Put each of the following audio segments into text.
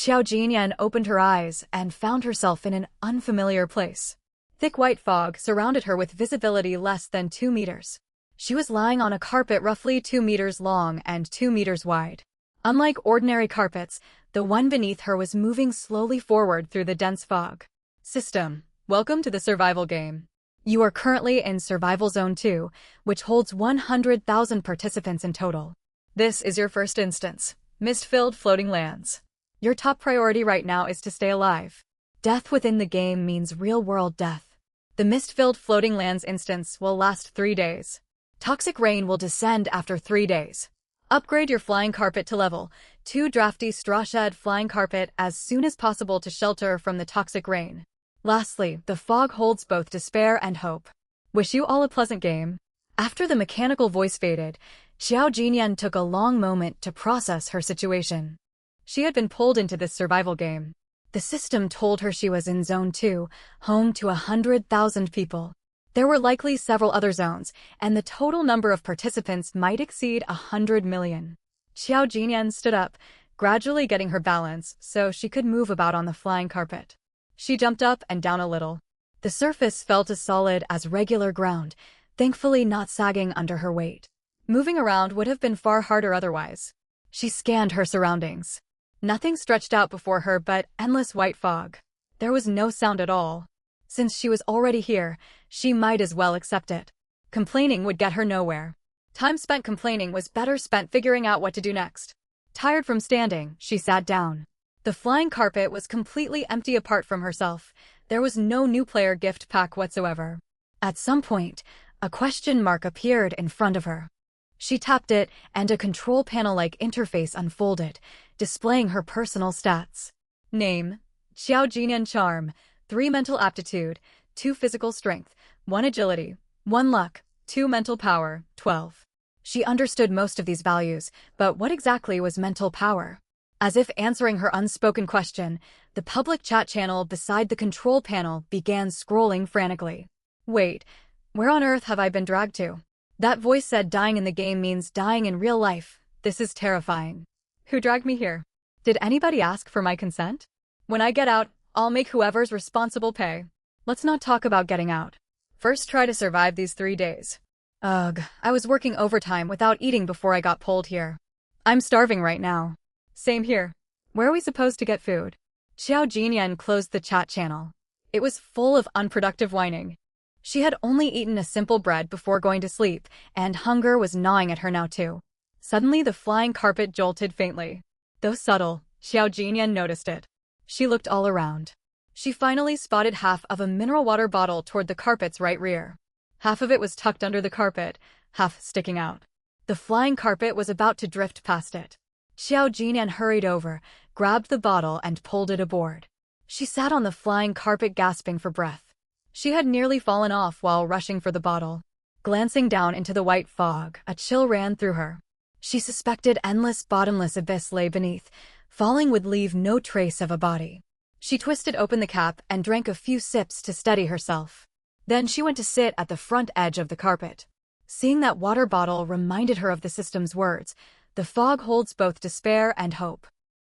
Xiao Jinyan opened her eyes and found herself in an unfamiliar place. Thick white fog surrounded her with visibility less than 2 meters. She was lying on a carpet roughly 2 meters long and 2 meters wide. Unlike ordinary carpets, the one beneath her was moving slowly forward through the dense fog. System, welcome to the survival game. You are currently in Survival Zone 2, which holds 100,000 participants in total. This is your first instance, mist-filled floating lands. Your top priority right now is to stay alive. Death within the game means real-world death. The mist-filled floating lands instance will last 3 days. Toxic rain will descend after 3 days. Upgrade your flying carpet to level 2 drafty straw-shed flying carpet as soon as possible to shelter from the toxic rain. Lastly, the fog holds both despair and hope. Wish you all a pleasant game. After the mechanical voice faded, Xiao Jinyan took a long moment to process her situation. She had been pulled into this survival game. The system told her she was in Zone 2, home to 100,000 people. There were likely several other zones, and the total number of participants might exceed 100 million. Xiao Jinyan stood up, gradually getting her balance so she could move about on the flying carpet. She jumped up and down a little. The surface felt as solid as regular ground, thankfully not sagging under her weight. Moving around would have been far harder otherwise. She scanned her surroundings. Nothing stretched out before her but endless white fog. There was no sound at all. Since she was already here, she might as well accept it. Complaining would get her nowhere. Time spent complaining was better spent figuring out what to do next. Tired from standing, she sat down. The flying carpet was completely empty apart from herself. There was no new player gift pack whatsoever. At some point, a question mark appeared in front of her. She tapped it, and a control panel-like interface unfolded, displaying her personal stats. Name: Xiao Jinyan. Charm: 3 mental aptitude, 2 physical strength, 1 agility, 1 luck, 2 mental power, 12. She understood most of these values, but what exactly was mental power? As if answering her unspoken question, the public chat channel beside the control panel began scrolling frantically. Wait, where on earth have I been dragged to? That voice said dying in the game means dying in real life. This is terrifying. Who dragged me here? Did anybody ask for my consent? When I get out, I'll make whoever's responsible pay. Let's not talk about getting out. First try to survive these 3 days. Ugh, I was working overtime without eating before I got pulled here. I'm starving right now. Same here. Where are we supposed to get food? Xiao Jinyan closed the chat channel. It was full of unproductive whining. She had only eaten a simple bread before going to sleep, and hunger was gnawing at her now too. Suddenly the flying carpet jolted faintly. Though subtle, Xiao Jinyan noticed it. She looked all around. She finally spotted half of a mineral water bottle toward the carpet's right rear. Half of it was tucked under the carpet, half sticking out. The flying carpet was about to drift past it. Xiao Jinyan hurried over, grabbed the bottle and pulled it aboard. She sat on the flying carpet gasping for breath. She had nearly fallen off while rushing for the bottle. Glancing down into the white fog, a chill ran through her. She suspected endless bottomless abyss lay beneath. Falling would leave no trace of a body. She twisted open the cap and drank a few sips to steady herself. Then she went to sit at the front edge of the carpet. Seeing that water bottle reminded her of the system's words. The fog holds both despair and hope.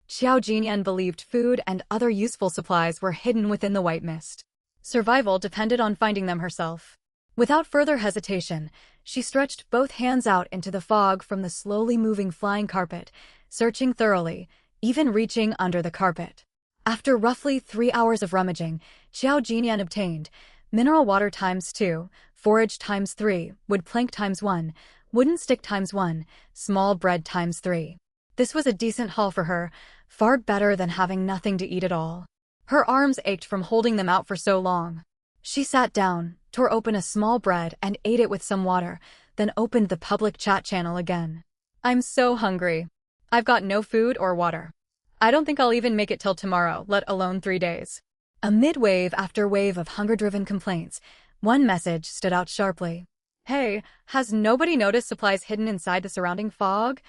Xiao Jinyan believed food and other useful supplies were hidden within the white mist. Survival depended on finding them herself. Without further hesitation, she stretched both hands out into the fog from the slowly moving flying carpet, searching thoroughly, even reaching under the carpet. After roughly 3 hours of rummaging, Xiao Jinyan obtained mineral water ×2, forage ×3, wood plank ×1, wooden stick ×1, small bread ×3. This was a decent haul for her, far better than having nothing to eat at all. Her arms ached from holding them out for so long. She sat down, tore open a small bread and ate it with some water, then opened the public chat channel again. I'm so hungry. I've got no food or water. I don't think I'll even make it till tomorrow, let alone 3 days. Amid wave after wave of hunger-driven complaints, one message stood out sharply. Hey, has nobody noticed supplies hidden inside the surrounding fog?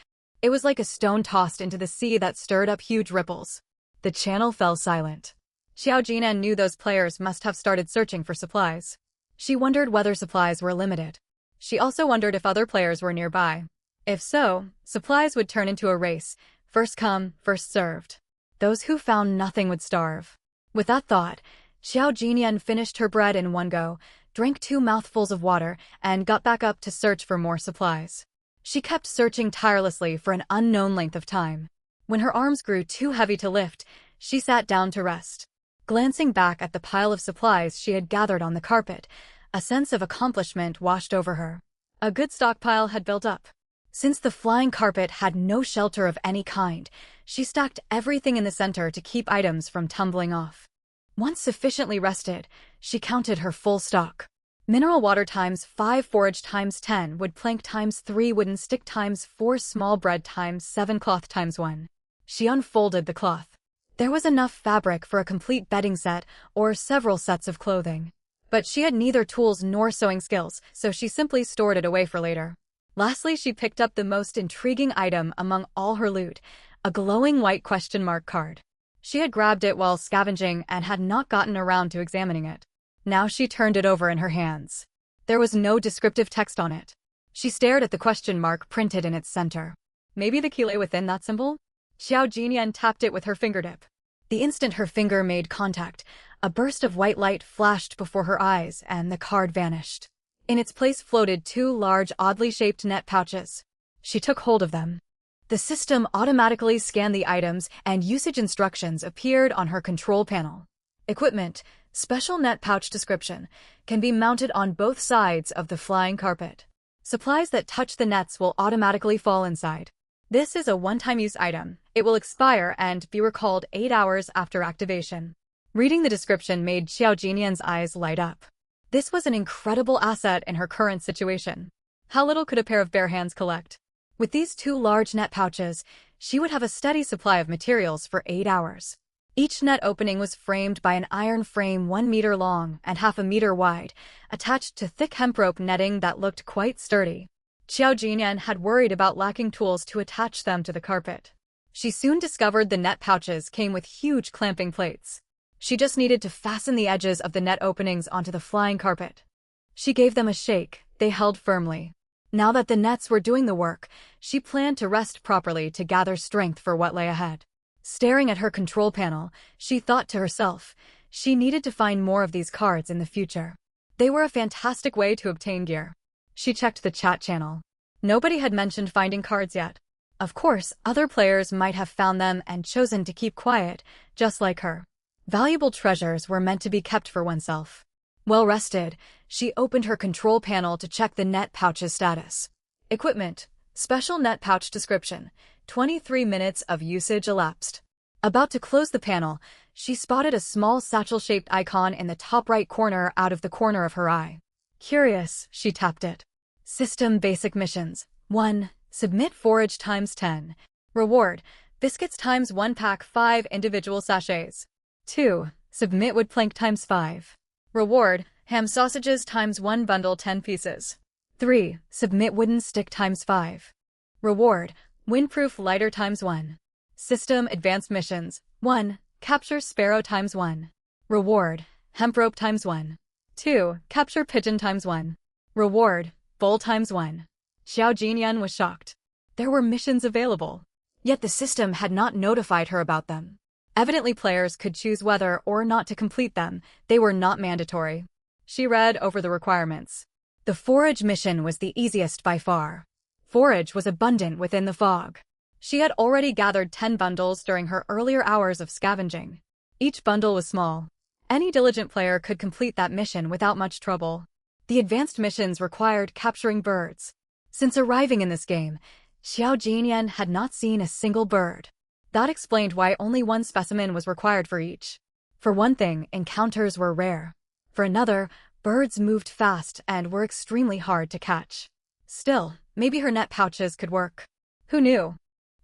It was like a stone tossed into the sea that stirred up huge ripples. The channel fell silent. Xiao Jinyan knew those players must have started searching for supplies. She wondered whether supplies were limited. She also wondered if other players were nearby. If so, supplies would turn into a race, first come, first served. Those who found nothing would starve. With that thought, Xiao Jinyan finished her bread in one go, drank 2 mouthfuls of water, and got back up to search for more supplies. She kept searching tirelessly for an unknown length of time. When her arms grew too heavy to lift, she sat down to rest. Glancing back at the pile of supplies she had gathered on the carpet, a sense of accomplishment washed over her. A good stockpile had built up. Since the flying carpet had no shelter of any kind, she stacked everything in the center to keep items from tumbling off. Once sufficiently rested, she counted her full stock. Mineral water times 5 forage times 10 wood plank times 3 wooden stick times 4 small bread times 7 cloth times 1. She unfolded the cloth. There was enough fabric for a complete bedding set or several sets of clothing. But she had neither tools nor sewing skills, so she simply stored it away for later. Lastly, she picked up the most intriguing item among all her loot, a glowing white question mark card. She had grabbed it while scavenging and had not gotten around to examining it. Now she turned it over in her hands. There was no descriptive text on it. She stared at the question mark printed in its center. Maybe the key lay within that symbol? Xiao Jinyan tapped it with her fingertip. The instant her finger made contact, a burst of white light flashed before her eyes and the card vanished. In its place floated 2 large, oddly shaped net pouches. She took hold of them. The system automatically scanned the items and usage instructions appeared on her control panel. Equipment, special net pouch description, can be mounted on both sides of the flying carpet. Supplies that touch the nets will automatically fall inside. This is a one-time use item. It will expire and be recalled 8 hours after activation. Reading the description made Xiao Jinyan's eyes light up. This was an incredible asset in her current situation. How little could a pair of bare hands collect? With these 2 large net pouches, she would have a steady supply of materials for 8 hours. Each net opening was framed by an iron frame 1 meter long and half a meter wide, attached to thick hemp rope netting that looked quite sturdy. Xiao Jinyan had worried about lacking tools to attach them to the carpet. She soon discovered the net pouches came with huge clamping plates. She just needed to fasten the edges of the net openings onto the flying carpet. She gave them a shake, they held firmly. Now that the nets were doing the work, she planned to rest properly to gather strength for what lay ahead. Staring at her control panel, she thought to herself, she needed to find more of these cards in the future. They were a fantastic way to obtain gear. She checked the chat channel. Nobody had mentioned finding cards yet. Of course, other players might have found them and chosen to keep quiet, just like her. Valuable treasures were meant to be kept for oneself. Well rested, she opened her control panel to check the net pouch's status. Equipment, special net pouch description, 23 minutes of usage elapsed. About to close the panel, she spotted a small satchel-shaped icon in the top right corner out of the corner of her eye. Curious, she tapped it. System basic missions. 1. Submit forage times 10. Reward, biscuits times 1 pack 5 individual sachets. 2. Submit wood plank times 5. Reward, ham sausages times 1 bundle 10 pieces. 3. Submit wooden stick times 5. Reward, windproof lighter times 1. System advanced missions. 1. Capture sparrow times 1. Reward, hemp rope times 1. 2. Capture pigeon times 1. Reward, bowl times 1. Xiao Jinyan was shocked. There were missions available. Yet the system had not notified her about them. Evidently players could choose whether or not to complete them. They were not mandatory. She read over the requirements. The forage mission was the easiest by far. Forage was abundant within the fog. She had already gathered 10 bundles during her earlier hours of scavenging. Each bundle was small. Any diligent player could complete that mission without much trouble. The advanced missions required capturing birds. Since arriving in this game, Xiao Jinyan had not seen a single bird. That explained why only 1 specimen was required for each. For one thing, encounters were rare. For another, birds moved fast and were extremely hard to catch. Still, maybe her net pouches could work. Who knew?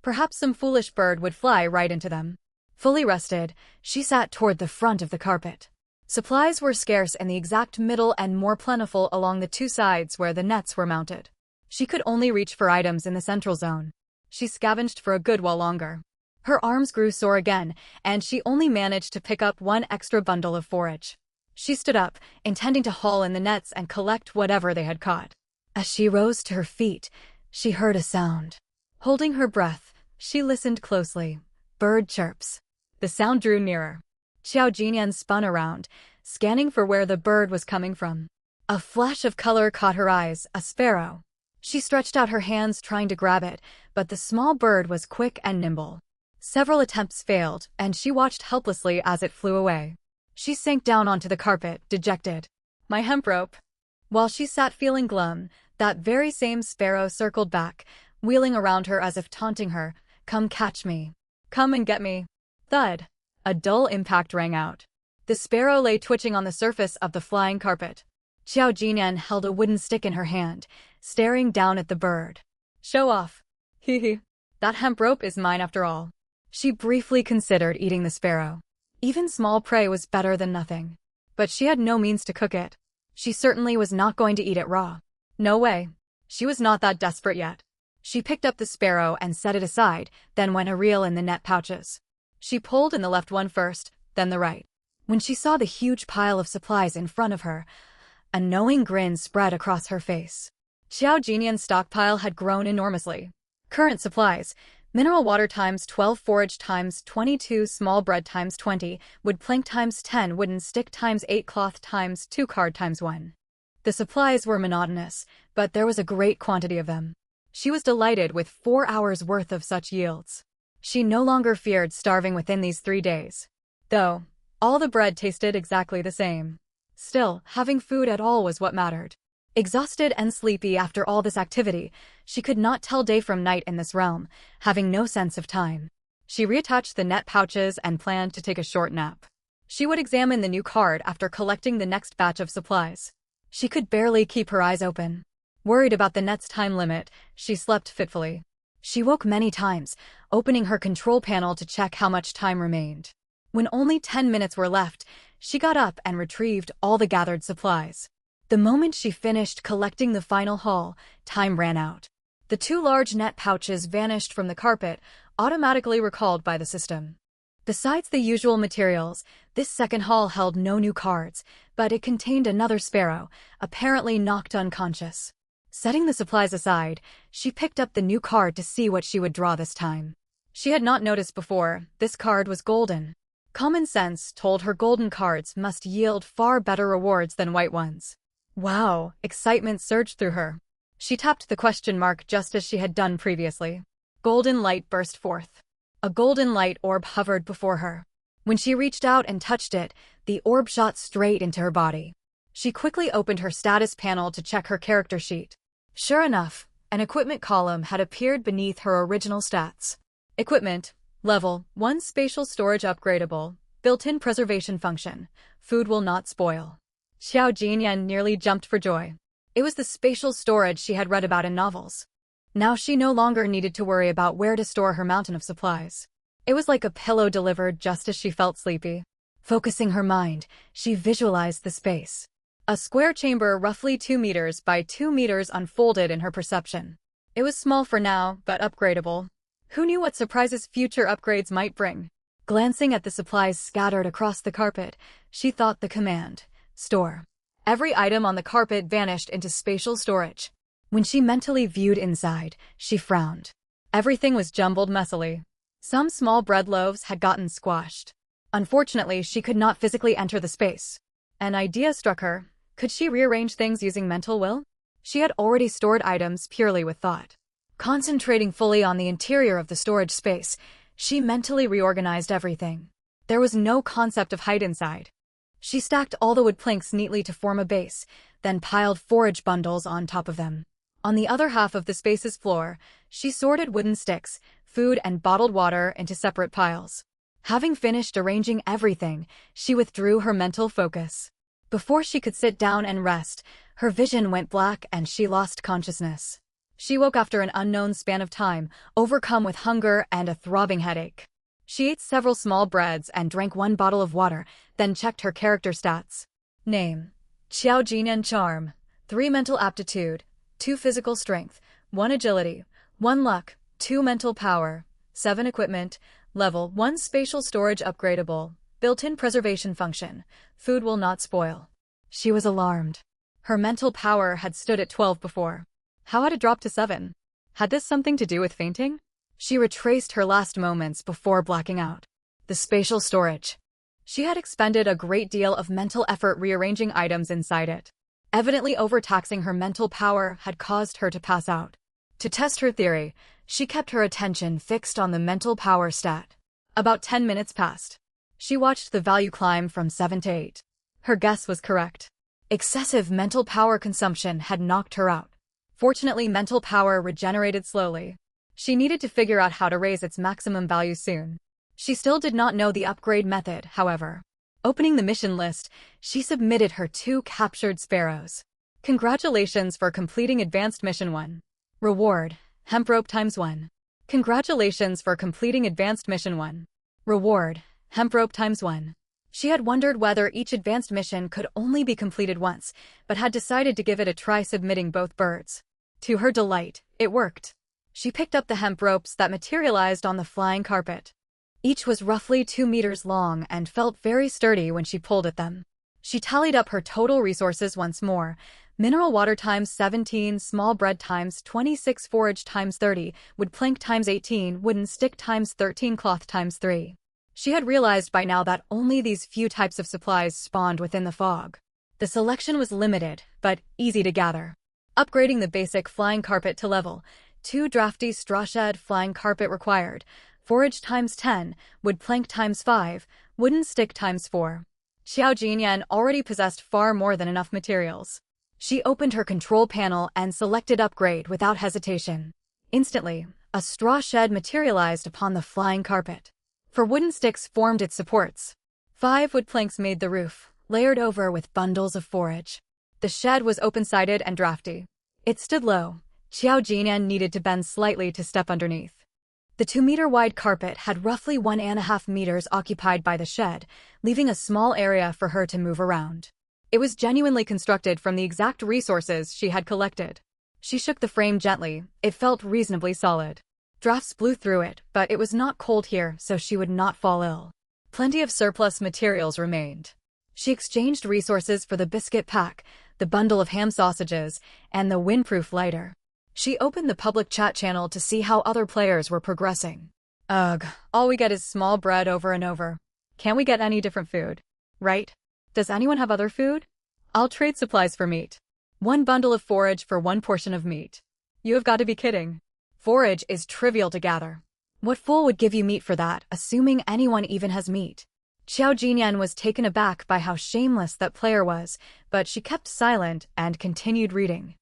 Perhaps some foolish bird would fly right into them. Fully rested, she sat toward the front of the carpet. Supplies were scarce in the exact middle and more plentiful along the 2 sides where the nets were mounted. She could only reach for items in the central zone. She scavenged for a good while longer. Her arms grew sore again, and she only managed to pick up 1 extra bundle of forage. She stood up, intending to haul in the nets and collect whatever they had caught. As she rose to her feet, she heard a sound. Holding her breath, she listened closely. Bird chirps. The sound drew nearer. Xiao Jinyan spun around, scanning for where the bird was coming from. A flash of color caught her eyes, a sparrow. She stretched out her hands trying to grab it, but the small bird was quick and nimble. Several attempts failed, and she watched helplessly as it flew away. She sank down onto the carpet, dejected. My hemp rope. While she sat feeling glum, that very same sparrow circled back, wheeling around her as if taunting her. Come catch me. Come and get me. Thud. A dull impact rang out. The sparrow lay twitching on the surface of the flying carpet. Xiao Jinyan held a wooden stick in her hand, staring down at the bird. Show off. Hee hee. That hemp rope is mine after all. She briefly considered eating the sparrow. Even small prey was better than nothing. But she had no means to cook it. She certainly was not going to eat it raw. No way. She was not that desperate yet. She picked up the sparrow and set it aside, then went a reel in the net pouches. She pulled in the left one first, then the right. When she saw the huge pile of supplies in front of her, a knowing grin spread across her face. Xiao Jinyan's stockpile had grown enormously. Current supplies: mineral water times 12, forage times 22, small bread times 20, wood plank times 10, wooden stick times 8, cloth times 2, card times 1. The supplies were monotonous, but there was a great quantity of them. She was delighted with 4 hours' worth of such yields. She no longer feared starving within these 3 days. Though, all the bread tasted exactly the same. Still, having food at all was what mattered. Exhausted and sleepy after all this activity, she could not tell day from night in this realm, having no sense of time. She reattached the net pouches and planned to take a short nap. She would examine the new card after collecting the next batch of supplies. She could barely keep her eyes open. Worried about the net's time limit, she slept fitfully. She woke many times, opening her control panel to check how much time remained. When only 10 minutes were left, she got up and retrieved all the gathered supplies. The moment she finished collecting the final haul, time ran out. The 2 large net pouches vanished from the carpet, automatically recalled by the system. Besides the usual materials, this second haul held no new cards, but it contained another sparrow, apparently knocked unconscious. Setting the supplies aside, she picked up the new card to see what she would draw this time. She had not noticed before, this card was golden. Common sense told her golden cards must yield far better rewards than white ones. Wow, excitement surged through her. She tapped the question mark just as she had done previously. Golden light burst forth. A golden light orb hovered before her. When she reached out and touched it, the orb shot straight into her body. She quickly opened her status panel to check her character sheet. Sure enough, an equipment column had appeared beneath her original stats. Equipment: Level 1, spatial storage upgradable, built-in preservation function, food will not spoil. Xiao Jinyan nearly jumped for joy. It was the spatial storage she had read about in novels. Now she no longer needed to worry about where to store her mountain of supplies. It was like a pillow delivered just as she felt sleepy. Focusing her mind, she visualized the space. A square chamber roughly 2 meters by 2 meters unfolded in her perception. It was small for now, but upgradable. Who knew what surprises future upgrades might bring? Glancing at the supplies scattered across the carpet, she thought the command, store. Every item on the carpet vanished into spatial storage. When she mentally viewed inside, she frowned. Everything was jumbled messily. Some small bread loaves had gotten squashed. Unfortunately, she could not physically enter the space. An idea struck her. Could she rearrange things using mental will? She had already stored items purely with thought. Concentrating fully on the interior of the storage space, she mentally reorganized everything. There was no concept of height inside. She stacked all the wood planks neatly to form a base, then piled forage bundles on top of them. On the other half of the space's floor, she sorted wooden sticks, food and bottled water into separate piles. Having finished arranging everything, she withdrew her mental focus. Before she could sit down and rest, her vision went black and she lost consciousness. She woke after an unknown span of time, overcome with hunger and a throbbing headache. She ate several small breads and drank 1 bottle of water, then checked her character stats. Name: Xiao Jinyan. Charm: 3 mental aptitude, 2 physical strength, 1 agility, 1 luck, 2 mental power, 7 equipment, level 1 spatial storage upgradable, built-in preservation function, food will not spoil. She was alarmed. Her mental power had stood at 12 before. How had it dropped to 7? Had this something to do with fainting? She retraced her last moments before blacking out. The spatial storage. She had expended a great deal of mental effort rearranging items inside it. Evidently overtaxing her mental power had caused her to pass out. To test her theory, she kept her attention fixed on the mental power stat. About 10 minutes passed. She watched the value climb from 7 to 8. Her guess was correct. Excessive mental power consumption had knocked her out. Fortunately, mental power regenerated slowly. She needed to figure out how to raise its maximum value soon. She still did not know the upgrade method, however. Opening the mission list, she submitted her 2 captured sparrows. Congratulations for completing Advanced Mission 1. Reward: hemp rope ×1. Congratulations for completing Advanced Mission 1. Reward: hemp rope ×1. She had wondered whether each advanced mission could only be completed once, but had decided to give it a try submitting both birds. To her delight, it worked. She picked up the hemp ropes that materialized on the flying carpet. Each was roughly 2 meters long and felt very sturdy when she pulled at them. She tallied up her total resources once more: mineral water ×17, small bread ×26, forage ×30, wood plank ×18, wooden stick ×13, cloth ×3. She had realized by now that only these few types of supplies spawned within the fog. The selection was limited, but easy to gather. Upgrading the basic flying carpet to level 2, drafty straw shed flying carpet required: forage ×10, wood plank ×5, wooden stick ×4. Xiao Jinyan already possessed far more than enough materials. She opened her control panel and selected upgrade without hesitation. Instantly, a straw shed materialized upon the flying carpet. 4 wooden sticks formed its supports. 5 wood planks made the roof, layered over with bundles of forage. The shed was open-sided and drafty. It stood low. Xiao Jinyan needed to bend slightly to step underneath. The 2-meter-wide carpet had roughly 1.5 meters occupied by the shed, leaving a small area for her to move around. It was genuinely constructed from the exact resources she had collected. She shook the frame gently. It felt reasonably solid. Drafts blew through it, but it was not cold here, so she would not fall ill. Plenty of surplus materials remained. She exchanged resources for the biscuit pack, the bundle of ham sausages, and the windproof lighter. She opened the public chat channel to see how other players were progressing. Ugh, all we get is small bread over and over. Can't we get any different food? Right? Does anyone have other food? I'll trade supplies for meat. 1 bundle of forage for 1 portion of meat. You have got to be kidding. Forage is trivial to gather. What fool would give you meat for that, assuming anyone even has meat? Xiao Jinyan was taken aback by how shameless that player was, but she kept silent and continued reading.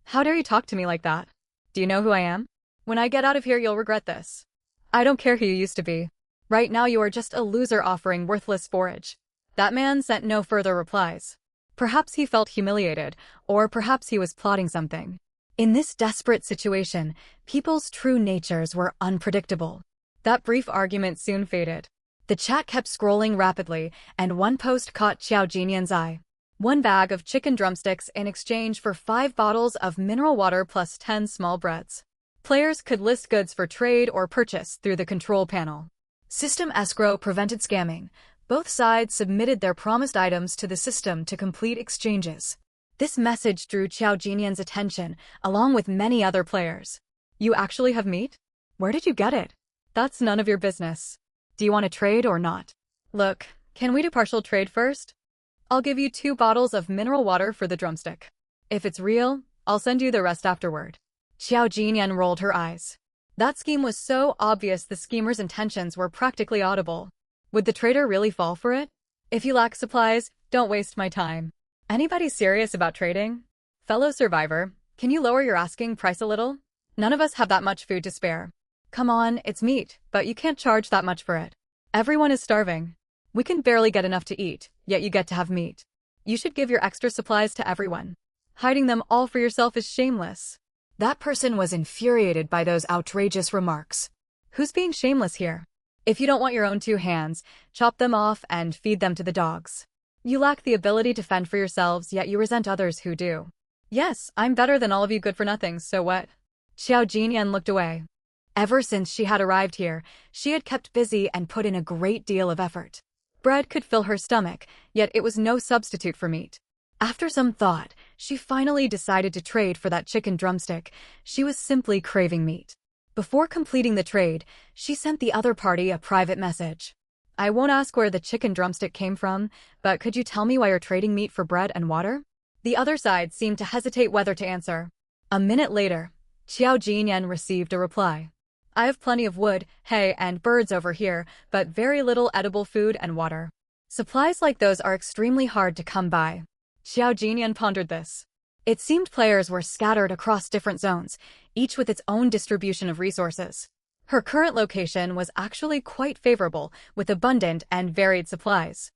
How dare you talk to me like that? Do you know who I am? When I get out of here, you'll regret this. I don't care who you used to be. Right now you are just a loser offering worthless forage. That man sent no further replies. Perhaps he felt humiliated, or perhaps he was plotting something. In this desperate situation, people's true natures were unpredictable. That brief argument soon faded. The chat kept scrolling rapidly, and one post caught Xiao Jinyan's eye. 1 bag of chicken drumsticks in exchange for 5 bottles of mineral water plus 10 small breads. Players could list goods for trade or purchase through the control panel. System escrow prevented scamming. Both sides submitted their promised items to the system to complete exchanges. This message drew Xiao Jinyan's attention, along with many other players. You actually have meat? Where did you get it? That's none of your business. Do you want to trade or not? Look, can we do partial trade first? I'll give you 2 bottles of mineral water for the drumstick. If it's real, I'll send you the rest afterward. Xiao Jinyan rolled her eyes. That scheme was so obvious the schemer's intentions were practically audible. Would the trader really fall for it? If you lack supplies, don't waste my time. Anybody serious about trading? Fellow survivor, can you lower your asking price a little? None of us have that much food to spare. Come on, it's meat, but you can't charge that much for it. Everyone is starving. We can barely get enough to eat, yet you get to have meat. You should give your extra supplies to everyone. Hiding them all for yourself is shameless. That person was infuriated by those outrageous remarks. Who's being shameless here? If you don't want your own 2 hands, chop them off and feed them to the dogs. You lack the ability to fend for yourselves, yet you resent others who do. Yes, I'm better than all of you good-for-nothings, so what? Xiao Jinyan looked away. Ever since she had arrived here, she had kept busy and put in a great deal of effort. Bread could fill her stomach, yet it was no substitute for meat. After some thought, she finally decided to trade for that chicken drumstick. She was simply craving meat. Before completing the trade, she sent the other party a private message. I won't ask where the chicken drumstick came from, but could you tell me why you're trading meat for bread and water? The other side seemed to hesitate whether to answer. A minute later, Xiao Jinyan received a reply. I have plenty of wood, hay, and birds over here, but very little edible food and water. Supplies like those are extremely hard to come by. Xiao Jinyan pondered this. It seemed players were scattered across different zones, each with its own distribution of resources. Her current location was actually quite favorable, with abundant and varied supplies.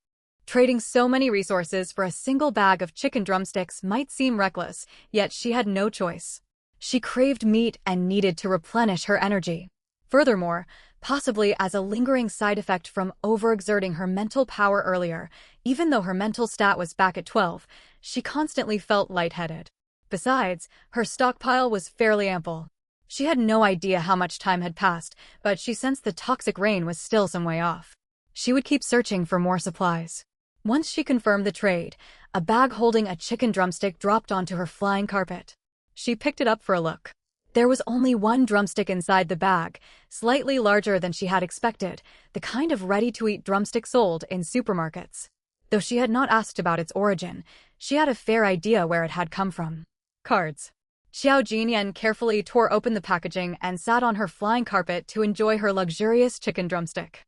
Trading so many resources for a single bag of chicken drumsticks might seem reckless, yet she had no choice. She craved meat and needed to replenish her energy. Furthermore, possibly as a lingering side effect from overexerting her mental power earlier, even though her mental stat was back at 12, she constantly felt lightheaded. Besides, her stockpile was fairly ample. She had no idea how much time had passed, but she sensed the toxic rain was still some way off. She would keep searching for more supplies. Once she confirmed the trade, a bag holding a chicken drumstick dropped onto her flying carpet. She picked it up for a look. There was only one drumstick inside the bag, slightly larger than she had expected, the kind of ready-to-eat drumstick sold in supermarkets. Though she had not asked about its origin, she had a fair idea where it had come from. Cards. Xiao Jinyan carefully tore open the packaging and sat on her flying carpet to enjoy her luxurious chicken drumstick.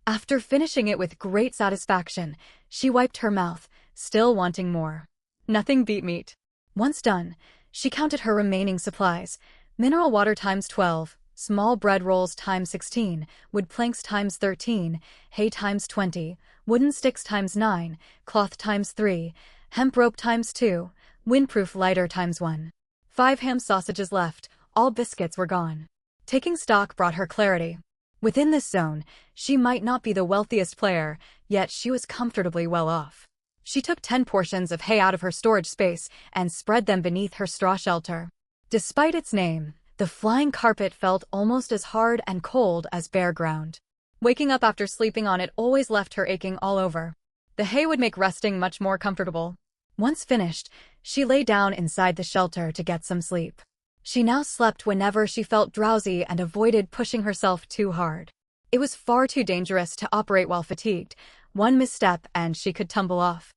After finishing it with great satisfaction, she wiped her mouth, still wanting more. Nothing beat meat. Once done, she counted her remaining supplies: mineral water times 12, small bread rolls times 16, wood planks times 13, hay times 20, wooden sticks times 9, cloth times 3, hemp rope times 2, windproof lighter times 1. 5 ham sausages left, all biscuits were gone. Taking stock brought her clarity. Within this zone, she might not be the wealthiest player, yet she was comfortably well off. She took 10 portions of hay out of her storage space and spread them beneath her straw shelter. Despite its name, the flying carpet felt almost as hard and cold as bare ground. Waking up after sleeping on it always left her aching all over. The hay would make resting much more comfortable. Once finished, she lay down inside the shelter to get some sleep. She now slept whenever she felt drowsy and avoided pushing herself too hard. It was far too dangerous to operate while fatigued. One misstep and she could tumble off.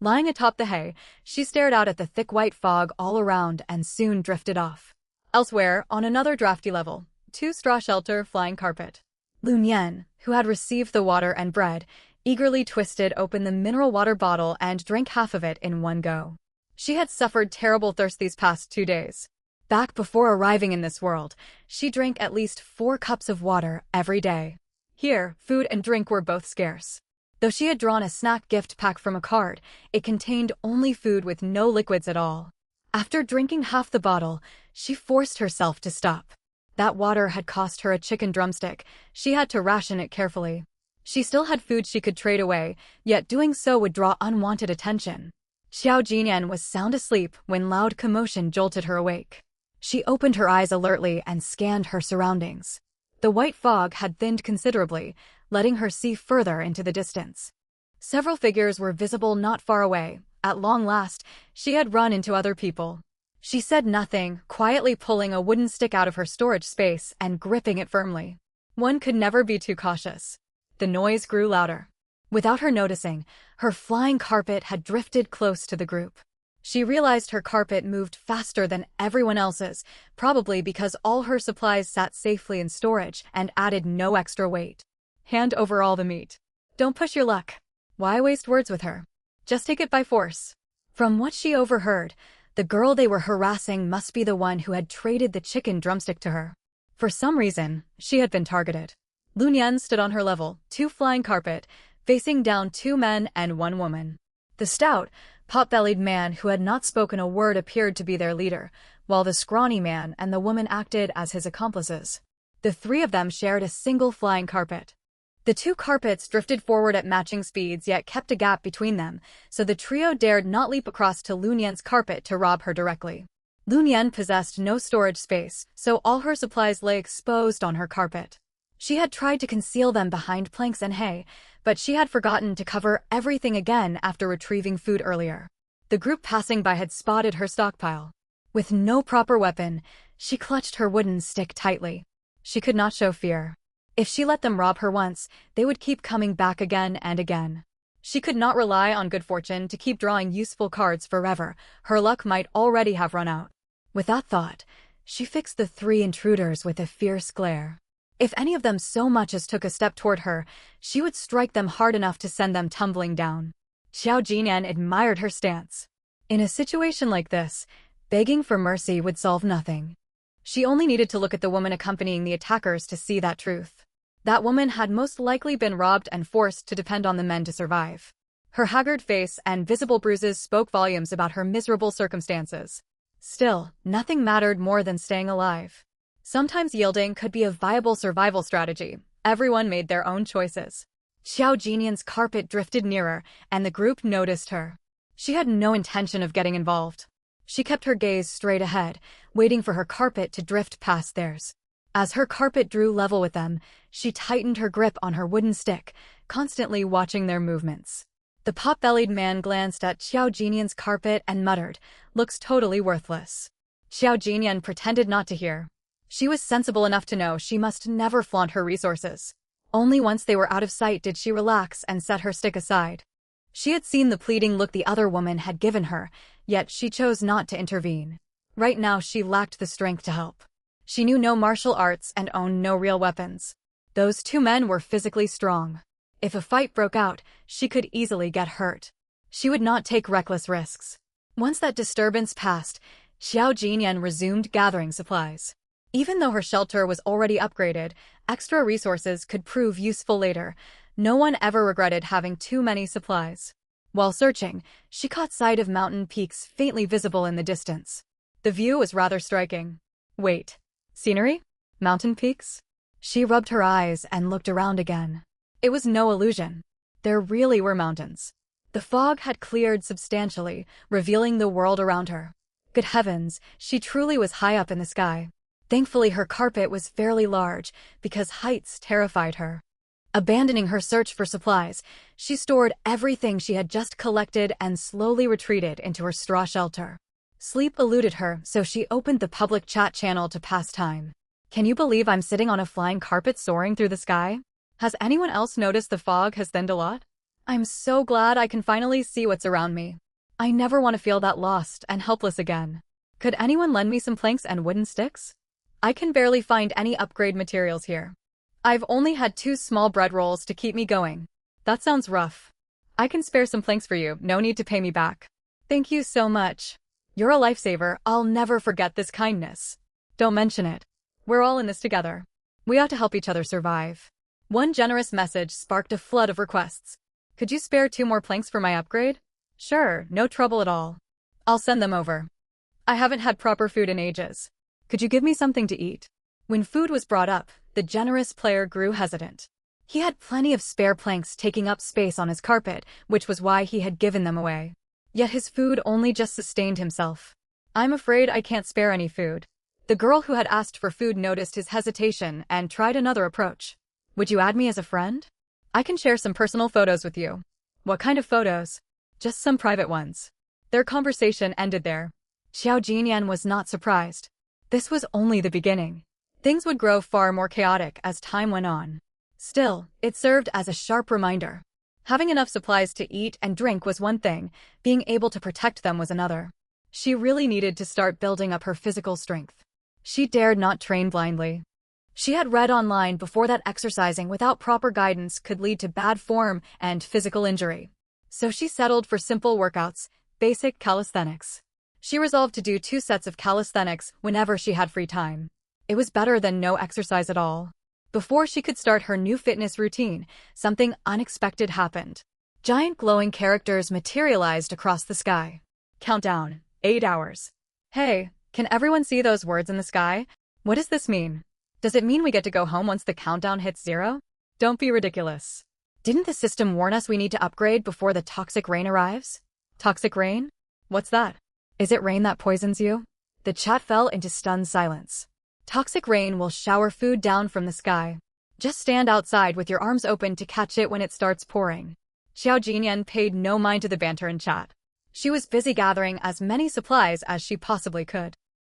Lying atop the hay, she stared out at the thick white fog all around and soon drifted off. Elsewhere, on another drafty level, 2 straw shelter flying carpet. Lun Yan, who had received the water and bread, eagerly twisted open the mineral water bottle and drank half of it in one go. She had suffered terrible thirst these past 2 days. Back before arriving in this world, she drank at least 4 cups of water every day. Here, food and drink were both scarce. Though she had drawn a snack gift pack from a card, it contained only food with no liquids at all. After drinking half the bottle, she forced herself to stop. That water had cost her a chicken drumstick. She had to ration it carefully. She still had food she could trade away, yet doing so would draw unwanted attention. Xiao Jinyan was sound asleep when loud commotion jolted her awake. She opened her eyes alertly and scanned her surroundings. The white fog had thinned considerably, letting her see further into the distance. Several figures were visible not far away. At long last, she had run into other people. She said nothing, quietly pulling a wooden stick out of her storage space and gripping it firmly. One could never be too cautious. The noise grew louder. Without her noticing, her flying carpet had drifted close to the group. She realized her carpet moved faster than everyone else's, probably because all her supplies sat safely in storage and added no extra weight. Hand over all the meat. Don't push your luck. Why waste words with her? Just take it by force. From what she overheard, the girl they were harassing must be the one who had traded the chicken drumstick to her. For some reason, she had been targeted. Lun Yan stood on her level, 2 flying carpet, facing down 2 men and 1 woman. The stout, pot-bellied man who had not spoken a word appeared to be their leader, while the scrawny man and the woman acted as his accomplices. The 3 of them shared a single flying carpet. The 2 carpets drifted forward at matching speeds yet kept a gap between them, so the trio dared not leap across to Lun Yan's carpet to rob her directly. Lun Yan possessed no storage space, so all her supplies lay exposed on her carpet. She had tried to conceal them behind planks and hay, but she had forgotten to cover everything again after retrieving food earlier. The group passing by had spotted her stockpile. With no proper weapon, she clutched her wooden stick tightly. She could not show fear. If she let them rob her once, they would keep coming back again and again. She could not rely on good fortune to keep drawing useful cards forever. Her luck might already have run out. With that thought, she fixed the three intruders with a fierce glare. If any of them so much as took a step toward her, she would strike them hard enough to send them tumbling down. Xiao Jinyan admired her stance. In a situation like this, begging for mercy would solve nothing. She only needed to look at the woman accompanying the attackers to see that truth. That woman had most likely been robbed and forced to depend on the men to survive. Her haggard face and visible bruises spoke volumes about her miserable circumstances. Still, nothing mattered more than staying alive. Sometimes yielding could be a viable survival strategy. Everyone made their own choices. Xiao Jinyan's carpet drifted nearer, and the group noticed her. She had no intention of getting involved. She kept her gaze straight ahead, waiting for her carpet to drift past theirs. As her carpet drew level with them, she tightened her grip on her wooden stick, constantly watching their movements. The pot-bellied man glanced at Xiao Jinyan's carpet and muttered, "Looks totally worthless." Xiao Jinyan pretended not to hear. She was sensible enough to know she must never flaunt her resources. Only once they were out of sight did she relax and set her stick aside. She had seen the pleading look the other woman had given her, yet she chose not to intervene. Right now she lacked the strength to help. She knew no martial arts and owned no real weapons. Those two men were physically strong. If a fight broke out, she could easily get hurt. She would not take reckless risks. Once that disturbance passed, Xiao Jinyan resumed gathering supplies. Even though her shelter was already upgraded, extra resources could prove useful later. No one ever regretted having too many supplies. While searching, she caught sight of mountain peaks faintly visible in the distance. The view was rather striking. Wait. Scenery? Mountain peaks? She rubbed her eyes and looked around again. It was no illusion. There really were mountains. The fog had cleared substantially, revealing the world around her. Good heavens, she truly was high up in the sky. Thankfully, her carpet was fairly large, because heights terrified her. Abandoning her search for supplies, she stored everything she had just collected and slowly retreated into her straw shelter. Sleep eluded her, so she opened the public chat channel to pass time. Can you believe I'm sitting on a flying carpet soaring through the sky? Has anyone else noticed the fog has thinned a lot? I'm so glad I can finally see what's around me. I never want to feel that lost and helpless again. Could anyone lend me some planks and wooden sticks? I can barely find any upgrade materials here. I've only had 2 small bread rolls to keep me going. That sounds rough. I can spare some planks for you, no need to pay me back. Thank you so much. You're a lifesaver, I'll never forget this kindness. Don't mention it. We're all in this together. We ought to help each other survive. One generous message sparked a flood of requests. Could you spare 2 more planks for my upgrade? Sure, no trouble at all. I'll send them over. I haven't had proper food in ages. Could you give me something to eat? When food was brought up, the generous player grew hesitant. He had plenty of spare planks taking up space on his carpet, which was why he had given them away. Yet his food only just sustained himself. I'm afraid I can't spare any food. The girl who had asked for food noticed his hesitation and tried another approach. Would you add me as a friend? I can share some personal photos with you. What kind of photos? Just some private ones. Their conversation ended there. Xiao Jinyan was not surprised. This was only the beginning. Things would grow far more chaotic as time went on. Still, it served as a sharp reminder. Having enough supplies to eat and drink was one thing, being able to protect them was another. She really needed to start building up her physical strength. She dared not train blindly. She had read online before that exercising without proper guidance could lead to bad form and physical injury. So she settled for simple workouts, basic calisthenics. She resolved to do 2 sets of calisthenics whenever she had free time. It was better than no exercise at all. Before she could start her new fitness routine, something unexpected happened. Giant glowing characters materialized across the sky. Countdown, 8 hours. Hey, can everyone see those words in the sky? What does this mean? Does it mean we get to go home once the countdown hits 0? Don't be ridiculous. Didn't the system warn us we need to upgrade before the toxic rain arrives? Toxic rain? What's that? Is it rain that poisons you? The chat fell into stunned silence. Toxic rain will shower food down from the sky. Just stand outside with your arms open to catch it when it starts pouring. Xiao Jinyan paid no mind to the banter in chat. She was busy gathering as many supplies as she possibly could.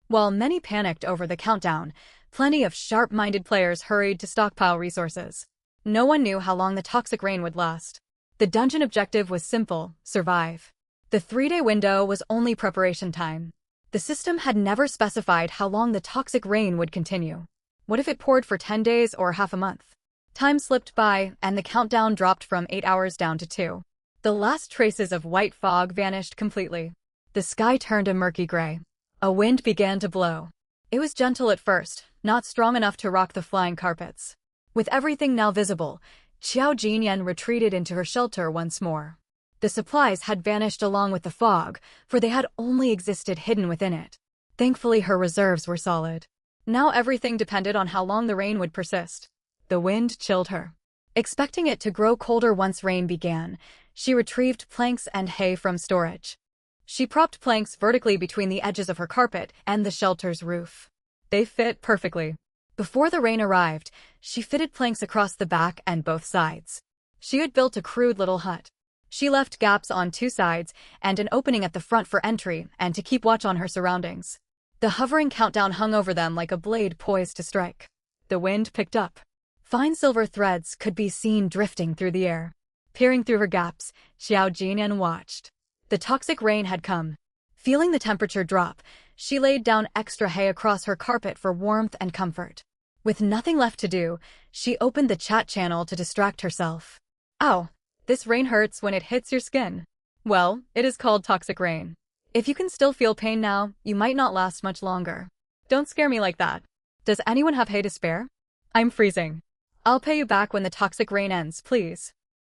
While many panicked over the countdown, Plenty of sharp-minded players hurried to stockpile resources. No one knew how long the toxic rain would last. The dungeon objective was simple: survive. The 3-day window was only preparation time. The system had never specified how long the toxic rain would continue. What if it poured for 10 days or half a month? Time slipped by, and the countdown dropped from 8 hours down to 2. The last traces of white fog vanished completely. The sky turned a murky gray. A wind began to blow. It was gentle at first, not strong enough to rock the flying carpets. With everything now visible, Qiao Jinyan retreated into her shelter once more. The supplies had vanished along with the fog, for they had only existed hidden within it. Thankfully, her reserves were solid. Now everything depended on how long the rain would persist. The wind chilled her. Expecting it to grow colder once rain began, she retrieved planks and hay from storage. She propped planks vertically between the edges of her carpet and the shelter's roof. They fit perfectly. Before the rain arrived, she fitted planks across the back and both sides. She had built a crude little hut. She left gaps on 2 sides and an opening at the front for entry and to keep watch on her surroundings. The hovering countdown hung over them like a blade poised to strike. The wind picked up. Fine silver threads could be seen drifting through the air. Peering through her gaps, Qiao Jinyan watched. The toxic rain had come. Feeling the temperature drop, she laid down extra hay across her carpet for warmth and comfort. With nothing left to do, she opened the chat channel to distract herself. Ow! This rain hurts when it hits your skin. Well, it is called toxic rain. If you can still feel pain now, you might not last much longer. Don't scare me like that. Does anyone have hay to spare? I'm freezing. I'll pay you back when the toxic rain ends, please.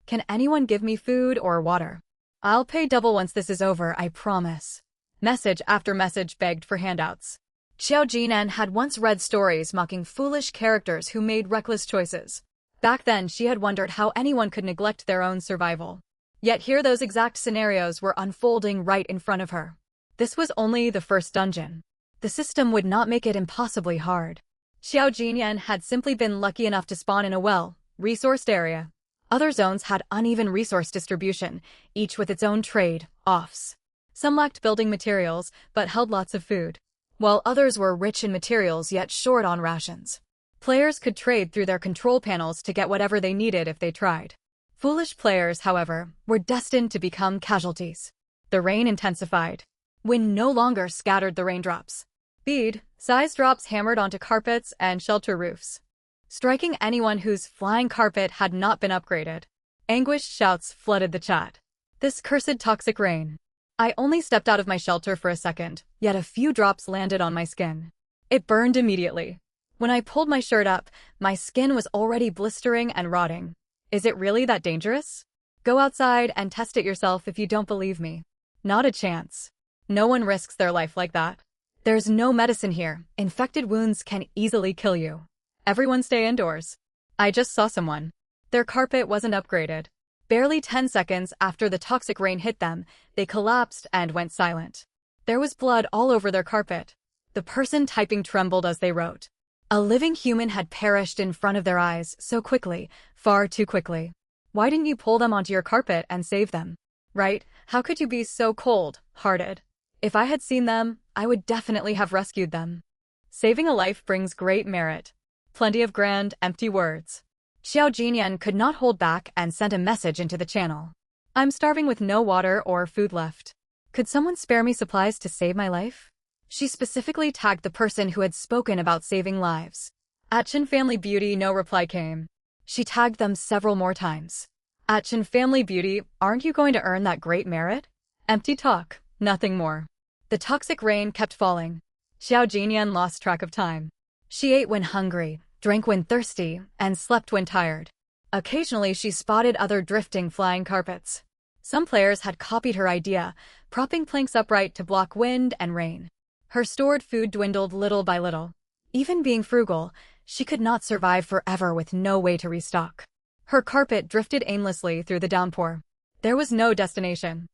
Can anyone give me food or water? I'll pay double once this is over, I promise. Message after message begged for handouts. Qiao Jinyan had once read stories mocking foolish characters who made reckless choices. Back then, she had wondered how anyone could neglect their own survival. Yet here those exact scenarios were unfolding right in front of her. This was only the first dungeon. The system would not make it impossibly hard. Qiao Jinyan had simply been lucky enough to spawn in a well-resourced area. Other zones had uneven resource distribution, each with its own trade-offs. Some lacked building materials, but held lots of food, while others were rich in materials yet short on rations. Players could trade through their control panels to get whatever they needed if they tried. Foolish players, however, were destined to become casualties. The rain intensified. Wind no longer scattered the raindrops. Bead-sized drops hammered onto carpets and shelter roofs, striking anyone whose flying carpet had not been upgraded. Anguished shouts flooded the chat. This cursed toxic rain. I only stepped out of my shelter for a second, yet a few drops landed on my skin. It burned immediately. When I pulled my shirt up, my skin was already blistering and rotting. Is it really that dangerous? Go outside and test it yourself if you don't believe me. Not a chance. No one risks their life like that. There's no medicine here. Infected wounds can easily kill you. Everyone stay indoors. I just saw someone. Their carpet wasn't upgraded. Barely 10 seconds after the toxic rain hit them, they collapsed and went silent. There was blood all over their carpet. The person typing trembled as they wrote. A living human had perished in front of their eyes so quickly, far too quickly. Why didn't you pull them onto your carpet and save them? Right? How could you be so cold-hearted? If I had seen them, I would definitely have rescued them. Saving a life brings great merit. Plenty of grand, empty words. Qiao Jinyan could not hold back and sent a message into the channel. I'm starving with no water or food left. Could someone spare me supplies to save my life? She specifically tagged the person who had spoken about saving lives. Atchin Family Beauty, no reply came. She tagged them several more times. Atchin Family Beauty, aren't you going to earn that great merit? Empty talk, nothing more. The toxic rain kept falling. Qiao Jinyan lost track of time. She ate when hungry, drank when thirsty, and slept when tired. Occasionally she spotted other drifting flying carpets. Some players had copied her idea, propping planks upright to block wind and rain. Her stored food dwindled little by little. Even being frugal, she could not survive forever with no way to restock. Her carpet drifted aimlessly through the downpour. There was no destination.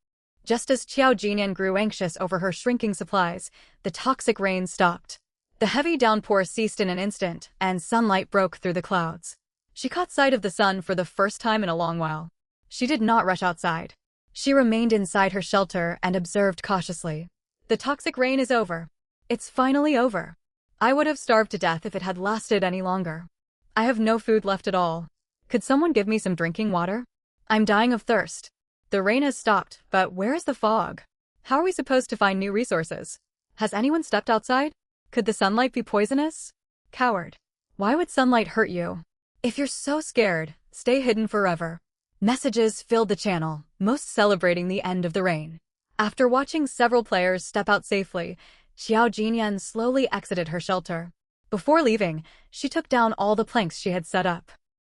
Just as Qiao Jinyan grew anxious over her shrinking supplies, the toxic rain stopped. The heavy downpour ceased in an instant, and sunlight broke through the clouds. She caught sight of the sun for the first time in a long while. She did not rush outside. She remained inside her shelter and observed cautiously. The toxic rain is over. It's finally over. I would have starved to death if it had lasted any longer. I have no food left at all. Could someone give me some drinking water? I'm dying of thirst. The rain has stopped, but where is the fog? How are we supposed to find new resources? Has anyone stepped outside? Could the sunlight be poisonous? Coward. Why would sunlight hurt you? If you're so scared, stay hidden forever. Messages filled the channel, most celebrating the end of the rain. After watching several players step out safely, Xiao Jinyan slowly exited her shelter. Before leaving, she took down all the planks she had set up.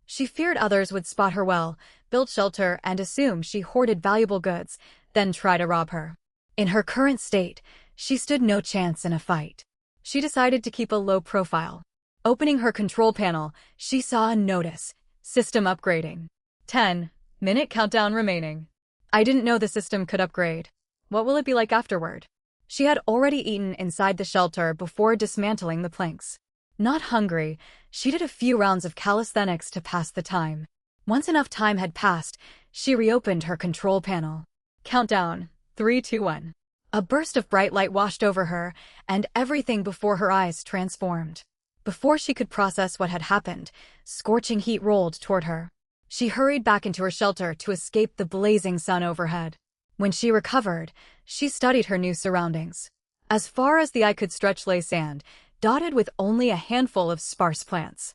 She feared others would spot her well, build shelter, and assume she hoarded valuable goods, then try to rob her. In her current state, she stood no chance in a fight. She decided to keep a low profile. Opening her control panel, she saw a notice: system upgrading. 10-minute countdown remaining. I didn't know the system could upgrade. What will it be like afterward? She had already eaten inside the shelter before dismantling the planks. Not hungry, she did a few rounds of calisthenics to pass the time. Once enough time had passed, she reopened her control panel. Countdown. 3, 2, 1. A burst of bright light washed over her, and everything before her eyes transformed. Before she could process what had happened, scorching heat rolled toward her. She hurried back into her shelter to escape the blazing sun overhead. When she recovered, she studied her new surroundings. As far as the eye could stretch lay sand, dotted with only a handful of sparse plants.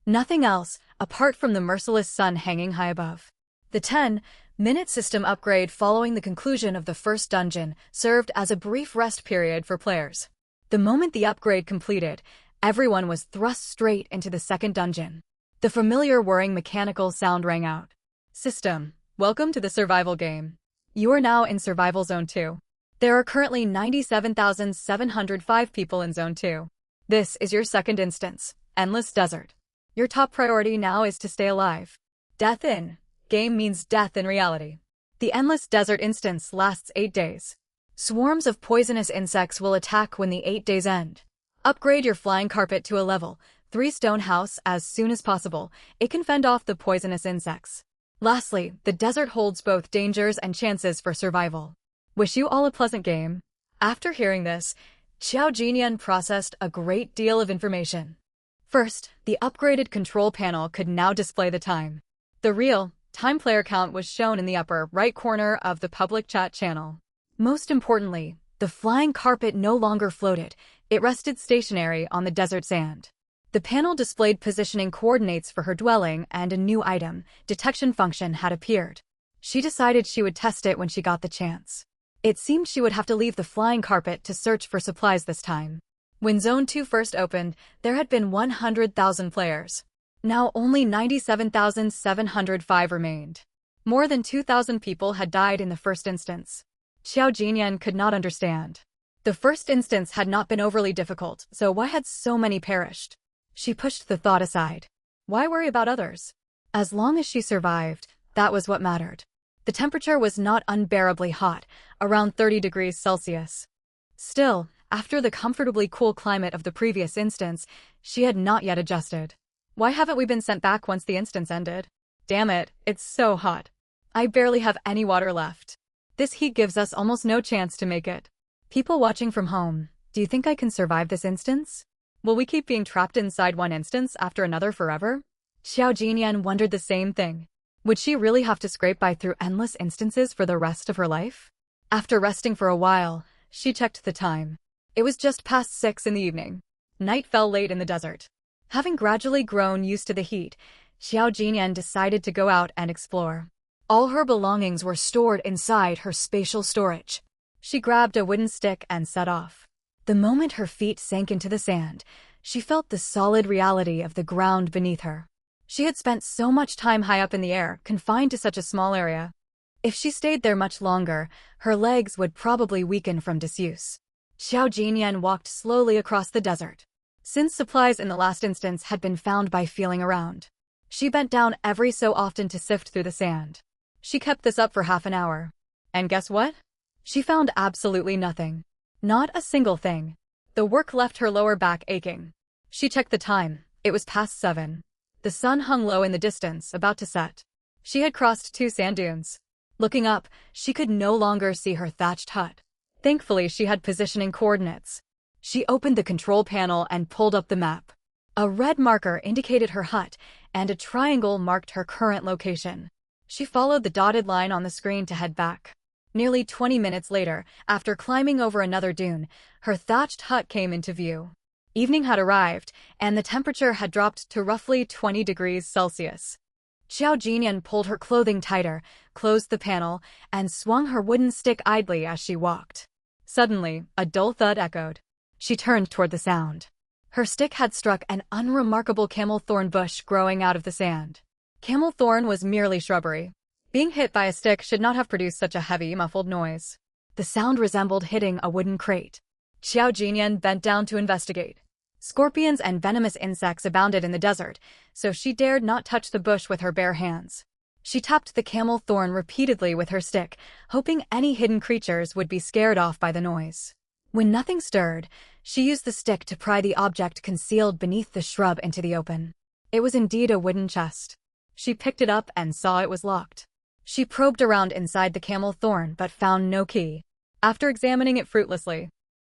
Nothing else, apart from the merciless sun hanging high above. The 10-minute system upgrade following the conclusion of the first dungeon served as a brief rest period for players. The moment the upgrade completed, everyone was thrust straight into the second dungeon. The familiar whirring mechanical sound rang out. System, welcome to the survival game. You are now in Survival Zone 2. There are currently 97,705 people in Zone 2. This is your second instance, Endless Desert. Your top priority now is to stay alive. Death in game means death in reality. The Endless Desert instance lasts 8 days. Swarms of poisonous insects will attack when the 8 days end. Upgrade your flying carpet to a level 3 stone house as soon as possible. It can fend off the poisonous insects. Lastly, the desert holds both dangers and chances for survival. Wish you all a pleasant game. After hearing this, Xiao Jinyan processed a great deal of information. First, the upgraded control panel could now display the time. The real time player count was shown in the upper right corner of the public chat channel. Most importantly, the flying carpet no longer floated, it rested stationary on the desert sand. The panel displayed positioning coordinates for her dwelling, and a new item detection function had appeared. She decided she would test it when she got the chance. It seemed she would have to leave the flying carpet to search for supplies this time. When Zone 2 first opened, there had been 100,000 players. Now only 97,705 remained. More than 2,000 people had died in the first instance. Xiao Jinyan could not understand. The first instance had not been overly difficult, so why had so many perished? She pushed the thought aside. Why worry about others? As long as she survived, that was what mattered. The temperature was not unbearably hot, around 30 degrees Celsius. Still, after the comfortably cool climate of the previous instance, she had not yet adjusted. Why haven't we been sent back once the instance ended? Damn it, it's so hot. I barely have any water left. This heat gives us almost no chance to make it. People watching from home, do you think I can survive this instance? Will we keep being trapped inside one instance after another forever? Xiao Jinyan wondered the same thing. Would she really have to scrape by through endless instances for the rest of her life? After resting for a while, she checked the time. It was just past 6 in the evening. Night fell late in the desert. Having gradually grown used to the heat, Xiao Jinyan decided to go out and explore. All her belongings were stored inside her spatial storage. She grabbed a wooden stick and set off. The moment her feet sank into the sand, she felt the solid reality of the ground beneath her. She had spent so much time high up in the air, confined to such a small area. If she stayed there much longer, her legs would probably weaken from disuse. Xiao Jinyan walked slowly across the desert. Since supplies in the last instance had been found by feeling around, she bent down every so often to sift through the sand. She kept this up for half an hour. And guess what? She found absolutely nothing. Not a single thing. The work left her lower back aching. She checked the time. It was past 7. The sun hung low in the distance, about to set. She had crossed 2 sand dunes. Looking up, she could no longer see her thatched hut. Thankfully, she had positioning coordinates. She opened the control panel and pulled up the map. A red marker indicated her hut, and a triangle marked her current location. She followed the dotted line on the screen to head back. Nearly 20 minutes later, after climbing over another dune, her thatched hut came into view. Evening had arrived, and the temperature had dropped to roughly 20 degrees Celsius. Xiao Jinyan pulled her clothing tighter, closed the panel, and swung her wooden stick idly as she walked. Suddenly, a dull thud echoed. She turned toward the sound. Her stick had struck an unremarkable camel thorn bush growing out of the sand. Camel thorn was merely shrubbery. Being hit by a stick should not have produced such a heavy, muffled noise. The sound resembled hitting a wooden crate. Xiao Jinyan bent down to investigate. Scorpions and venomous insects abounded in the desert, so she dared not touch the bush with her bare hands. She tapped the camel thorn repeatedly with her stick, hoping any hidden creatures would be scared off by the noise. When nothing stirred, she used the stick to pry the object concealed beneath the shrub into the open. It was indeed a wooden chest. She picked it up and saw it was locked. She probed around inside the camel thorn but found no key. After examining it fruitlessly,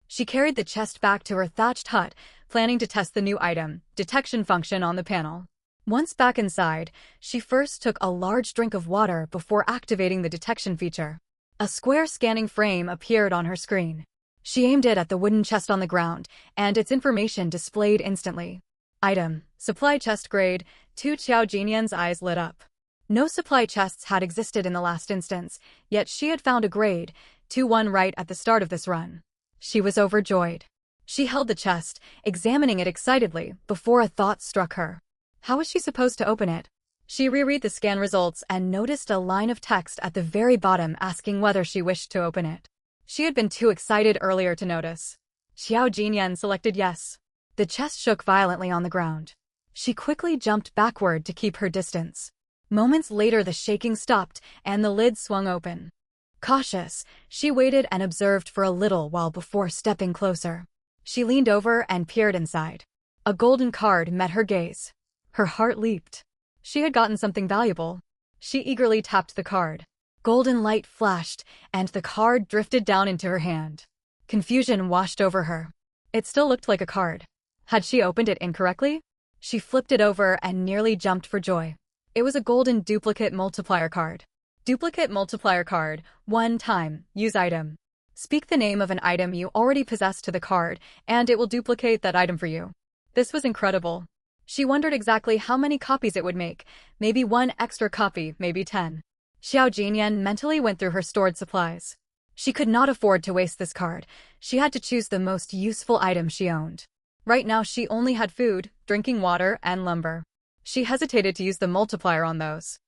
she carried the chest back to her thatched hut, planning to test the new item, detection function on the panel. Once back inside, she first took a large drink of water before activating the detection feature. A square scanning frame appeared on her screen. She aimed it at the wooden chest on the ground, and its information displayed instantly. Item: Supply chest grade 2. Xiao Jinyan's eyes lit up. No supply chests had existed in the last instance, yet she had found a grade 2-1 right at the start of this run. She was overjoyed. She held the chest, examining it excitedly, before a thought struck her. How was she supposed to open it? She reread the scan results and noticed a line of text at the very bottom asking whether she wished to open it. She had been too excited earlier to notice. Xiao Jinyan selected yes. The chest shook violently on the ground. She quickly jumped backward to keep her distance. Moments later the shaking stopped, and the lid swung open. Cautious, she waited and observed for a little while before stepping closer. She leaned over and peered inside. A golden card met her gaze. Her heart leaped. She had gotten something valuable. She eagerly tapped the card. Golden light flashed, and the card drifted down into her hand. Confusion washed over her. It still looked like a card. Had she opened it incorrectly? She flipped it over and nearly jumped for joy. It was a golden duplicate multiplier card. Duplicate multiplier card, 1 time, use item. Speak the name of an item you already possess to the card, and it will duplicate that item for you. This was incredible. She wondered exactly how many copies it would make, maybe 1 extra copy, maybe 10. Xiao Jinyan mentally went through her stored supplies. She could not afford to waste this card. She had to choose the most useful item she owned. Right now she only had food, drinking water, and lumber. She hesitated to use the multiplier on those.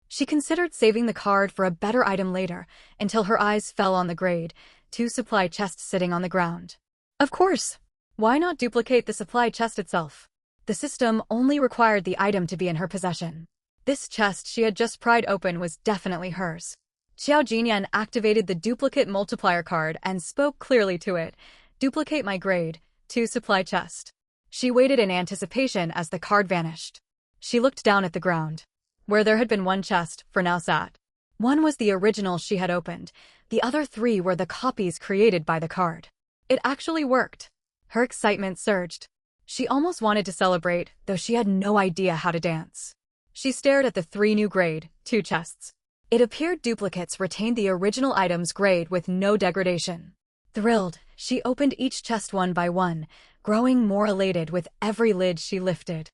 She considered saving the card for a better item later, until her eyes fell on the grade 2 supply chest sitting on the ground. Of course! Why not duplicate the supply chest itself? The system only required the item to be in her possession. This chest she had just pried open was definitely hers. Xiao Jinyan activated the duplicate multiplier card and spoke clearly to it. Duplicate my grade 2 supply chest. She waited in anticipation as the card vanished. She looked down at the ground. Where there had been 1 chest, for now sat. 1 was the original she had opened. The other 3 were the copies created by the card. It actually worked. Her excitement surged. She almost wanted to celebrate, though she had no idea how to dance. She stared at the 3 new grade 2 chests. It appeared duplicates retained the original item's grade with no degradation. Thrilled, she opened each chest one by one, growing more elated with every lid she lifted.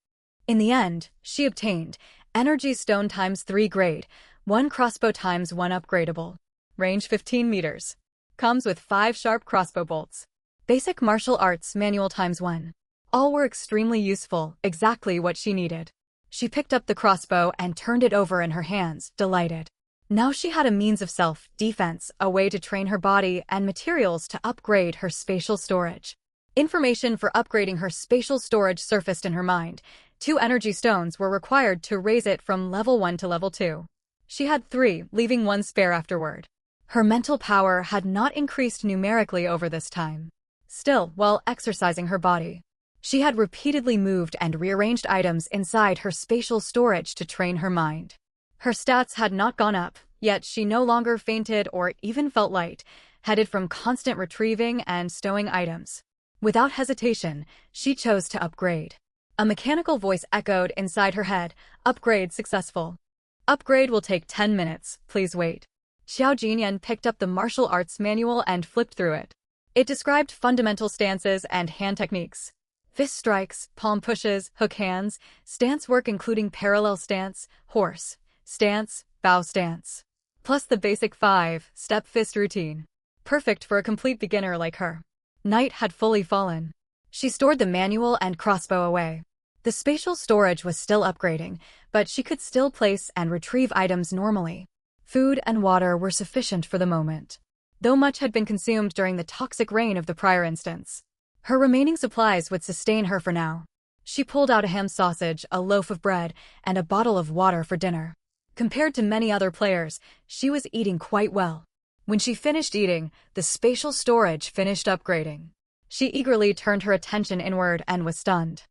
In the end, she obtained Energy Stone ×3 grade, 1 crossbow ×1 upgradable. Range 15 meters. Comes with 5 sharp crossbow bolts. Basic Martial Arts Manual ×1. All were extremely useful, exactly what she needed. She picked up the crossbow and turned it over in her hands, delighted. Now she had a means of self-defense, a way to train her body, and materials to upgrade her spatial storage. Information for upgrading her spatial storage surfaced in her mind. 2 energy stones were required to raise it from level 1 to level 2. She had 3, leaving 1 spare afterward. Her mental power had not increased numerically over this time. Still, while exercising her body, she had repeatedly moved and rearranged items inside her spatial storage to train her mind. Her stats had not gone up, yet she no longer fainted or even felt light, headed from constant retrieving and stowing items. Without hesitation, she chose to upgrade. A mechanical voice echoed inside her head, "Upgrade successful. Upgrade will take 10 minutes, please wait." Xiao Jinyan picked up the martial arts manual and flipped through it. It described fundamental stances and hand techniques. Fist strikes, palm pushes, hook hands, stance work including parallel stance, horse, stance, bow stance. Plus the basic 5-step fist routine. Perfect for a complete beginner like her. Night had fully fallen. She stored the manual and crossbow away. The spatial storage was still upgrading, but she could still place and retrieve items normally. Food and water were sufficient for the moment, though much had been consumed during the toxic rain of the prior instance. Her remaining supplies would sustain her for now. She pulled out a ham sausage, a loaf of bread, and a bottle of water for dinner. Compared to many other players, she was eating quite well. When she finished eating, the spatial storage finished upgrading. She eagerly turned her attention inward and was stunned.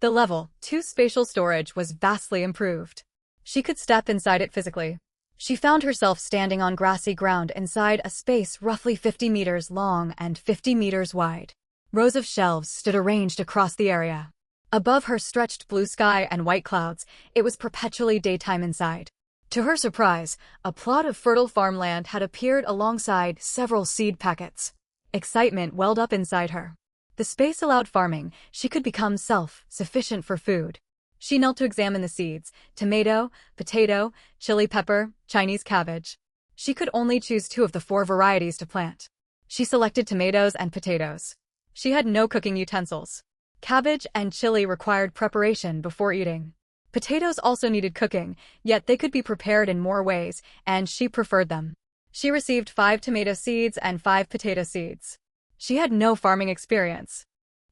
The level 2 spatial storage was vastly improved. She could step inside it physically. She found herself standing on grassy ground inside a space roughly 50 meters long and 50 meters wide. Rows of shelves stood arranged across the area. Above her stretched blue sky and white clouds, it was perpetually daytime inside. To her surprise, a plot of fertile farmland had appeared alongside several seed packets. Excitement welled up inside her. The space allowed farming. She could become self-sufficient for food. She knelt to examine the seeds: tomato, potato, chili pepper, Chinese cabbage. She could only choose 2 of the 4 varieties to plant. She selected tomatoes and potatoes. She had no cooking utensils. Cabbage and chili required preparation before eating. Potatoes also needed cooking, yet they could be prepared in more ways, and she preferred them. She received 5 tomato seeds and 5 potato seeds. She had no farming experience,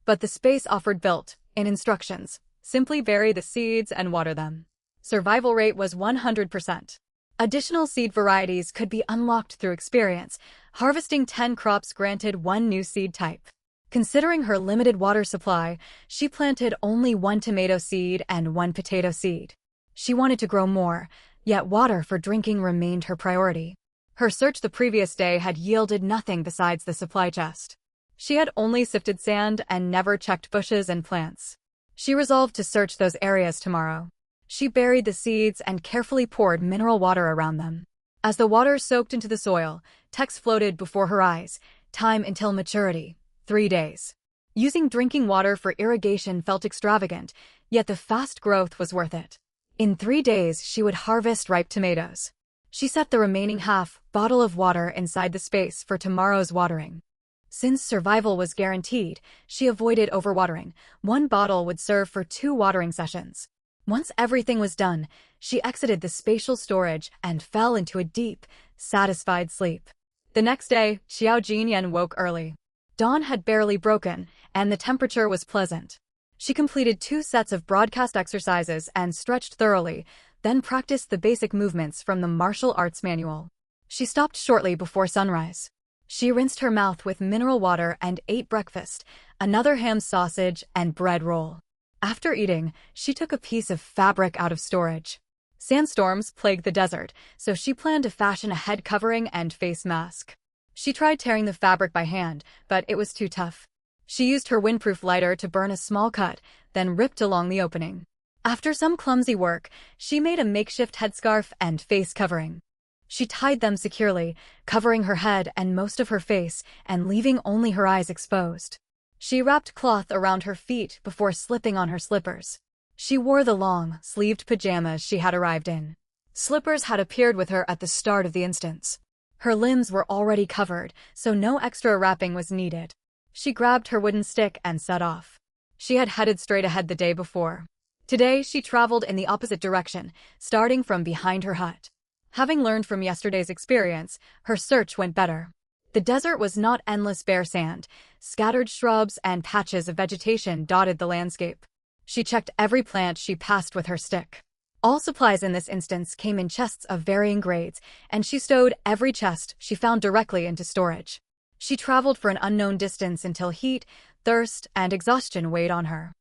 but the space offered built-in instructions. Simply bury the seeds and water them. Survival rate was 100%. Additional seed varieties could be unlocked through experience. Harvesting 10 crops granted 1 new seed type. Considering her limited water supply, she planted only 1 tomato seed and 1 potato seed. She wanted to grow more, yet water for drinking remained her priority. Her search the previous day had yielded nothing besides the supply chest. She had only sifted sand and never checked bushes and plants. She resolved to search those areas tomorrow. She buried the seeds and carefully poured mineral water around them. As the water soaked into the soil, text floated before her eyes: time until maturity, 3 days. Using drinking water for irrigation felt extravagant, yet the fast growth was worth it. In 3 days she would harvest ripe tomatoes. She set the remaining half bottle of water inside the space for tomorrow's watering. Since survival was guaranteed, she avoided overwatering. 1 bottle would serve for 2 watering sessions. Once everything was done, she exited the spatial storage and fell into a deep, satisfied sleep. The next day, Xiao Jinyan woke early. Dawn had barely broken, and the temperature was pleasant. She completed 2 sets of broadcast exercises and stretched thoroughly, then practiced the basic movements from the martial arts manual. She stopped shortly before sunrise. She rinsed her mouth with mineral water and ate breakfast, another ham sausage and bread roll. After eating, she took a piece of fabric out of storage. Sandstorms plagued the desert, so she planned to fashion a head covering and face mask. She tried tearing the fabric by hand, but it was too tough. She used her windproof lighter to burn a small cut, then ripped along the opening. After some clumsy work, she made a makeshift headscarf and face covering. She tied them securely, covering her head and most of her face, and leaving only her eyes exposed. She wrapped cloth around her feet before slipping on her slippers. She wore the long-sleeved pajamas she had arrived in. Slippers had appeared with her at the start of the instance. Her limbs were already covered, so no extra wrapping was needed. She grabbed her wooden stick and set off. She had headed straight ahead the day before. Today she traveled in the opposite direction, starting from behind her hut. Having learned from yesterday's experience, her search went better. The desert was not endless bare sand. Scattered shrubs and patches of vegetation dotted the landscape. She checked every plant she passed with her stick. All supplies in this instance came in chests of varying grades, and she stowed every chest she found directly into storage. She traveled for an unknown distance until heat, thirst, and exhaustion weighed on her.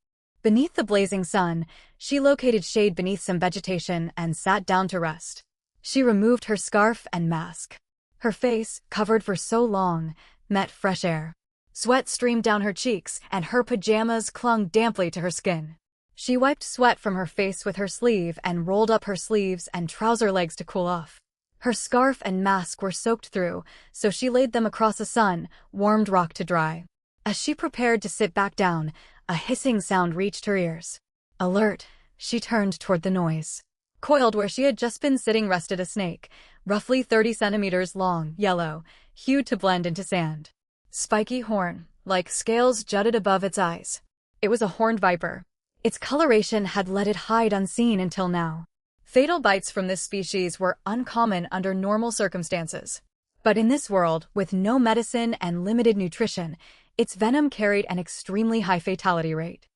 Beneath the blazing sun, she located shade beneath some vegetation and sat down to rest. She removed her scarf and mask. Her face, covered for so long, met fresh air. Sweat streamed down her cheeks, and her pajamas clung damply to her skin. She wiped sweat from her face with her sleeve and rolled up her sleeves and trouser legs to cool off. Her scarf and mask were soaked through, so she laid them across a sun-warmed rock to dry. As she prepared to sit back down, a hissing sound reached her ears. Alert, she turned toward the noise. Coiled where she had just been sitting rested a snake, roughly 30 centimeters long, yellow, hued to blend into sand. Spiky horn, like scales, jutted above its eyes. It was a horned viper. Its coloration had let it hide unseen until now. Fatal bites from this species were uncommon under normal circumstances. But in this world, with no medicine and limited nutrition, its venom carried an extremely high fatality rate.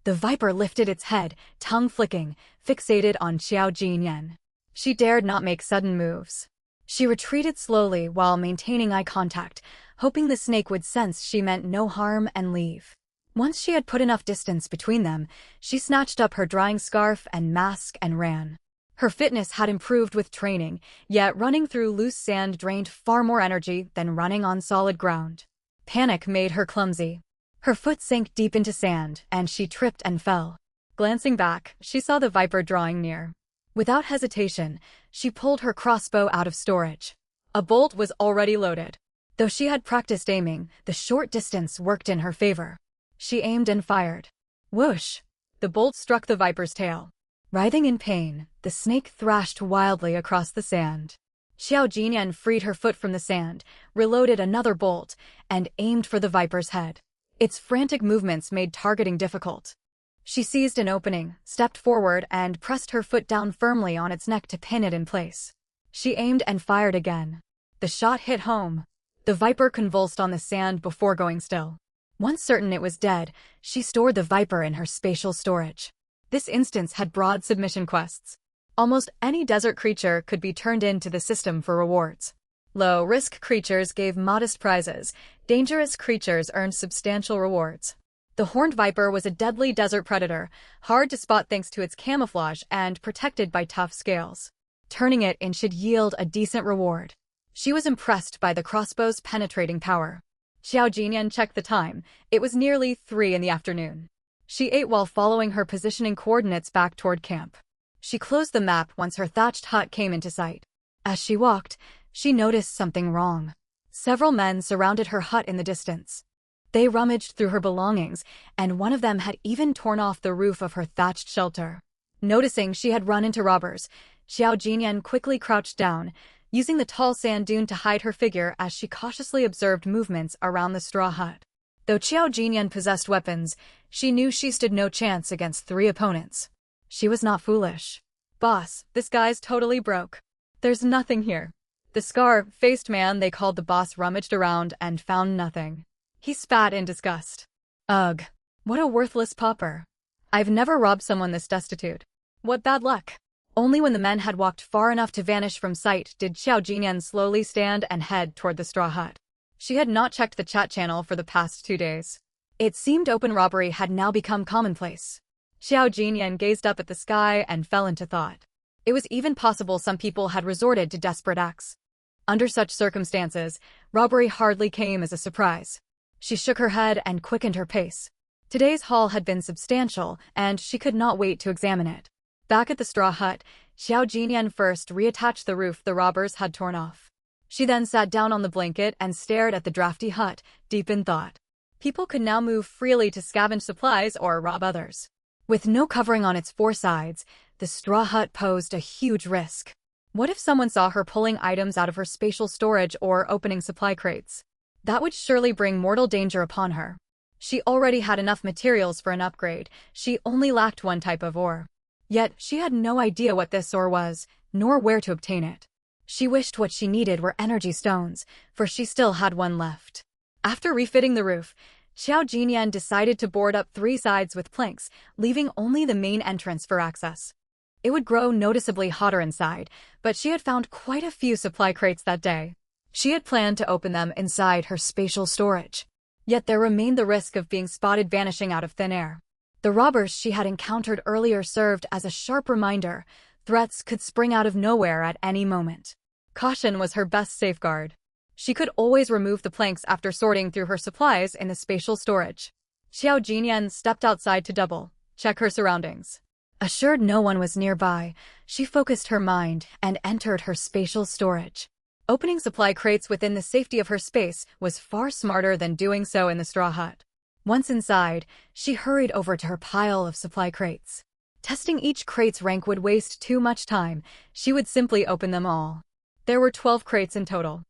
The viper lifted its head, tongue flicking, fixated on Xiao Jinyan. She dared not make sudden moves. She retreated slowly while maintaining eye contact, hoping the snake would sense she meant no harm and leave. Once she had put enough distance between them, she snatched up her drying scarf and mask and ran. Her fitness had improved with training, yet running through loose sand drained far more energy than running on solid ground. Panic made her clumsy. Her foot sank deep into sand, and she tripped and fell. Glancing back, she saw the viper drawing near. Without hesitation, she pulled her crossbow out of storage. A bolt was already loaded. Though she had practiced aiming, the short distance worked in her favor. She aimed and fired. Whoosh! The bolt struck the viper's tail. Writhing in pain, the snake thrashed wildly across the sand. Xiao Jinyan freed her foot from the sand, reloaded another bolt, and aimed for the viper's head. Its frantic movements made targeting difficult. She seized an opening, stepped forward, and pressed her foot down firmly on its neck to pin it in place. She aimed and fired again. The shot hit home. The viper convulsed on the sand before going still. Once certain it was dead, she stored the viper in her spatial storage. This instance had broad submission quests. Almost any desert creature could be turned into the system for rewards. Low-risk creatures gave modest prizes. Dangerous creatures earned substantial rewards. The horned viper was a deadly desert predator, hard to spot thanks to its camouflage and protected by tough scales. Turning it in should yield a decent reward. She was impressed by the crossbow's penetrating power. Xiao Jinyan checked the time. It was nearly 3 in the afternoon. She ate while following her positioning coordinates back toward camp. She closed the map once her thatched hut came into sight. As she walked, she noticed something wrong. Several men surrounded her hut in the distance. They rummaged through her belongings, and one of them had even torn off the roof of her thatched shelter. Noticing she had run into robbers, Xiao Jinyan quickly crouched down, using the tall sand dune to hide her figure as she cautiously observed movements around the straw hut. Though Xiao Jinyan possessed weapons, she knew she stood no chance against 3 opponents. She was not foolish. Boss, this guy's totally broke. There's nothing here. The scar-faced man they called the boss rummaged around and found nothing. He spat in disgust. Ugh, what a worthless pauper. I've never robbed someone this destitute. What bad luck. Only when the men had walked far enough to vanish from sight did Xiao Jinyan slowly stand and head toward the straw hut. She had not checked the chat channel for the past 2 days. It seemed open robbery had now become commonplace. Xiao Jinyan gazed up at the sky and fell into thought. It was even possible some people had resorted to desperate acts. Under such circumstances, robbery hardly came as a surprise. She shook her head and quickened her pace. Today's haul had been substantial, and she could not wait to examine it. Back at the straw hut, Xiao Jinyan first reattached the roof the robbers had torn off. She then sat down on the blanket and stared at the drafty hut, deep in thought. People could now move freely to scavenge supplies or rob others. With no covering on its 4 sides, the straw hut posed a huge risk. What if someone saw her pulling items out of her spatial storage or opening supply crates? That would surely bring mortal danger upon her. She already had enough materials for an upgrade. She only lacked one type of ore. Yet she had no idea what this ore was, nor where to obtain it. She wished what she needed were energy stones, for she still had one left. After refitting the roof, Xiao Jinyan decided to board up 3 sides with planks, leaving only the main entrance for access. It would grow noticeably hotter inside, but she had found quite a few supply crates that day. She had planned to open them inside her spatial storage. Yet there remained the risk of being spotted vanishing out of thin air. The robbers she had encountered earlier served as a sharp reminder. Threats could spring out of nowhere at any moment. Caution was her best safeguard. She could always remove the planks after sorting through her supplies in the spatial storage. Xiao Jinyan stepped outside to double-check her surroundings. Assured no one was nearby, she focused her mind and entered her spatial storage. Opening supply crates within the safety of her space was far smarter than doing so in the straw hut. Once inside, she hurried over to her pile of supply crates. Testing each crate's rank would waste too much time. She would simply open them all. There were 12 crates in total.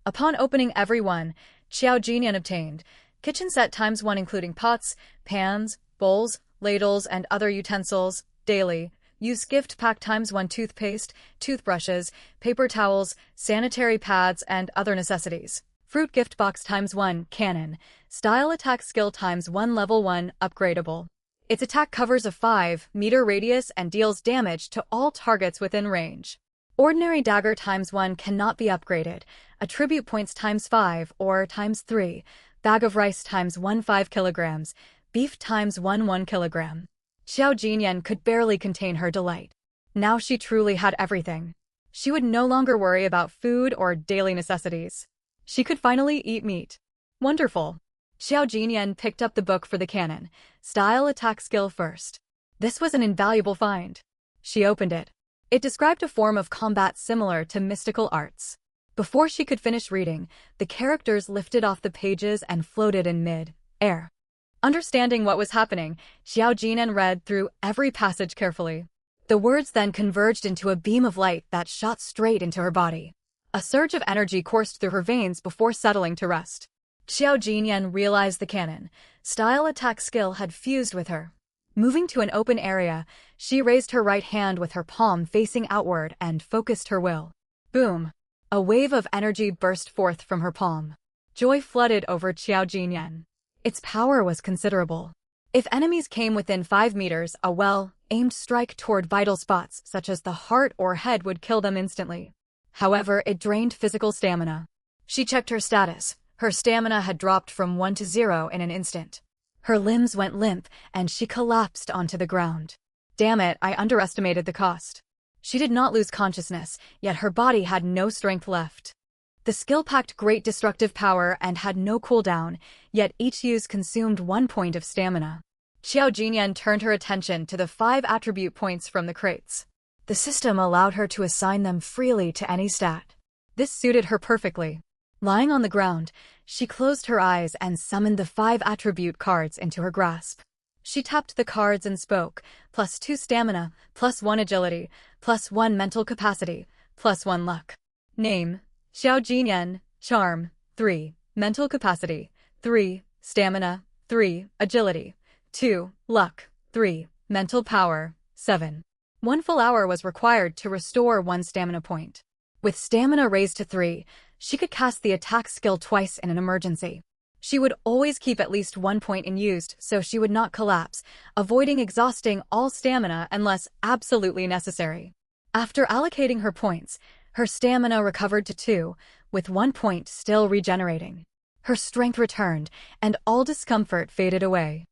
Upon opening every one, Xiao Jinyan obtained kitchen set ×1 including pots, pans, bowls, ladles, and other utensils, daily use gift pack ×1 toothpaste, toothbrushes, paper towels, sanitary pads, and other necessities. Fruit gift box ×1 cannon, style attack skill ×1 level 1 upgradable. Its attack covers a 5-meter radius and deals damage to all targets within range. Ordinary dagger ×1 cannot be upgraded. Attribute points ×5 or ×3. Bag of rice ×1 5 kilograms. Beef ×1 1 kilogram. Xiao Jinyan could barely contain her delight. Now she truly had everything. She would no longer worry about food or daily necessities. She could finally eat meat. Wonderful. Xiao Jinyan picked up the book for the cannon. Style attack skill first. This was an invaluable find. She opened it. It described a form of combat similar to mystical arts. Before she could finish reading, the characters lifted off the pages and floated in mid-air. Understanding what was happening, Xiao Jinyan read through every passage carefully. The words then converged into a beam of light that shot straight into her body. A surge of energy coursed through her veins before settling to rest. Xiao Jinyan realized the cannon style attack skill had fused with her. Moving to an open area, she raised her right hand with her palm facing outward and focused her will. Boom! A wave of energy burst forth from her palm. Joy flooded over Xiao Jinyan. Its power was considerable. If enemies came within 5 meters, a well-aimed strike toward vital spots such as the heart or head would kill them instantly. However, it drained physical stamina. She checked her status. Her stamina had dropped from 1 to 0 in an instant. Her limbs went limp, and she collapsed onto the ground. Damn it, I underestimated the cost. She did not lose consciousness, yet her body had no strength left. The skill packed great destructive power and had no cooldown, yet each use consumed 1 point of stamina. Xiao Jinyan turned her attention to the 5 attribute points from the crates. The system allowed her to assign them freely to any stat. This suited her perfectly. Lying on the ground, she closed her eyes and summoned the 5 attribute cards into her grasp. She tapped the cards and spoke, +2 stamina, +1 agility, +1 mental capacity, +1 luck. Name: Xiao Jinyan. Charm: 3. Mental capacity: 3. Stamina: 3. Agility: 2. Luck: 3. Mental power: 7. 1 full hour was required to restore 1 stamina point. With stamina raised to 3, she could cast the attack skill twice in an emergency. She would always keep at least 1 point in used so she would not collapse, avoiding exhausting all stamina unless absolutely necessary. After allocating her points, her stamina recovered to 2, with 1 point still regenerating. Her strength returned, and all discomfort faded away.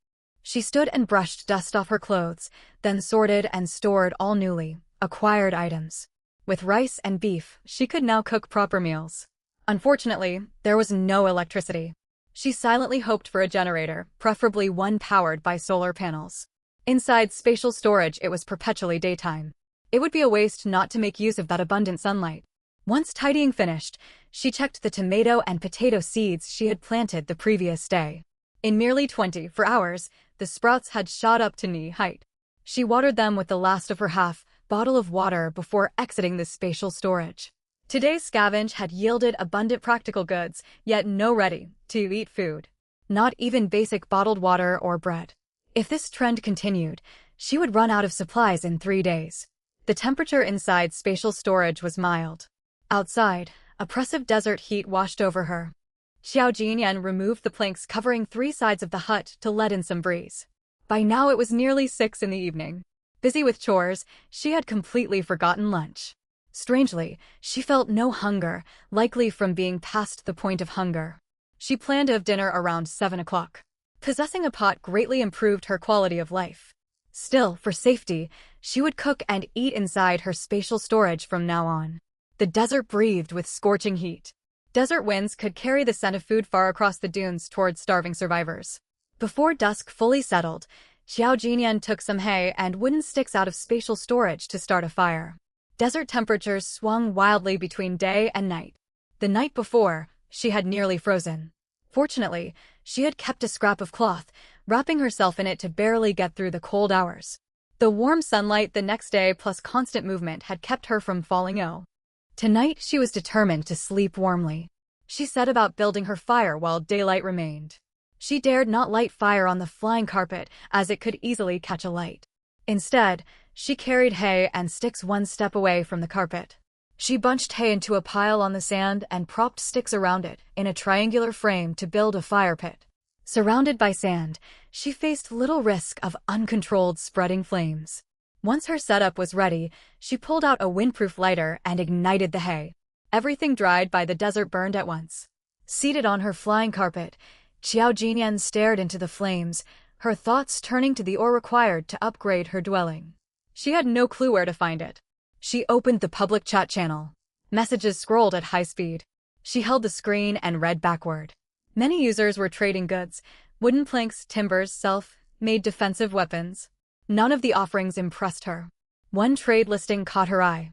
She stood and brushed dust off her clothes, then sorted and stored all newly acquired items. With rice and beef, she could now cook proper meals. Unfortunately, there was no electricity. She silently hoped for a generator, preferably one powered by solar panels. Inside spatial storage, it was perpetually daytime. It would be a waste not to make use of that abundant sunlight. Once tidying finished, she checked the tomato and potato seeds she had planted the previous day. In merely 24 hours, the sprouts had shot up to knee height. She watered them with the last of her half bottle of water before exiting the spatial storage. Today's scavenge had yielded abundant practical goods, yet no ready-to-eat food. Not even basic bottled water or bread. If this trend continued, she would run out of supplies in 3 days. The temperature inside spatial storage was mild. Outside, oppressive desert heat washed over her. Xiao Jinyan removed the planks covering 3 sides of the hut to let in some breeze. By now it was nearly 6 in the evening. Busy with chores, she had completely forgotten lunch. Strangely, she felt no hunger, likely from being past the point of hunger. She planned to have dinner around 7 o'clock. Possessing a pot greatly improved her quality of life. Still, for safety, she would cook and eat inside her spatial storage from now on. The desert breathed with scorching heat. Desert winds could carry the scent of food far across the dunes towards starving survivors. Before dusk fully settled, Xiao Jinyan took some hay and wooden sticks out of spatial storage to start a fire. Desert temperatures swung wildly between day and night. The night before, she had nearly frozen. Fortunately, she had kept a scrap of cloth, wrapping herself in it to barely get through the cold hours. The warm sunlight the next day plus constant movement had kept her from falling ill. Tonight she was determined to sleep warmly. She set about building her fire while daylight remained. She dared not light fire on the flying carpet, as it could easily catch alight. Instead, she carried hay and sticks one step away from the carpet. She bunched hay into a pile on the sand and propped sticks around it in a triangular frame to build a fire pit. Surrounded by sand, she faced little risk of uncontrolled spreading flames. Once her setup was ready, she pulled out a windproof lighter and ignited the hay. Everything dried by the desert burned at once. Seated on her flying carpet, Xiao Jinyan stared into the flames, her thoughts turning to the ore required to upgrade her dwelling. She had no clue where to find it. She opened the public chat channel. Messages scrolled at high speed. She held the screen and read backward. Many users were trading goods, wooden planks, timbers, self-made defensive weapons. None of the offerings impressed her. One trade listing caught her eye.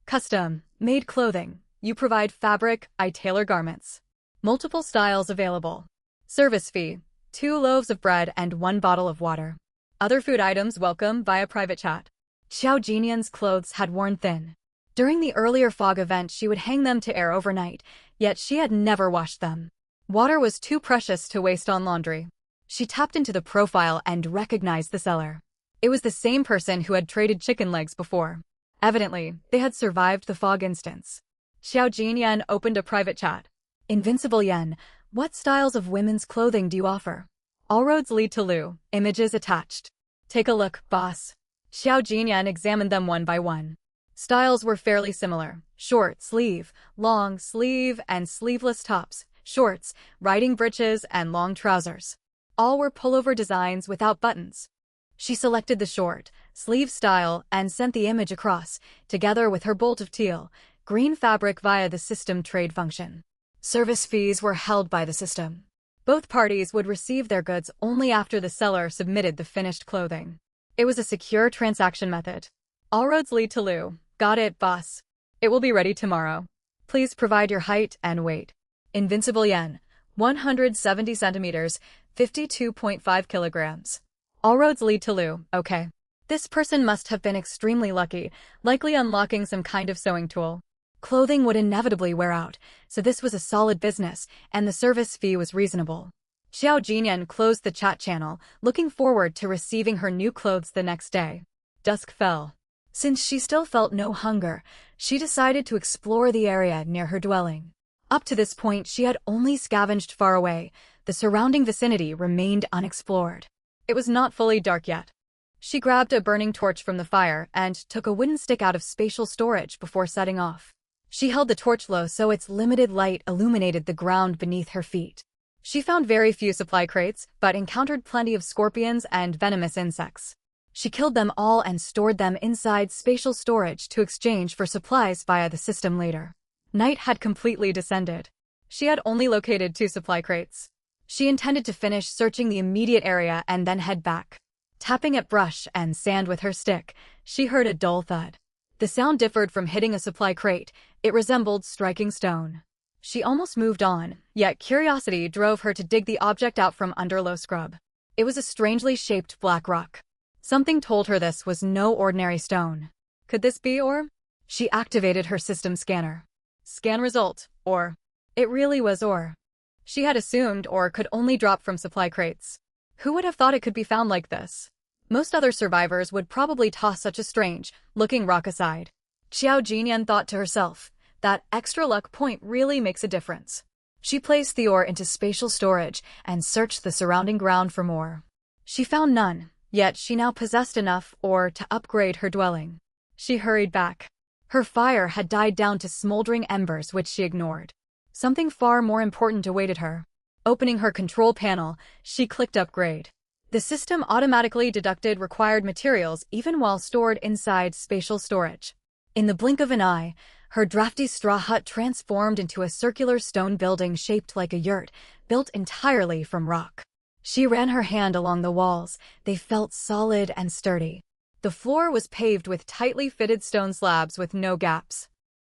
Custom-made clothing. You provide fabric, I tailor garments. Multiple styles available. Service fee, 2 loaves of bread and 1 bottle of water. Other food items welcome via private chat. Xiao Jinyan's clothes had worn thin. During the earlier fog event, she would hang them to air overnight, yet she had never washed them. Water was too precious to waste on laundry. She tapped into the profile and recognized the seller. It was the same person who had traded chicken legs before. Evidently, they had survived the fog instance. Xiao Jinyan opened a private chat. Invincible Yen, what styles of women's clothing do you offer? All roads lead to Lu. Images attached. Take a look, boss. Xiao Jinyan examined them one by one. Styles were fairly similar. Short sleeve, long sleeve, and sleeveless tops, shorts, riding breeches, and long trousers. All were pullover designs without buttons. She selected the short sleeve style and sent the image across, together with her bolt of teal, green fabric via the system trade function. Service fees were held by the system. Both parties would receive their goods only after the seller submitted the finished clothing. It was a secure transaction method. All roads lead to Lu. Got it, boss. It will be ready tomorrow. Please provide your height and weight. Invincible Yen, 170 centimeters, 52.5 kilograms. All roads lead to Lu, okay. This person must have been extremely lucky, likely unlocking some kind of sewing tool. Clothing would inevitably wear out, so this was a solid business, and the service fee was reasonable. Xiao Jinyan closed the chat channel, looking forward to receiving her new clothes the next day. Dusk fell. Since she still felt no hunger, she decided to explore the area near her dwelling. Up to this point, she had only scavenged far away. The surrounding vicinity remained unexplored. It was not fully dark yet. She grabbed a burning torch from the fire and took a wooden stick out of spatial storage before setting off. She held the torch low so its limited light illuminated the ground beneath her feet. She found very few supply crates, but encountered plenty of scorpions and venomous insects. She killed them all and stored them inside spatial storage to exchange for supplies via the system later. Night had completely descended. She had only located 2 supply crates. She intended to finish searching the immediate area and then head back. Tapping at brush and sand with her stick, she heard a dull thud. The sound differed from hitting a supply crate. It resembled striking stone. She almost moved on, yet curiosity drove her to dig the object out from under low scrub. It was a strangely shaped black rock. Something told her this was no ordinary stone. Could this be ore? She activated her system scanner. Scan result, ore. It really was ore. She had assumed ore could only drop from supply crates. Who would have thought it could be found like this? Most other survivors would probably toss such a strange-looking rock aside. Xiao Jinyan thought to herself, that extra luck point really makes a difference. She placed the ore into spatial storage and searched the surrounding ground for more. She found none, yet she now possessed enough ore to upgrade her dwelling. She hurried back. Her fire had died down to smoldering embers which she ignored. Something far more important awaited her. Opening her control panel, she clicked Upgrade. The system automatically deducted required materials even while stored inside spatial storage. In the blink of an eye, Her drafty straw hut transformed into a circular stone building shaped like a yurt, built entirely from rock. She ran her hand along the walls. They felt solid and sturdy. The floor was paved with tightly fitted stone slabs with no gaps.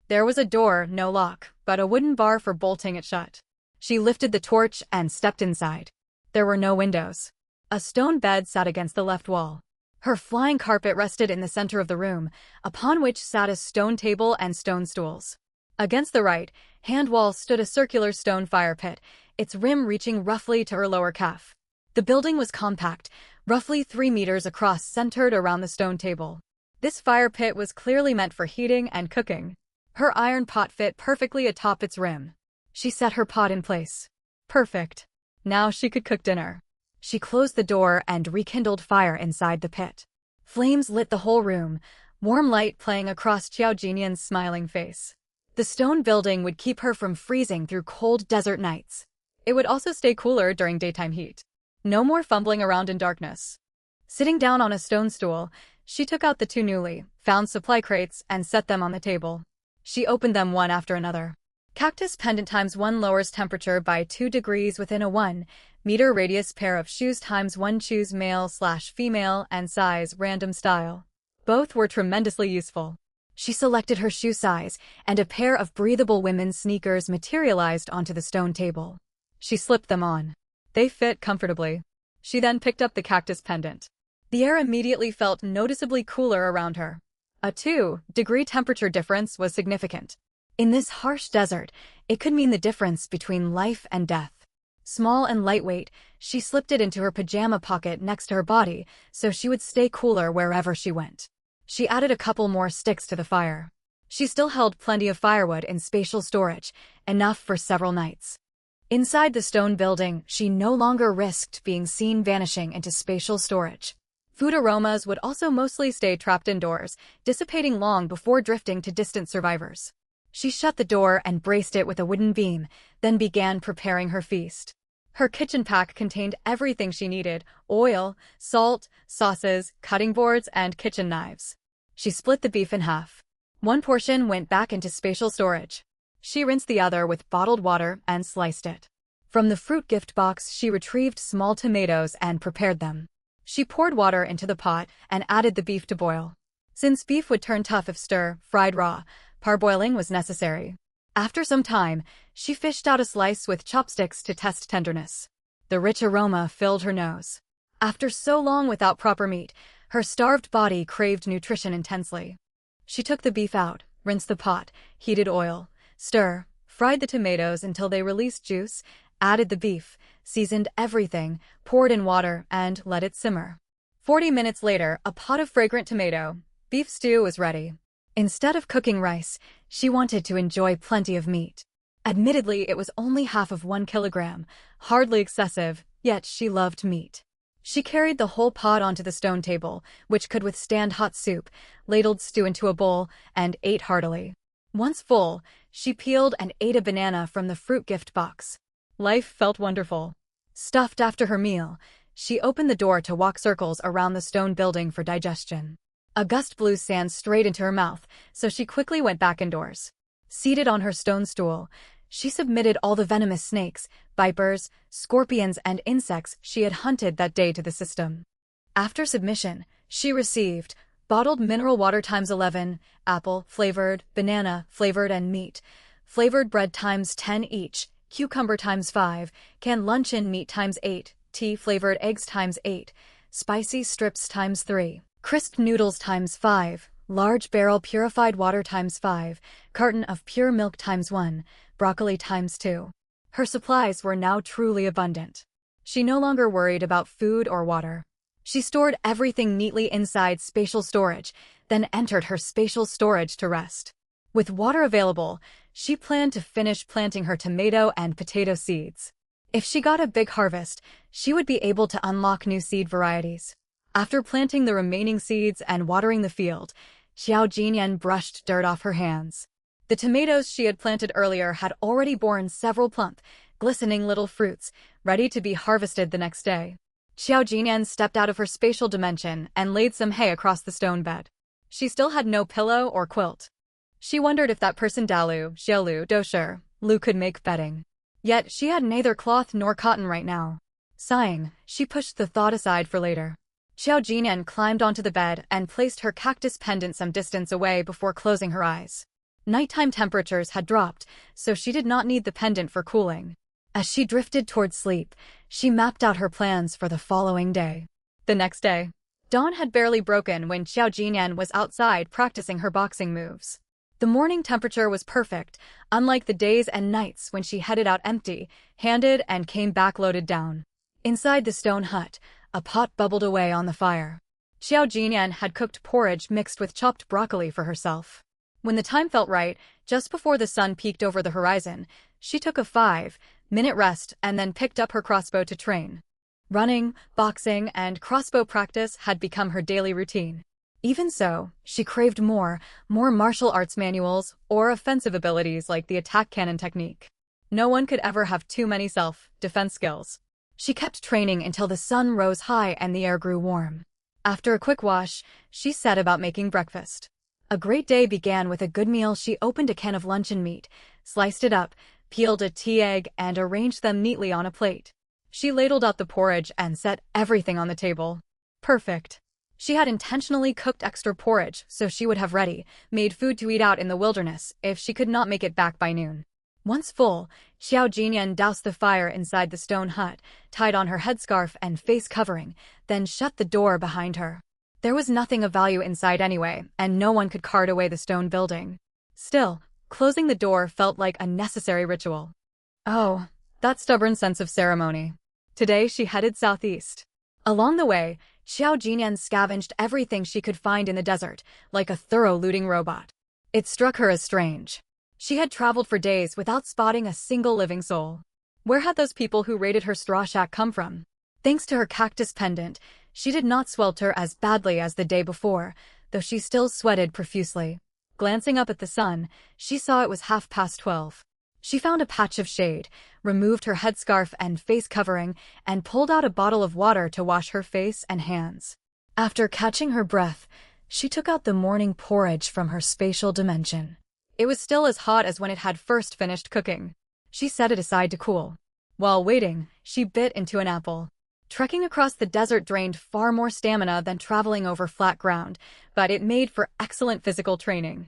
There was a door, no lock, but a wooden bar for bolting it shut. She lifted the torch and stepped inside. There were no windows. A stone bed sat against the left wall. Her flying carpet rested in the center of the room, upon which sat a stone table and stone stools. Against the right hand wall stood a circular stone fire pit, its rim reaching roughly to her lower calf. The building was compact, roughly 3 meters across, centered around the stone table. This fire pit was clearly meant for heating and cooking. Her iron pot fit perfectly atop its rim. She set her pot in place. Perfect. Now she could cook dinner. She closed the door and rekindled fire inside the pit. Flames lit the whole room, warm light playing across Qiao Jinyan's smiling face. The stone building would keep her from freezing through cold desert nights. It would also stay cooler during daytime heat. No more fumbling around in darkness. Sitting down on a stone stool, she took out the 2 newly found supply crates and set them on the table. She opened them one after another. Cactus pendant ×1 lowers temperature by 2 degrees within a 1-meter radius. Pair of shoes ×1, choose male/female and size random style. Both were tremendously useful. She selected her shoe size, and a pair of breathable women's sneakers materialized onto the stone table. She slipped them on. They fit comfortably. She then picked up the cactus pendant. The air immediately felt noticeably cooler around her. A 2-degree temperature difference was significant. In this harsh desert, it could mean the difference between life and death. Small and lightweight, she slipped it into her pajama pocket next to her body so she would stay cooler wherever she went. She added a couple more sticks to the fire. She still held plenty of firewood in spatial storage, enough for several nights. Inside the stone building, she no longer risked being seen vanishing into spatial storage. Food aromas would also mostly stay trapped indoors, dissipating long before drifting to distant survivors. She shut the door and braced it with a wooden beam, then began preparing her feast. Her kitchen pack contained everything she needed: oil, salt, sauces, cutting boards, and kitchen knives. She split the beef in half. One portion went back into spatial storage. She rinsed the other with bottled water and sliced it. From the fruit gift box, she retrieved small tomatoes and prepared them. She poured water into the pot and added the beef to boil. Since beef would turn tough if fried raw, parboiling was necessary. After some time, she fished out a slice with chopsticks to test tenderness. The rich aroma filled her nose. After so long without proper meat, her starved body craved nutrition intensely. She took the beef out, rinsed the pot, heated oil, fried the tomatoes until they released juice, added the beef, seasoned everything, poured in water, and let it simmer. 40 minutes later, a pot of fragrant tomato beef stew was ready. Instead of cooking rice, she wanted to enjoy plenty of meat. Admittedly, it was only half of 1 kilogram, hardly excessive, yet she loved meat. She carried the whole pot onto the stone table, which could withstand hot soup, ladled stew into a bowl, and ate heartily. Once full, she peeled and ate a banana from the fruit gift box. Life felt wonderful. Stuffed after her meal, she opened the door to walk circles around the stone building for digestion. A gust blew sand straight into her mouth, so she quickly went back indoors. Seated on her stone stool, she submitted all the venomous snakes, vipers, scorpions, and insects she had hunted that day to the system. After submission, she received bottled mineral water ×11, apple, flavored, banana, flavored, and meat, flavored bread ×10 each, cucumber ×5, canned luncheon meat ×8, tea-flavored eggs ×8, spicy strips ×3, crisp noodles ×5, large barrel purified water ×5, carton of pure milk ×1, broccoli ×2. Her supplies were now truly abundant. She no longer worried about food or water. She stored everything neatly inside spatial storage, then entered her spatial storage to rest. With water available, she planned to finish planting her tomato and potato seeds. If she got a big harvest, she would be able to unlock new seed varieties. After planting the remaining seeds and watering the field, Qiao Jinyan brushed dirt off her hands. The tomatoes she had planted earlier had already borne several plump, glistening little fruits, ready to be harvested the next day. Qiao Jinyan stepped out of her spatial dimension and laid some hay across the stone bed. She still had no pillow or quilt. She wondered if that person Dalu, Xiaolu, Dosher, Lu could make bedding. Yet she had neither cloth nor cotton right now. Sighing, she pushed the thought aside for later. Xiao Jinyan climbed onto the bed and placed her cactus pendant some distance away before closing her eyes. Nighttime temperatures had dropped, so she did not need the pendant for cooling. As she drifted towards sleep, she mapped out her plans for the following day. The next day, dawn had barely broken when Xiao Jinyan was outside practicing her boxing moves. The morning temperature was perfect, unlike the days and nights when she headed out empty-handed and came back loaded down. Inside the stone hut, a pot bubbled away on the fire. Xiao Jinyan had cooked porridge mixed with chopped broccoli for herself. When the time felt right, just before the sun peeked over the horizon, she took a 5-minute rest and then picked up her crossbow to train. Running, boxing, and crossbow practice had become her daily routine. Even so, she craved more martial arts manuals or offensive abilities like the attack cannon technique. No one could ever have too many self-defense skills. She kept training until the sun rose high and the air grew warm. After a quick wash, she set about making breakfast. A great day began with a good meal. She opened a can of luncheon meat, sliced it up, peeled a tea egg, and arranged them neatly on a plate. She ladled out the porridge and set everything on the table. Perfect. She had intentionally cooked extra porridge so she would have ready-made food to eat out in the wilderness if she could not make it back by noon. Once full, Xiao Jinyan doused the fire inside the stone hut, tied on her headscarf and face covering, then shut the door behind her. There was nothing of value inside anyway, and no one could cart away the stone building. Still, closing the door felt like a necessary ritual. Oh, that stubborn sense of ceremony. Today she headed southeast. Along the way, Xiao Jinyan scavenged everything she could find in the desert, like a thorough looting robot. It struck her as strange. She had traveled for days without spotting a single living soul. Where had those people who raided her straw shack come from? Thanks to her cactus pendant, she did not swelter as badly as the day before, though she still sweated profusely. Glancing up at the sun, she saw it was 12:30. She found a patch of shade, removed her headscarf and face covering, and pulled out a bottle of water to wash her face and hands. After catching her breath, she took out the morning porridge from her spatial dimension. It was still as hot as when it had first finished cooking. She set it aside to cool. While waiting, she bit into an apple. Trekking across the desert drained far more stamina than traveling over flat ground, but it made for excellent physical training.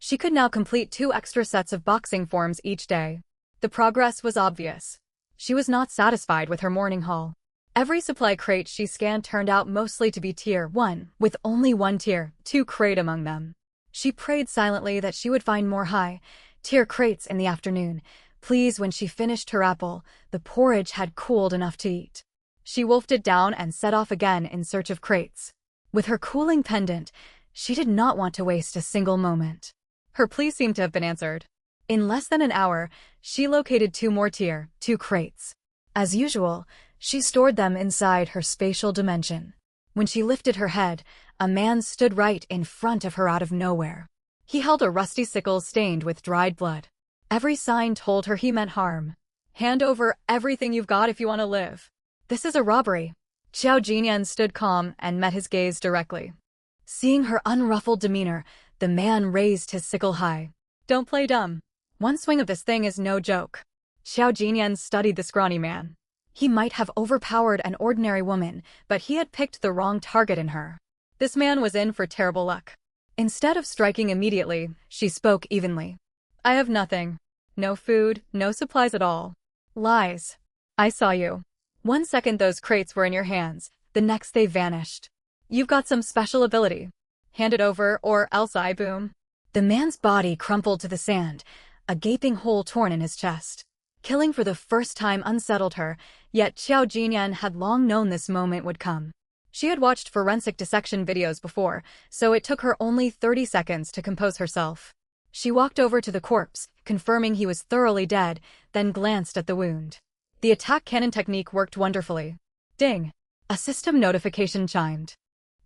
She could now complete 2 extra sets of boxing forms each day. The progress was obvious. She was not satisfied with her morning haul. Every supply crate she scanned turned out mostly to be Tier 1, with only one Tier 2 crate among them. She prayed silently that she would find more high-tier crates in the afternoon. Pleased when she finished her apple, the porridge had cooled enough to eat. She wolfed it down and set off again in search of crates. With her cooling pendant, she did not want to waste a single moment. Her plea seemed to have been answered. In less than an hour, she located 2 more Tier 2 crates. As usual, she stored them inside her spatial dimension. When she lifted her head, a man stood right in front of her out of nowhere. He held a rusty sickle stained with dried blood. Every sign told her he meant harm. Hand over everything you've got if you want to live. This is a robbery. Xiao Jinyan stood calm and met his gaze directly. Seeing her unruffled demeanor, the man raised his sickle high. Don't play dumb. One swing of this thing is no joke. Xiao Jinyan studied the scrawny man. He might have overpowered an ordinary woman, but he had picked the wrong target in her. This man was in for terrible luck. Instead of striking immediately, she spoke evenly. I have nothing. No food, no supplies at all. Lies. I saw you. 1 second those crates were in your hands, the next they vanished. You've got some special ability. Hand it over or else I boom. The man's body crumpled to the sand, a gaping hole torn in his chest. Killing for the first time unsettled her, yet Xiao Jinyan had long known this moment would come. She had watched forensic dissection videos before, so it took her only 30 seconds to compose herself. She walked over to the corpse, confirming he was thoroughly dead, then glanced at the wound. The attack cannon technique worked wonderfully. Ding! A system notification chimed.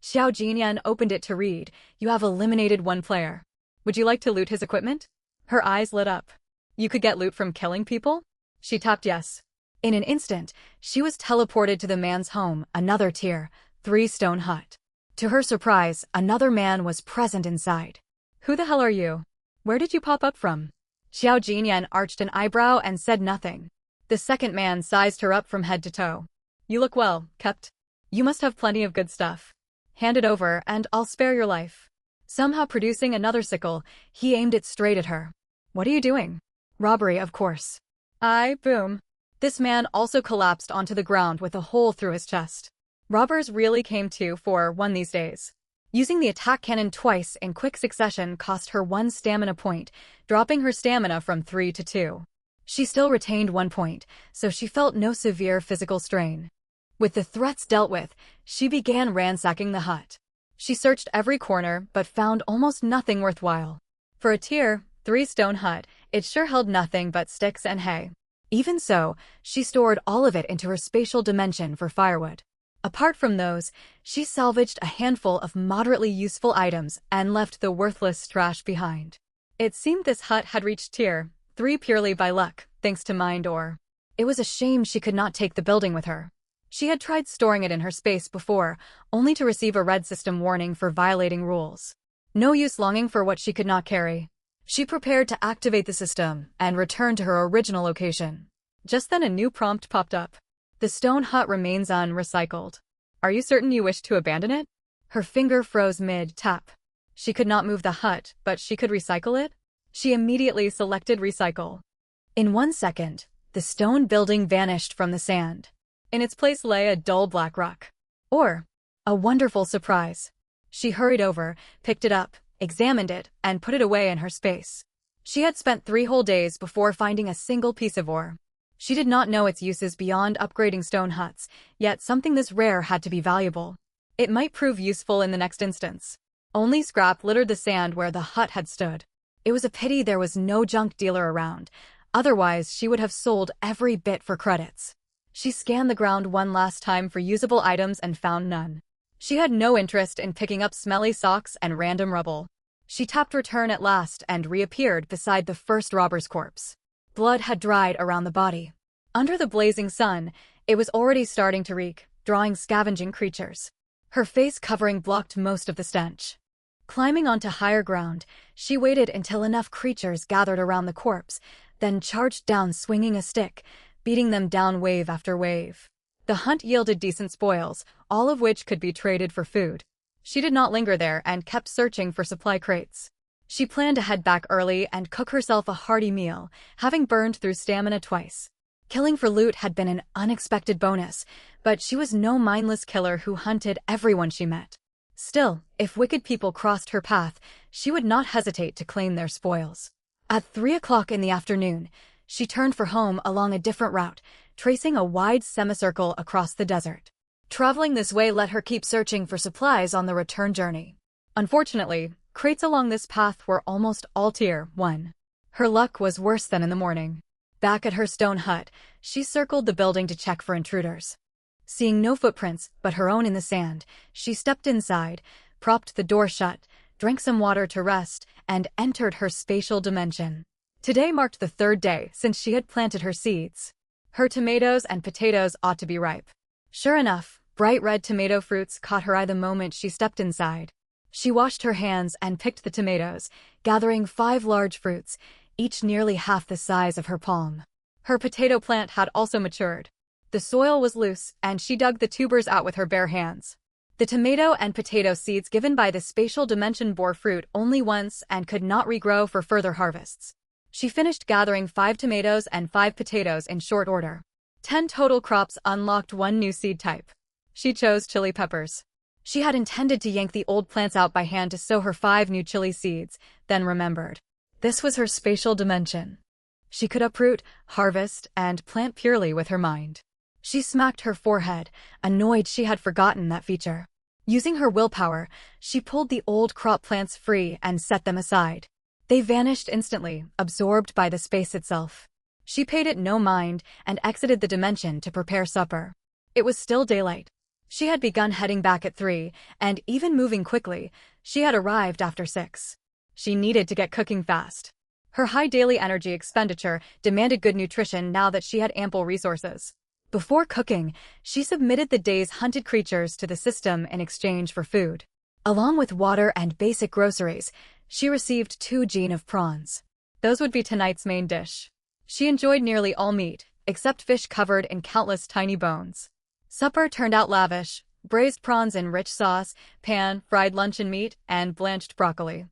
Xiao Jinyan opened it to read, "You have eliminated 1 player. Would you like to loot his equipment?" Her eyes lit up. You could get loot from killing people? She tapped yes. In an instant, she was teleported to the man's home, another Tier 3 stone hut. To her surprise, another man was present inside. Who the hell are you? Where did you pop up from? Xiao Jinyan arched an eyebrow and said nothing. The second man sized her up from head to toe. You look well kept. You must have plenty of good stuff. Hand it over and I'll spare your life. Somehow producing another sickle, he aimed it straight at her. What are you doing? Robbery, of course. Boom. This man also collapsed onto the ground with a hole through his chest. Robbers really came to for one these days. Using the attack cannon twice in quick succession cost her 1 stamina point, dropping her stamina from 3 to 2. She still retained 1 point, so she felt no severe physical strain. With the threats dealt with, she began ransacking the hut. She searched every corner but found almost nothing worthwhile. For a Tier 3 stone hut, it sure held nothing but sticks and hay. Even so, she stored all of it into her spatial dimension for firewood. Apart from those, she salvaged a handful of moderately useful items and left the worthless trash behind. It seemed this hut had reached Tier 3 purely by luck, thanks to mind ore. It was a shame she could not take the building with her. She had tried storing it in her space before, only to receive a red system warning for violating rules. No use longing for what she could not carry. She prepared to activate the system and return to her original location. Just then a new prompt popped up. The stone hut remains unrecycled. Are you certain you wish to abandon it? Her finger froze mid-tap. She could not move the hut, but she could recycle it? She immediately selected recycle. In 1 second, the stone building vanished from the sand. In its place lay a dull black rock. Or, a wonderful surprise. She hurried over, picked it up, examined it, and put it away in her space. She had spent 3 whole days before finding a single piece of ore. She did not know its uses beyond upgrading stone huts, yet something this rare had to be valuable. It might prove useful in the next instance. Only scrap littered the sand where the hut had stood. It was a pity there was no junk dealer around, otherwise she would have sold every bit for credits. She scanned the ground one last time for usable items and found none. She had no interest in picking up smelly socks and random rubble. She tapped return at last and reappeared beside the first robber's corpse. Blood had dried around the body. Under the blazing sun, it was already starting to reek, drawing scavenging creatures. Her face covering blocked most of the stench. Climbing onto higher ground, she waited until enough creatures gathered around the corpse, then charged down swinging a stick, beating them down wave after wave. The hunt yielded decent spoils, all of which could be traded for food. She did not linger there and kept searching for supply crates. She planned to head back early and cook herself a hearty meal, having burned through stamina twice. Killing for loot had been an unexpected bonus, but she was no mindless killer who hunted everyone she met. Still, if wicked people crossed her path, she would not hesitate to claim their spoils. At 3 o'clock in the afternoon, she turned for home along a different route, tracing a wide semicircle across the desert. Traveling this way let her keep searching for supplies on the return journey. Unfortunately, crates along this path were almost all Tier 1. Her luck was worse than in the morning. Back at her stone hut, she circled the building to check for intruders. Seeing no footprints but her own in the sand, she stepped inside, propped the door shut, drank some water to rest, and entered her spatial dimension. Today marked the 3rd day since she had planted her seeds. Her tomatoes and potatoes ought to be ripe. Sure enough, bright red tomato fruits caught her eye the moment she stepped inside. She washed her hands and picked the tomatoes, gathering 5 large fruits, each nearly half the size of her palm. Her potato plant had also matured. The soil was loose, and she dug the tubers out with her bare hands. The tomato and potato seeds given by the spatial dimension bore fruit only once and could not regrow for further harvests. She finished gathering 5 tomatoes and 5 potatoes in short order. 10 total crops unlocked 1 new seed type. She chose chili peppers. She had intended to yank the old plants out by hand to sow her 5 new chili seeds, then remembered. This was her spatial dimension. She could uproot, harvest, and plant purely with her mind. She smacked her forehead, annoyed she had forgotten that feature. Using her willpower, she pulled the old crop plants free and set them aside. They vanished instantly, absorbed by the space itself. She paid it no mind and exited the dimension to prepare supper. It was still daylight. She had begun heading back at 3, and even moving quickly, she had arrived after 6. She needed to get cooking fast. Her high daily energy expenditure demanded good nutrition now that she had ample resources. Before cooking, she submitted the day's hunted creatures to the system in exchange for food. Along with water and basic groceries, She received 2 jin of prawns. Those would be tonight's main dish. She enjoyed nearly all meat, except fish covered in countless tiny bones. Supper turned out lavish: braised prawns in rich sauce, pan-fried luncheon meat, and blanched broccoli.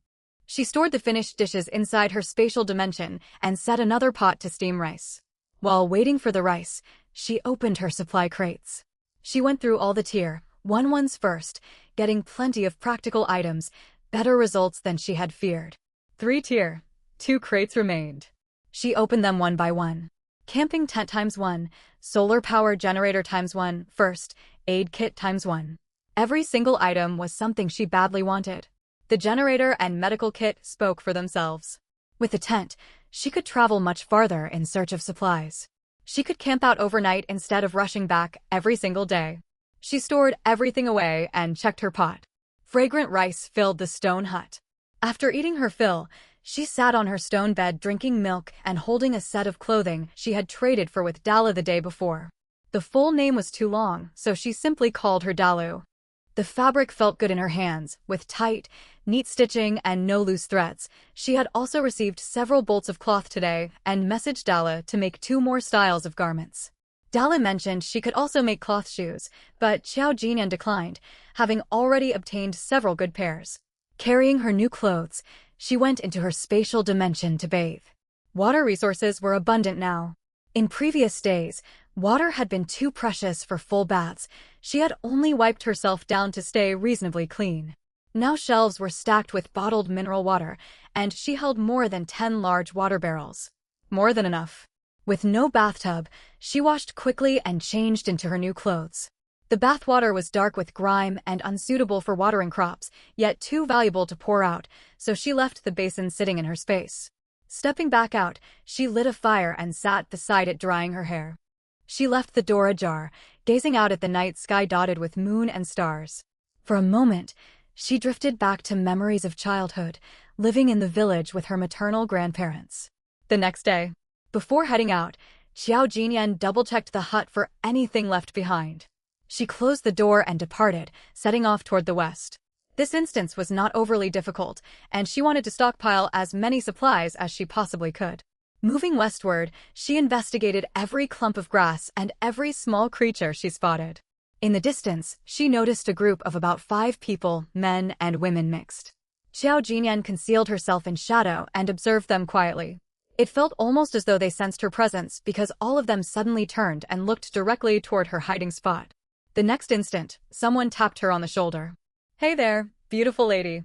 She stored the finished dishes inside her spatial dimension and set another pot to steam rice. While waiting for the rice, she opened her supply crates. She went through all the tier 1 ones first, getting plenty of practical items, better results than she had feared. 3 tier 2 crates remained. She opened them one by one. Camping tent ×1, solar power generator ×1, first aid kit ×1. Every single item was something she badly wanted. The generator and medical kit spoke for themselves. With the tent, she could travel much farther in search of supplies. She could camp out overnight instead of rushing back every single day. She stored everything away and checked her pot. Fragrant rice filled the stone hut. After eating her fill, she sat on her stone bed drinking milk and holding a set of clothing she had traded for with Dala the day before. The full name was too long, so she simply called her Dalu. The fabric felt good in her hands, with tight, neat stitching and no loose threads. She had also received several bolts of cloth today and messaged Dala to make 2 more styles of garments. Dala mentioned she could also make cloth shoes, but Xiao Jinyan declined, having already obtained several good pairs. Carrying her new clothes, she went into her spatial dimension to bathe. Water resources were abundant now. In previous days, water had been too precious for full baths. She had only wiped herself down to stay reasonably clean. Now shelves were stacked with bottled mineral water, and she held more than 10 large water barrels. More than enough. With no bathtub, she washed quickly and changed into her new clothes. The bathwater was dark with grime and unsuitable for watering crops, yet too valuable to pour out, so she left the basin sitting in her space. Stepping back out, she lit a fire and sat beside it drying her hair. She left the door ajar, gazing out at the night sky dotted with moon and stars. For a moment, she drifted back to memories of childhood, living in the village with her maternal grandparents. The next day, before heading out, Xiao Jinyan double-checked the hut for anything left behind. She closed the door and departed, setting off toward the west. This instance was not overly difficult, and she wanted to stockpile as many supplies as she possibly could. Moving westward, she investigated every clump of grass and every small creature she spotted. In the distance, she noticed a group of about 5 people, men and women mixed. Xiao Jinyan concealed herself in shadow and observed them quietly. It felt almost as though they sensed her presence because all of them suddenly turned and looked directly toward her hiding spot. The next instant, someone tapped her on the shoulder. "Hey there, beautiful lady."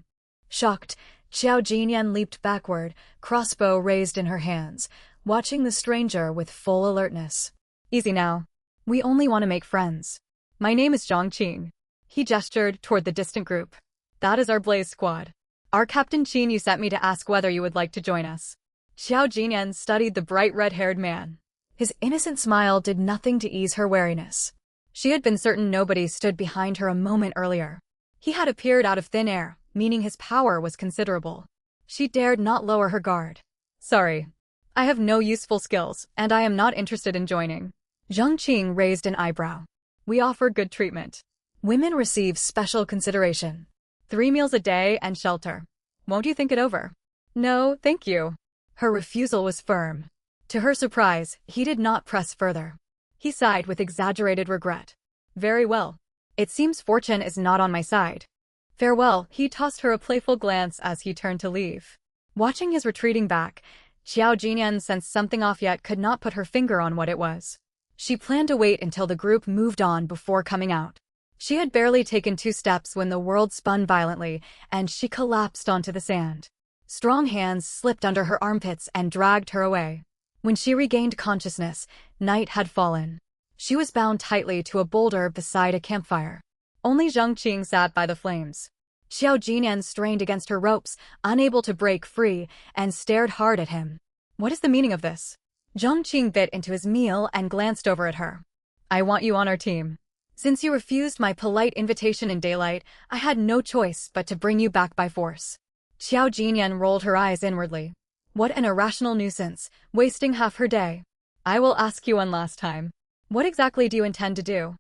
Shocked, Xiao Jinyan leaped backward, crossbow raised in her hands, watching the stranger with full alertness. "Easy now. We only want to make friends. My name is Zhang Qing." He gestured toward the distant group. "That is our Blaze squad. Our Captain Qin, you sent me to ask whether you would like to join us." Xiao Jinyan studied the bright red-haired man. His innocent smile did nothing to ease her wariness. She had been certain nobody stood behind her a moment earlier. He had appeared out of thin air, meaning his power was considerable. She dared not lower her guard. "Sorry. I have no useful skills, and I am not interested in joining." Zhang Qing raised an eyebrow. "We offer good treatment. Women receive special consideration. 3 meals a day and shelter. Won't you think it over?" "No, thank you." Her refusal was firm. To her surprise, he did not press further. He sighed with exaggerated regret. "Very well. It seems fortune is not on my side. Farewell." He tossed her a playful glance as he turned to leave. Watching his retreating back, Xiao Jinyan sensed something off yet could not put her finger on what it was. She planned to wait until the group moved on before coming out. She had barely taken 2 steps when the world spun violently, and she collapsed onto the sand. Strong hands slipped under her armpits and dragged her away. When she regained consciousness, night had fallen. She was bound tightly to a boulder beside a campfire. Only Zhang Qing sat by the flames. Xiao Jinyan strained against her ropes, unable to break free, and stared hard at him. "What is the meaning of this?" Zhang Qing bit into his meal and glanced over at her. "I want you on our team. Since you refused my polite invitation in daylight, I had no choice but to bring you back by force." Xiao Jinyan rolled her eyes inwardly. What an irrational nuisance, wasting half her day. "I will ask you one last time. What exactly do you intend to do?"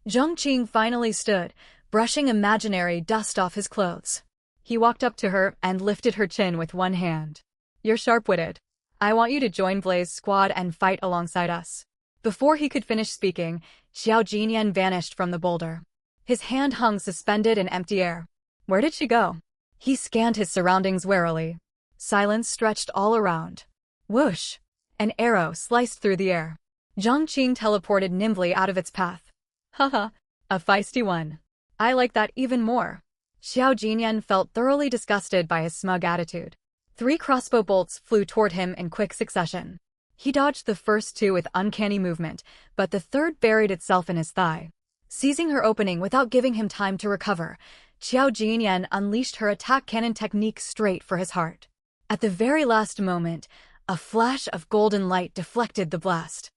Zhang Qing finally stood, brushing imaginary dust off his clothes. He walked up to her and lifted her chin with one hand. You're sharp-witted. I want you to join Blaze's squad and fight alongside us. Before he could finish speaking, Xiao Jinyan vanished from the boulder. His hand hung suspended in empty air. Where did she go? He scanned his surroundings warily. Silence stretched all around. Whoosh! An arrow sliced through the air. Zhang Qing teleported nimbly out of its path. Haha, a feisty one. I like that even more. Xiao Jinyan felt thoroughly disgusted by his smug attitude. 3 crossbow bolts flew toward him in quick succession. He dodged the first 2 with uncanny movement, but the third buried itself in his thigh. Seizing her opening without giving him time to recover, Xiao Jinyan unleashed her attack cannon technique straight for his heart. At the very last moment, a flash of golden light deflected the blast.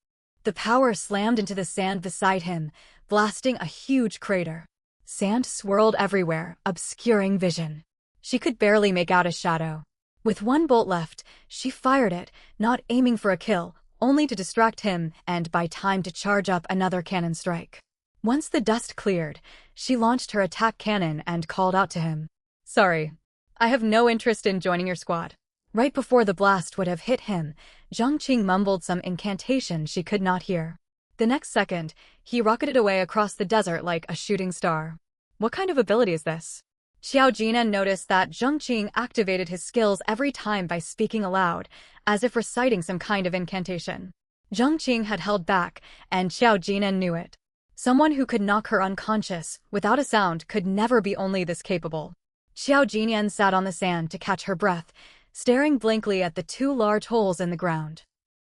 The power slammed into the sand beside him, blasting a huge crater. Sand swirled everywhere, obscuring vision. She could barely make out a shadow. With 1 bolt left, she fired it, not aiming for a kill, only to distract him and buy time to charge up another cannon strike. Once the dust cleared, she launched her attack cannon and called out to him. Sorry, I have no interest in joining your squad. Right before the blast would have hit him, Zhang Qing mumbled some incantation she could not hear. The next second, he rocketed away across the desert like a shooting star. What kind of ability is this? Xiao Jinan noticed that Zhang Qing activated his skills every time by speaking aloud, as if reciting some kind of incantation. Zhang Qing had held back, and Xiao Jinan knew it. Someone who could knock her unconscious without a sound could never be only this capable. Xiao Jinyan sat on the sand to catch her breath, staring blankly at the 2 large holes in the ground.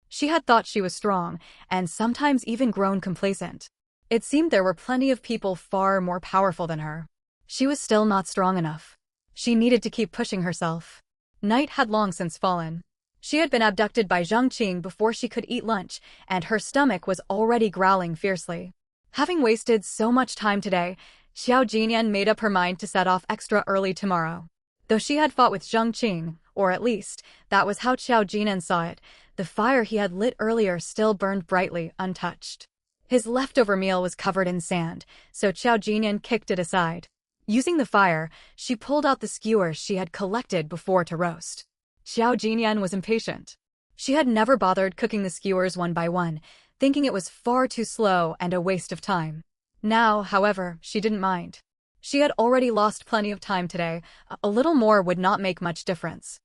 She had thought she was strong, and sometimes even grown complacent. It seemed there were plenty of people far more powerful than her. She was still not strong enough. She needed to keep pushing herself. Night had long since fallen. She had been abducted by Zhang Qing before she could eat lunch, and her stomach was already growling fiercely. Having wasted so much time today, Xiao Jinyan made up her mind to set off extra early tomorrow. Though she had fought with Zhang Qing, or at least, that was how Xiao Jinan saw it, the fire he had lit earlier still burned brightly, untouched. His leftover meal was covered in sand, so Xiao Jinyan kicked it aside. Using the fire, she pulled out the skewers she had collected before to roast. Xiao Jinyan was impatient. She had never bothered cooking the skewers one by one, thinking it was far too slow and a waste of time. Now, however, she didn't mind. She had already lost plenty of time today. A little more would not make much difference.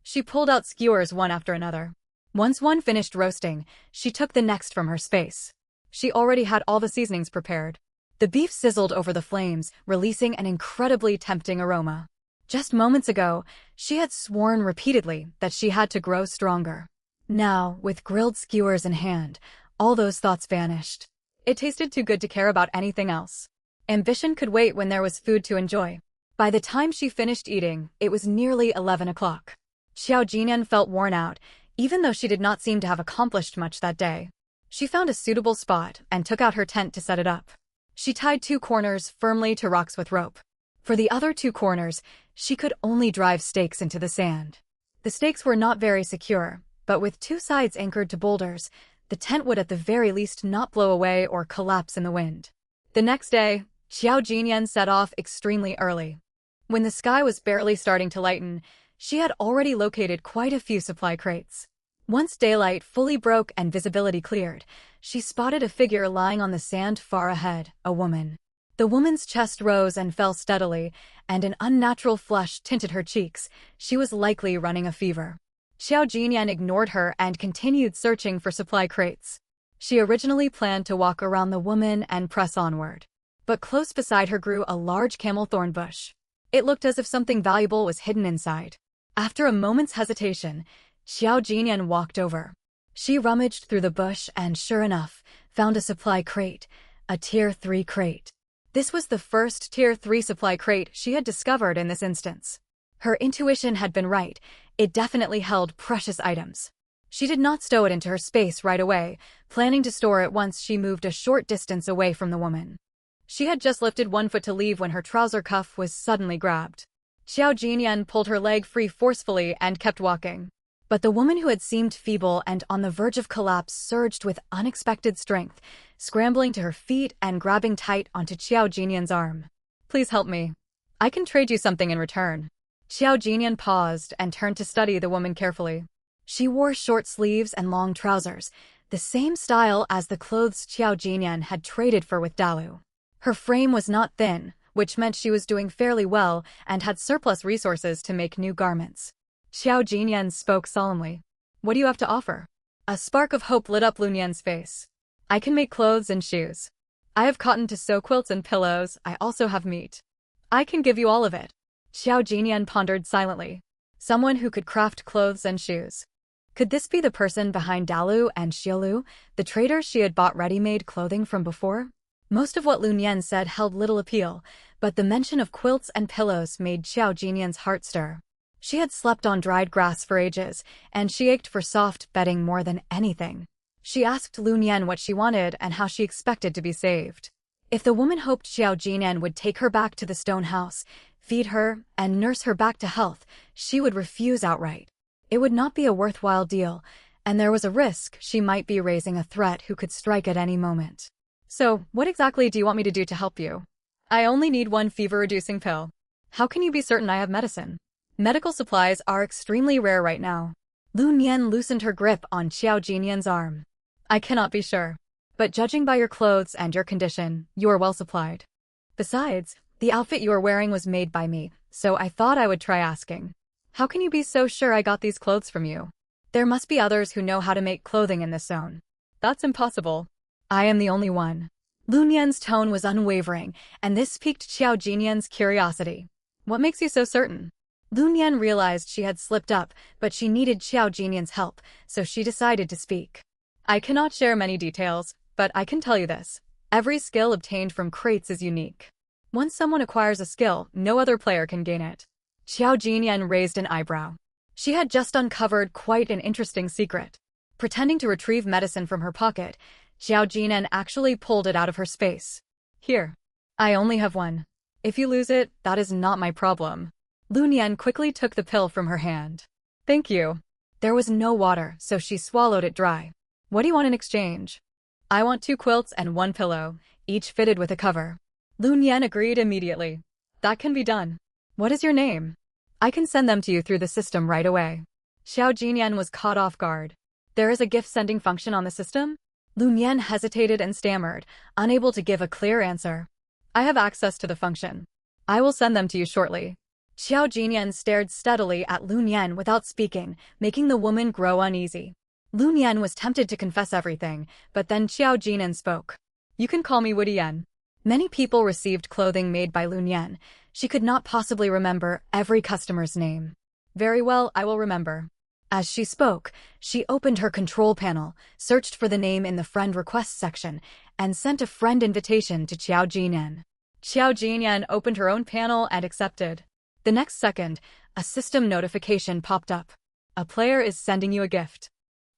She pulled out skewers one after another. Once one finished roasting, she took the next from her space. She already had all the seasonings prepared. The beef sizzled over the flames, releasing an incredibly tempting aroma. Just moments ago, she had sworn repeatedly that she had to grow stronger. Now, with grilled skewers in hand, all those thoughts vanished. It tasted too good to care about anything else. Ambition could wait when there was food to enjoy. By the time she finished eating, it was nearly 11 o'clock. Xiao Jinyan felt worn out, even though she did not seem to have accomplished much that day. She found a suitable spot and took out her tent to set it up. She tied 2 corners firmly to rocks with rope. For the other 2 corners, she could only drive stakes into the sand. The stakes were not very secure, but with 2 sides anchored to boulders, the tent would at the very least not blow away or collapse in the wind. The next day, Xiao Jinyan set off extremely early. When the sky was barely starting to lighten, she had already located quite a few supply crates. Once daylight fully broke and visibility cleared, she spotted a figure lying on the sand far ahead, a woman. The woman's chest rose and fell steadily, and an unnatural flush tinted her cheeks. She was likely running a fever. Xiao Jinyan ignored her and continued searching for supply crates. She originally planned to walk around the woman and press onward. But close beside her grew a large camel thorn bush. It looked as if something valuable was hidden inside. After a moment's hesitation, Xiao Jinyan walked over. She rummaged through the bush and, sure enough, found a supply crate, a Tier 3 crate. This was the first Tier 3 supply crate she had discovered in this instance. Her intuition had been right. It definitely held precious items. She did not stow it into her space right away, planning to store it once she moved a short distance away from the woman. She had just lifted one foot to leave when her trouser cuff was suddenly grabbed. Xiao Jinyan pulled her leg free forcefully and kept walking. But the woman, who had seemed feeble and on the verge of collapse, surged with unexpected strength, scrambling to her feet and grabbing tight onto Xiao Jinyan's arm. "Please help me. I can trade you something in return." Xiao Jinyan paused and turned to study the woman carefully. She wore short sleeves and long trousers, the same style as the clothes Xiao Jinyan had traded for with Dalu. Her frame was not thin, which meant she was doing fairly well and had surplus resources to make new garments. Xiao Jinyan spoke solemnly. What do you have to offer? A spark of hope lit up Lunyan's face. I can make clothes and shoes. I have cotton to sew quilts and pillows. I also have meat. I can give you all of it. Xiao Jinyan pondered silently. Someone who could craft clothes and shoes. Could this be the person behind Dalu and Xiaolu, the traders she had bought ready-made clothing from before? Most of what Lunyan said held little appeal, but the mention of quilts and pillows made Xiao Jinyan's heart stir. She had slept on dried grass for ages, and she ached for soft bedding more than anything. She asked Lunyan what she wanted and how she expected to be saved. If the woman hoped Xiao Jinyan would take her back to the stone house, feed her, and nurse her back to health, she would refuse outright. It would not be a worthwhile deal, and there was a risk she might be raising a threat who could strike at any moment. So, what exactly do you want me to do to help you? I only need one fever-reducing pill. How can you be certain I have medicine? Medical supplies are extremely rare right now. Lunyan loosened her grip on Xiao Jinyan's arm. I cannot be sure. But judging by your clothes and your condition, you are well supplied. Besides, the outfit you are wearing was made by me, so I thought I would try asking. How can you be so sure I got these clothes from you? There must be others who know how to make clothing in this zone. That's impossible. I am the only one. Lunyan's tone was unwavering, and this piqued Xiao Jinyan's curiosity. What makes you so certain? Lunyan realized she had slipped up, but she needed Xiao Jinyan's help, so she decided to speak. I cannot share many details, but I can tell you this. Every skill obtained from crates is unique. Once someone acquires a skill, no other player can gain it. Xiao Jinyan raised an eyebrow. She had just uncovered quite an interesting secret. Pretending to retrieve medicine from her pocket, Xiao Jinyan actually pulled it out of her space. Here. I only have one. If you lose it, that is not my problem. Lunyan quickly took the pill from her hand. Thank you. There was no water, so she swallowed it dry. What do you want in exchange? I want 2 quilts and 1 pillow, each fitted with a cover. Lunyan agreed immediately. That can be done. What is your name? I can send them to you through the system right away. Xiao Jinyan was caught off guard. There is a gift-sending function on the system? Lunyan hesitated and stammered, unable to give a clear answer. I have access to the function. I will send them to you shortly. Xiao Jinyan stared steadily at Lunyan without speaking, making the woman grow uneasy. Lunyan was tempted to confess everything, but then Xiao Jinyan spoke. You can call me Woody Yen. Many people received clothing made by Lunyan. She could not possibly remember every customer's name. Very well, I will remember. As she spoke, she opened her control panel, searched for the name in the friend requests section, and sent a friend invitation to Xiao Jinyan. Xiao Jinyan opened her own panel and accepted. The next second, a system notification popped up. A player is sending you a gift.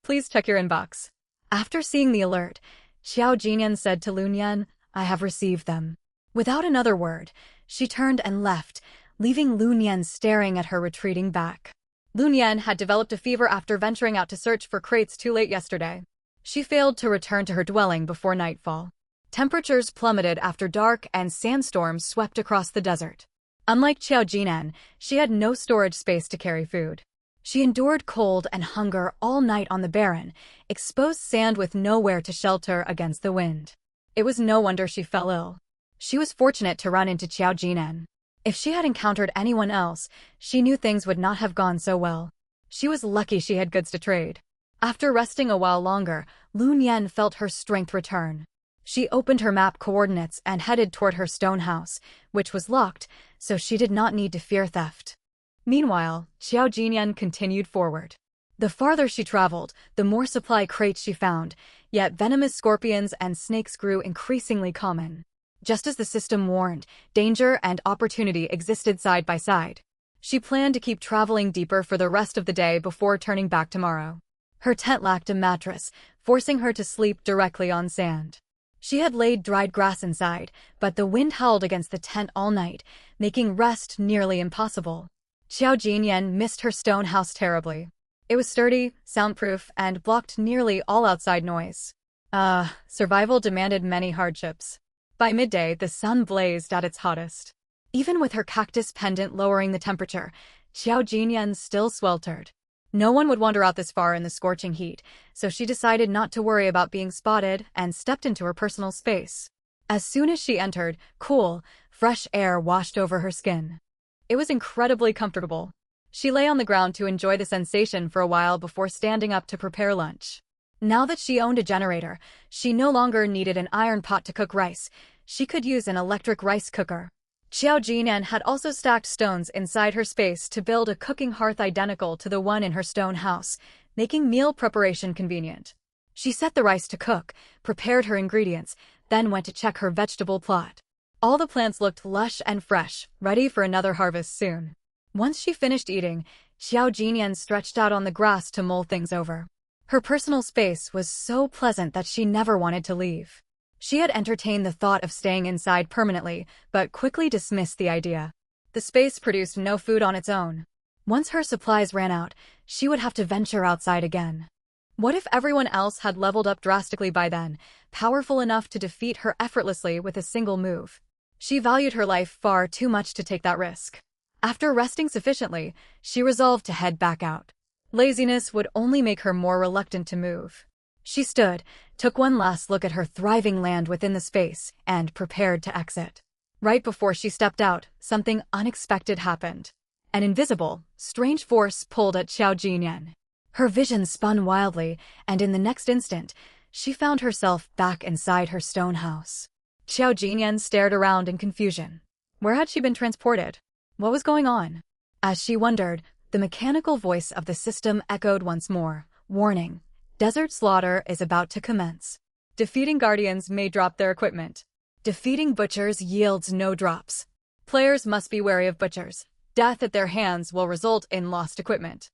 Please check your inbox. After seeing the alert, Xiao Jinyan said to Lunyan, I have received them. Without another word, she turned and left, leaving Lunyan staring at her retreating back. Lunyan had developed a fever after venturing out to search for crates too late yesterday. She failed to return to her dwelling before nightfall. Temperatures plummeted after dark and sandstorms swept across the desert. Unlike Xiao Jinyan, she had no storage space to carry food. She endured cold and hunger all night on the barren, exposed sand with nowhere to shelter against the wind. It was no wonder she fell ill. She was fortunate to run into Xiao Jinyan. If she had encountered anyone else, she knew things would not have gone so well. She was lucky she had goods to trade. After resting a while longer, Lunyan felt her strength return. She opened her map coordinates and headed toward her stone house, which was locked, so she did not need to fear theft. Meanwhile, Xiao Jinyan continued forward. The farther she traveled, the more supply crates she found, yet venomous scorpions and snakes grew increasingly common. Just as the system warned, danger and opportunity existed side by side. She planned to keep traveling deeper for the rest of the day before turning back tomorrow. Her tent lacked a mattress, forcing her to sleep directly on sand. She had laid dried grass inside, but the wind howled against the tent all night, making rest nearly impossible. Xiao Jinyan missed her stone house terribly. It was sturdy, soundproof, and blocked nearly all outside noise. Survival demanded many hardships. By midday, the sun blazed at its hottest. Even with her cactus pendant lowering the temperature, Xiao Jinyan still sweltered. No one would wander out this far in the scorching heat, so she decided not to worry about being spotted and stepped into her personal space. As soon as she entered, cool, fresh air washed over her skin. It was incredibly comfortable. She lay on the ground to enjoy the sensation for a while before standing up to prepare lunch. Now that she owned a generator, she no longer needed an iron pot to cook rice. She could use an electric rice cooker. Xiao Jinan had also stacked stones inside her space to build a cooking hearth identical to the one in her stone house, making meal preparation convenient. She set the rice to cook, prepared her ingredients, then went to check her vegetable plot. All the plants looked lush and fresh, ready for another harvest soon. Once she finished eating, Xiao Jinyan stretched out on the grass to mull things over. Her personal space was so pleasant that she never wanted to leave. She had entertained the thought of staying inside permanently, but quickly dismissed the idea. The space produced no food on its own. Once her supplies ran out, she would have to venture outside again. What if everyone else had leveled up drastically by then, powerful enough to defeat her effortlessly with a single move? She valued her life far too much to take that risk. After resting sufficiently, she resolved to head back out. Laziness would only make her more reluctant to move. She stood, took one last look at her thriving land within the space, and prepared to exit. Right before she stepped out, something unexpected happened. An invisible, strange force pulled at Xiao Jinyan. Her vision spun wildly, and in the next instant, she found herself back inside her stone house. Xiao Jinyan stared around in confusion. Where had she been transported? What was going on? As she wondered, the mechanical voice of the system echoed once more, warning. Desert slaughter is about to commence. Defeating guardians may drop their equipment. Defeating butchers yields no drops. Players must be wary of butchers. Death at their hands will result in lost equipment.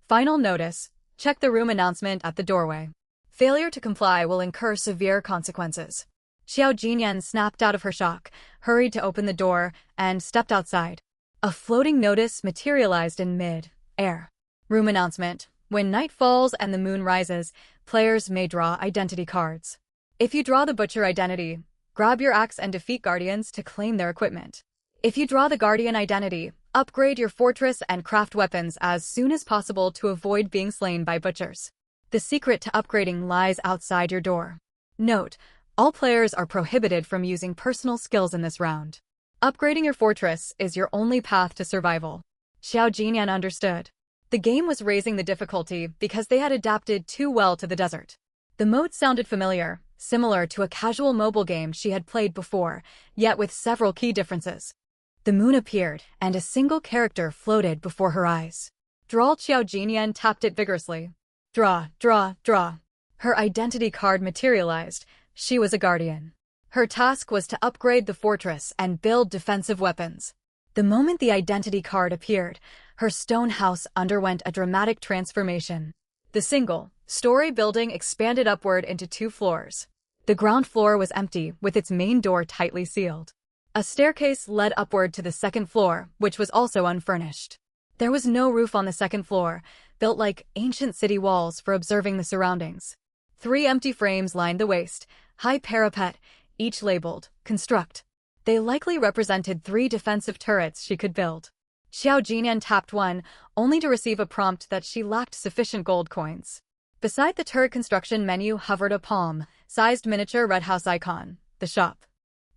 Final notice. Check the room announcement at the doorway. Failure to comply will incur severe consequences. Xiao Jinyan snapped out of her shock, hurried to open the door, and stepped outside. A floating notice materialized in mid-air. Room announcement. When night falls and the moon rises, players may draw identity cards. If you draw the butcher identity, grab your axe and defeat guardians to claim their equipment. If you draw the guardian identity, upgrade your fortress and craft weapons as soon as possible to avoid being slain by butchers. The secret to upgrading lies outside your door. Note, all players are prohibited from using personal skills in this round. Upgrading your fortress is your only path to survival. Xiao Jinyan understood. The game was raising the difficulty because they had adapted too well to the desert. The mode sounded familiar, similar to a casual mobile game she had played before, yet with several key differences. The moon appeared, and a single character floated before her eyes. Xiao Jinyan tapped it vigorously. Draw, draw, draw. Her identity card materialized. She was a guardian. Her task was to upgrade the fortress and build defensive weapons. The moment the identity card appeared, her stone house underwent a dramatic transformation. The single-story building expanded upward into 2 floors. The ground floor was empty, with its main door tightly sealed. A staircase led upward to the 2nd floor, which was also unfurnished. There was no roof on the 2nd floor, built like ancient city walls for observing the surroundings. 3 empty frames lined the waist, high parapet, each labeled, Construct. They likely represented 3 defensive turrets she could build. Xiao Jinyan tapped one, only to receive a prompt that she lacked sufficient gold coins. Beside the turret construction menu hovered a palm-sized miniature red house icon, the shop.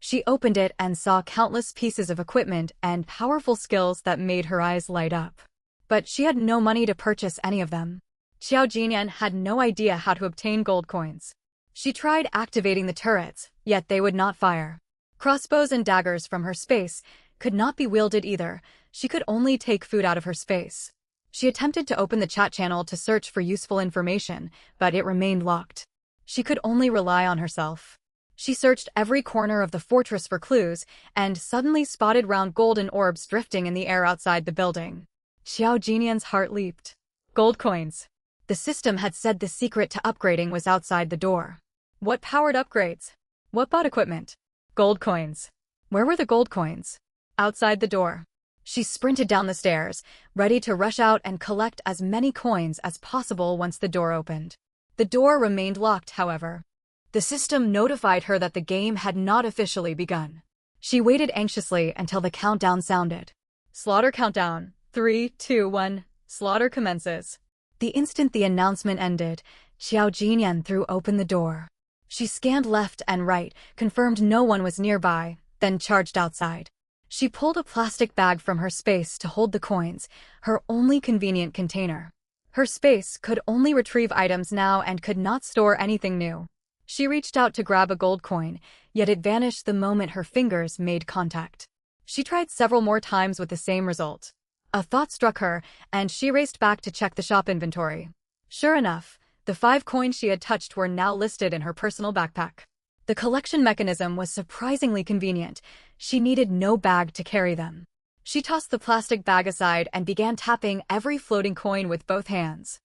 She opened it and saw countless pieces of equipment and powerful skills that made her eyes light up. But she had no money to purchase any of them. Xiao Jinyan had no idea how to obtain gold coins. She tried activating the turrets, yet they would not fire. Crossbows and daggers from her space could not be wielded either. She could only take food out of her space. She attempted to open the chat channel to search for useful information, but it remained locked. She could only rely on herself. She searched every corner of the fortress for clues, and suddenly spotted round golden orbs drifting in the air outside the building. Xiao Jinyan's heart leaped. Gold coins. The system had said the secret to upgrading was outside the door. What powered upgrades? What bought equipment? Gold coins. Where were the gold coins? Outside the door. She sprinted down the stairs, ready to rush out and collect as many coins as possible once the door opened. The door remained locked, however. The system notified her that the game had not officially begun. She waited anxiously until the countdown sounded. Slaughter countdown. 3, 2, 1. Slaughter commences. The instant the announcement ended, Xiao Jinyan threw open the door. She scanned left and right, confirmed no one was nearby, then charged outside. She pulled a plastic bag from her space to hold the coins, her only convenient container. Her space could only retrieve items now and could not store anything new. She reached out to grab a gold coin, yet it vanished the moment her fingers made contact. She tried several more times with the same result. A thought struck her, and she raced back to check the shop inventory. Sure enough, the 5 coins she had touched were now listed in her personal backpack. The collection mechanism was surprisingly convenient. She needed no bag to carry them. She tossed the plastic bag aside and began tapping every floating coin with both hands.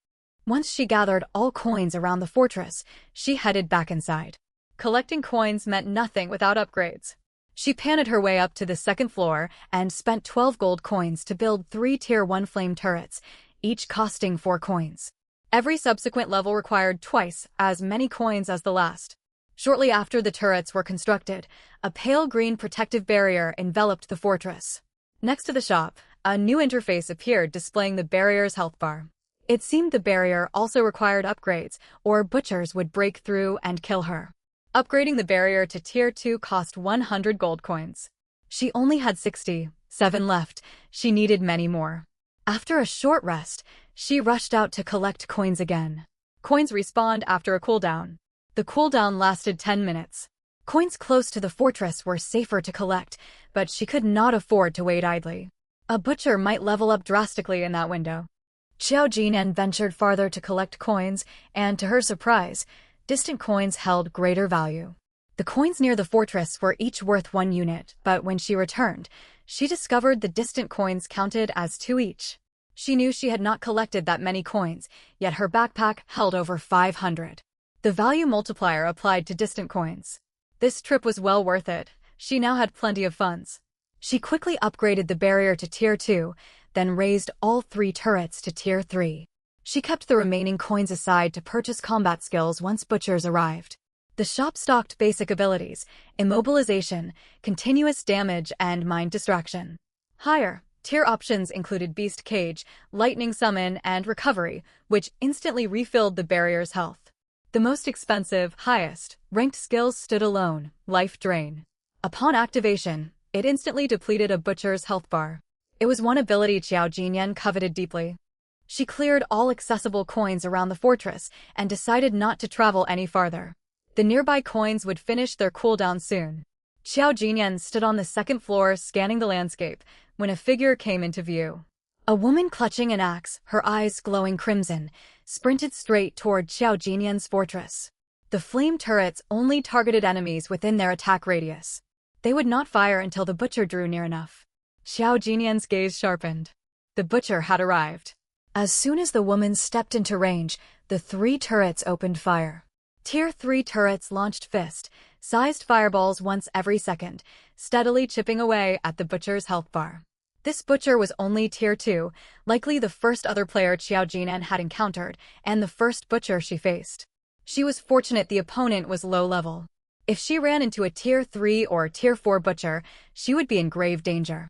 Once she gathered all coins around the fortress, she headed back inside. Collecting coins meant nothing without upgrades. She panted her way up to the second floor and spent 12 gold coins to build 3 Tier 1 flame turrets, each costing 4 coins. Every subsequent level required twice as many coins as the last. Shortly after the turrets were constructed, a pale green protective barrier enveloped the fortress. Next to the shop, a new interface appeared displaying the barrier's health bar. It seemed the barrier also required upgrades, or butchers would break through and kill her. Upgrading the barrier to Tier 2 cost 100 gold coins. She only had 67 left. She needed many more. After a short rest, she rushed out to collect coins again. Coins respawned after a cooldown. The cooldown lasted 10 minutes. Coins close to the fortress were safer to collect, but she could not afford to wait idly. A butcher might level up drastically in that window. Xiao Jinyan ventured farther to collect coins, and to her surprise, distant coins held greater value. The coins near the fortress were each worth 1 unit, but when she returned, she discovered the distant coins counted as 2 each. She knew she had not collected that many coins, yet her backpack held over 500. The value multiplier applied to distant coins. This trip was well worth it. She now had plenty of funds. She quickly upgraded the barrier to Tier 2, then raised all 3 turrets to Tier 3. She kept the remaining coins aside to purchase combat skills once butchers arrived. The shop stocked basic abilities, immobilization, continuous damage, and mind distraction. Higher tier options included Beast Cage, Lightning Summon, and Recovery, which instantly refilled the barrier's health. The most expensive, highest ranked skills stood alone, Life Drain. Upon activation, it instantly depleted a butcher's health bar. It was one ability Xiao Jinyan coveted deeply. She cleared all accessible coins around the fortress and decided not to travel any farther. The nearby coins would finish their cooldown soon. Xiao Jinyan stood on the second floor scanning the landscape when a figure came into view. A woman clutching an axe, her eyes glowing crimson, sprinted straight toward Xiao Jinyan's fortress. The flame turrets only targeted enemies within their attack radius. They would not fire until the butcher drew near enough. Xiao Jinyan's gaze sharpened. The butcher had arrived. As soon as the woman stepped into range, the 3 turrets opened fire. Tier 3 turrets launched fist-sized fireballs once every second, steadily chipping away at the butcher's health bar. This butcher was only Tier 2, likely the first other player Xiao Jinyan had encountered, and the first butcher she faced. She was fortunate the opponent was low level. If she ran into a Tier 3 or Tier 4 butcher, she would be in grave danger.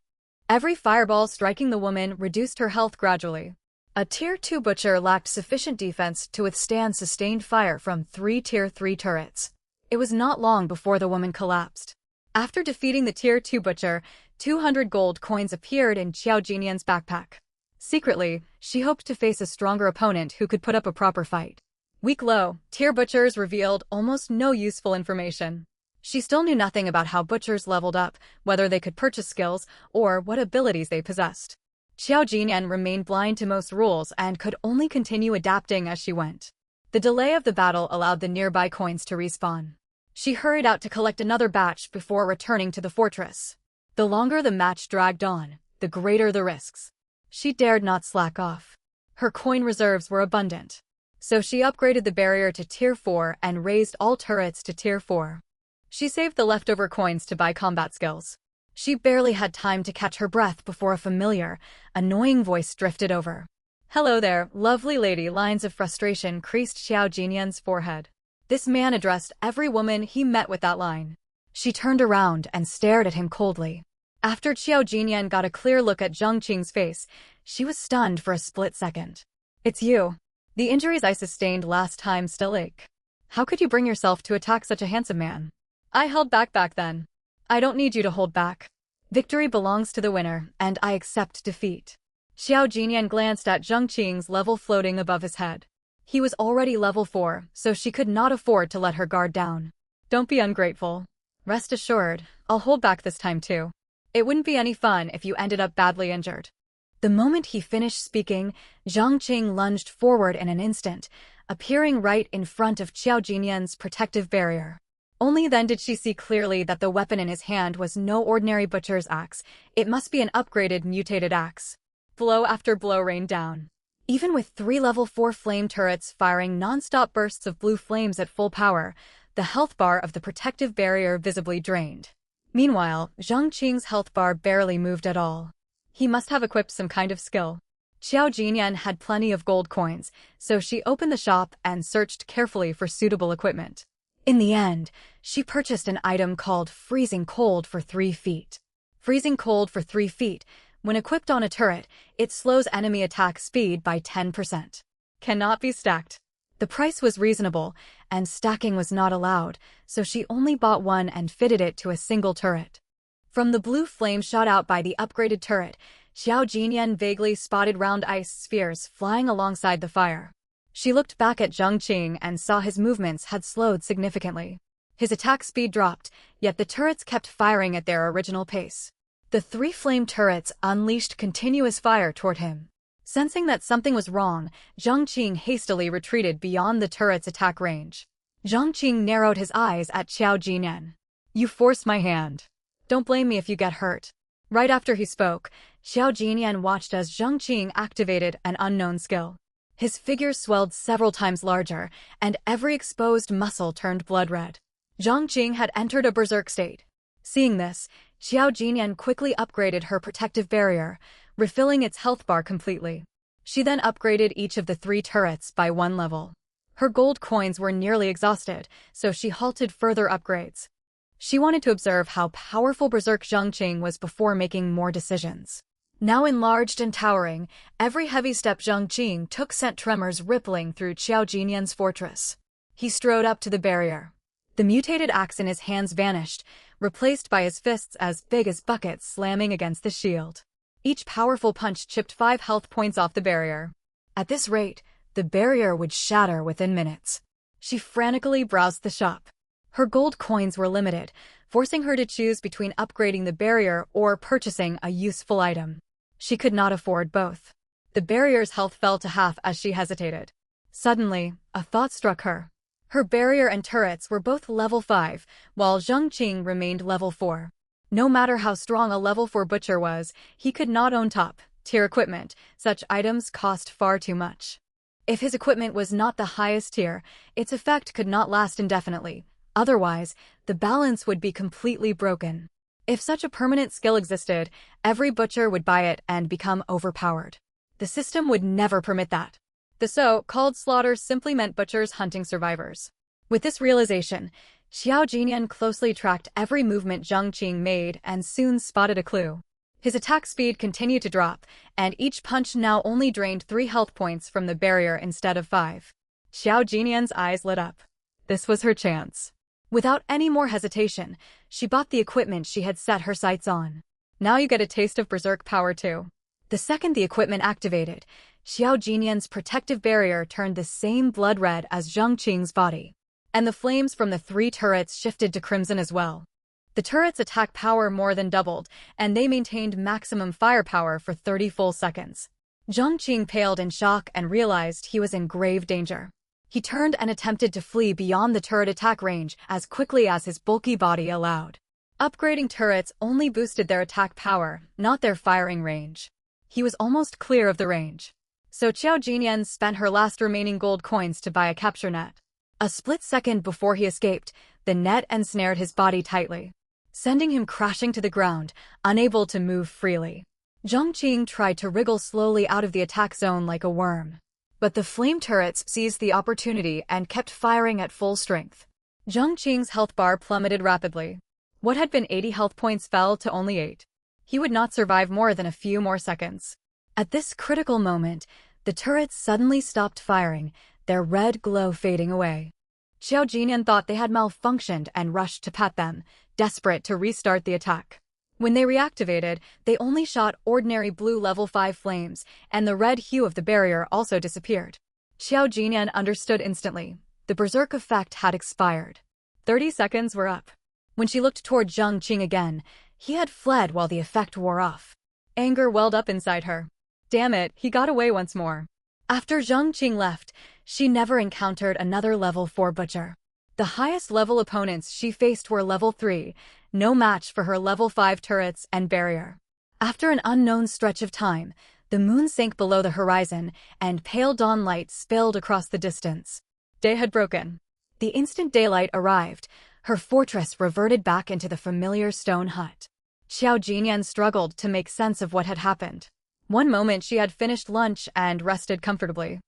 Every fireball striking the woman reduced her health gradually. A Tier 2 butcher lacked sufficient defense to withstand sustained fire from 3 Tier 3 turrets. It was not long before the woman collapsed. After defeating the Tier 2 butcher, 200 gold coins appeared in Xiao Jinyan's backpack. Secretly, she hoped to face a stronger opponent who could put up a proper fight. Weak low, tier butchers revealed almost no useful information. She still knew nothing about how butchers leveled up, whether they could purchase skills, or what abilities they possessed. Xiao Jinyan remained blind to most rules and could only continue adapting as she went. The delay of the battle allowed the nearby coins to respawn. She hurried out to collect another batch before returning to the fortress. The longer the match dragged on, the greater the risks. She dared not slack off. Her coin reserves were abundant. So she upgraded the barrier to Tier 4 and raised all turrets to Tier 4. She saved the leftover coins to buy combat skills. She barely had time to catch her breath before a familiar, annoying voice drifted over. "Hello there, lovely lady." Lines of frustration creased Xiao Jinyan's forehead. This man addressed every woman he met with that line. She turned around and stared at him coldly. After Qiao Jinyan got a clear look at Zhang Qing's face, she was stunned for a split second. It's you. The injuries I sustained last time still ache. How could you bring yourself to attack such a handsome man? I held back then. I don't need you to hold back. Victory belongs to the winner, and I accept defeat. Qiao Jinyan glanced at Zhang Qing's level floating above his head. He was already level 4, so she could not afford to let her guard down. Don't be ungrateful. Rest assured, I'll hold back this time too. It wouldn't be any fun if you ended up badly injured. The moment he finished speaking, Zhang Qing lunged forward in an instant, appearing right in front of Qiao Jinyan's protective barrier. Only then did she see clearly that the weapon in his hand was no ordinary butcher's axe. It must be an upgraded, mutated axe. Blow after blow rained down. Even with 3 level 4 flame turrets firing non-stop bursts of blue flames at full power, the health bar of the protective barrier visibly drained. Meanwhile, Zhang Qing's health bar barely moved at all. He must have equipped some kind of skill. Qiao Jinyan had plenty of gold coins, so she opened the shop and searched carefully for suitable equipment. In the end, she purchased an item called Freezing Cold for 3 feet. Freezing Cold for 3 feet, when equipped on a turret, it slows enemy attack speed by 10%. Cannot be stacked. The price was reasonable, and stacking was not allowed, so she only bought one and fitted it to a single turret. From the blue flame shot out by the upgraded turret, Qiao Jinyan vaguely spotted round ice spheres flying alongside the fire. She looked back at Zhang Qing and saw his movements had slowed significantly. His attack speed dropped, yet the turrets kept firing at their original pace. The 3 flame turrets unleashed continuous fire toward him. Sensing that something was wrong, Zhang Qing hastily retreated beyond the turret's attack range. Zhang Qing narrowed his eyes at Qiao Jinyan. You forced my hand. Don't blame me if you get hurt. Right after he spoke, Qiao Jinyan watched as Zhang Qing activated an unknown skill. His figure swelled several times larger, and every exposed muscle turned blood red. Zhang Qing had entered a berserk state. Seeing this, Qiao Jinyan quickly upgraded her protective barrier, refilling its health bar completely. She then upgraded each of the 3 turrets by 1 level. Her gold coins were nearly exhausted, so she halted further upgrades. She wanted to observe how powerful Berserk Zhang Qing was before making more decisions. Now enlarged and towering, every heavy step Zhang Qing took sent tremors rippling through Qiao Jinyan's fortress. He strode up to the barrier. The mutated axe in his hands vanished, replaced by his fists as big as buckets slamming against the shield. Each powerful punch chipped 5 health points off the barrier. At this rate, the barrier would shatter within minutes. She frantically browsed the shop. Her gold coins were limited, forcing her to choose between upgrading the barrier or purchasing a useful item. She could not afford both. The barrier's health fell to half as she hesitated. Suddenly, a thought struck her. Her barrier and turrets were both level 5, while Zhang Qing remained level 4. No matter how strong a level 4 butcher was, he could not own top-tier equipment. Such items cost far too much. If his equipment was not the highest tier, its effect could not last indefinitely. Otherwise, the balance would be completely broken. If such a permanent skill existed, every butcher would buy it and become overpowered. The system would never permit that. The so-called slaughter simply meant butchers hunting survivors. With this realization, Qiao Jinyan closely tracked every movement Zhang Qing made and soon spotted a clue. His attack speed continued to drop, and each punch now only drained 3 health points from the barrier instead of 5. Qiao Jinyan's eyes lit up. This was her chance. Without any more hesitation, she bought the equipment she had set her sights on. Now you get a taste of berserk power too. The second the equipment activated, Qiao Jinyan's protective barrier turned the same blood red as Zhang Qing's body. And the flames from the 3 turrets shifted to crimson as well. The turrets' attack power more than doubled, and they maintained maximum firepower for 30 full seconds. Zhang Qing paled in shock and realized he was in grave danger. He turned and attempted to flee beyond the turret attack range as quickly as his bulky body allowed. Upgrading turrets only boosted their attack power, not their firing range. He was almost clear of the range. So Qiao Jinyan spent her last remaining gold coins to buy a capture net. A split second before he escaped, the net ensnared his body tightly, sending him crashing to the ground, unable to move freely. Zhang Qing tried to wriggle slowly out of the attack zone like a worm. But the flame turrets seized the opportunity and kept firing at full strength. Zhang Qing's health bar plummeted rapidly. What had been 80 health points fell to only 8. He would not survive more than a few more seconds. At this critical moment, the turrets suddenly stopped firing, their red glow fading away. Xiao Jinyan thought they had malfunctioned and rushed to pat them, desperate to restart the attack. When they reactivated, they only shot ordinary blue level 5 flames, and the red hue of the barrier also disappeared. Xiao Jinyan understood instantly. The berserk effect had expired. 30 seconds were up. When she looked toward Zhang Qing again, he had fled while the effect wore off. Anger welled up inside her. Damn it, he got away once more. After Zhang Qing left, she never encountered another level 4 butcher. The highest level opponents she faced were level 3, no match for her level 5 turrets and barrier. After an unknown stretch of time, the moon sank below the horizon, and pale dawn light spilled across the distance. Day had broken. The instant daylight arrived, her fortress reverted back into the familiar stone hut. Xiao Jinyan struggled to make sense of what had happened. One moment she had finished lunch and rested comfortably.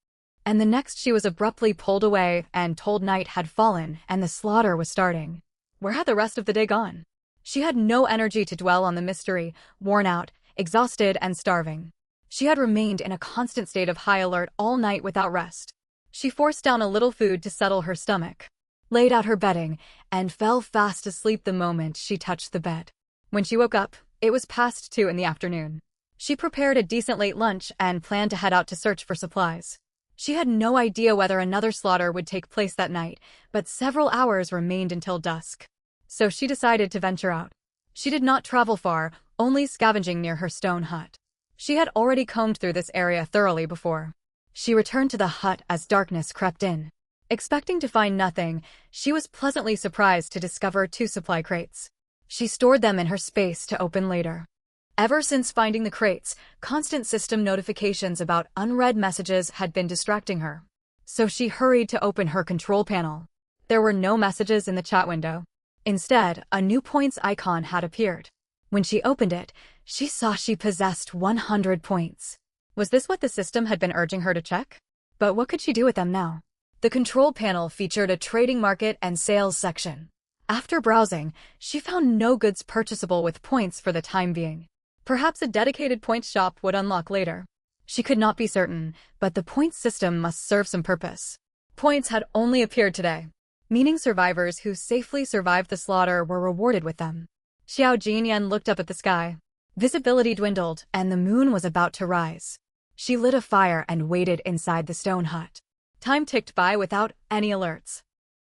And the next she was abruptly pulled away and told night had fallen and the slaughter was starting. Where had the rest of the day gone? She had no energy to dwell on the mystery, worn out, exhausted, and starving. She had remained in a constant state of high alert all night without rest. She forced down a little food to settle her stomach, laid out her bedding, and fell fast asleep the moment she touched the bed. When she woke up, it was past 2 in the afternoon. She prepared a decent late lunch and planned to head out to search for supplies. She had no idea whether another slaughter would take place that night, but several hours remained until dusk. So she decided to venture out. She did not travel far, only scavenging near her stone hut. She had already combed through this area thoroughly before. She returned to the hut as darkness crept in. Expecting to find nothing, she was pleasantly surprised to discover 2 supply crates. She stored them in her space to open later. Ever since finding the crates, constant system notifications about unread messages had been distracting her. So she hurried to open her control panel. There were no messages in the chat window. Instead, a new points icon had appeared. When she opened it, she saw she possessed 100 points. Was this what the system had been urging her to check? But what could she do with them now? The control panel featured a trading market and sales section. After browsing, she found no goods purchasable with points for the time being. Perhaps a dedicated points shop would unlock later. She could not be certain, but the points system must serve some purpose. Points had only appeared today, meaning survivors who safely survived the slaughter were rewarded with them. Xiao Jinyan looked up at the sky. Visibility dwindled, and the moon was about to rise. She lit a fire and waited inside the stone hut. Time ticked by without any alerts.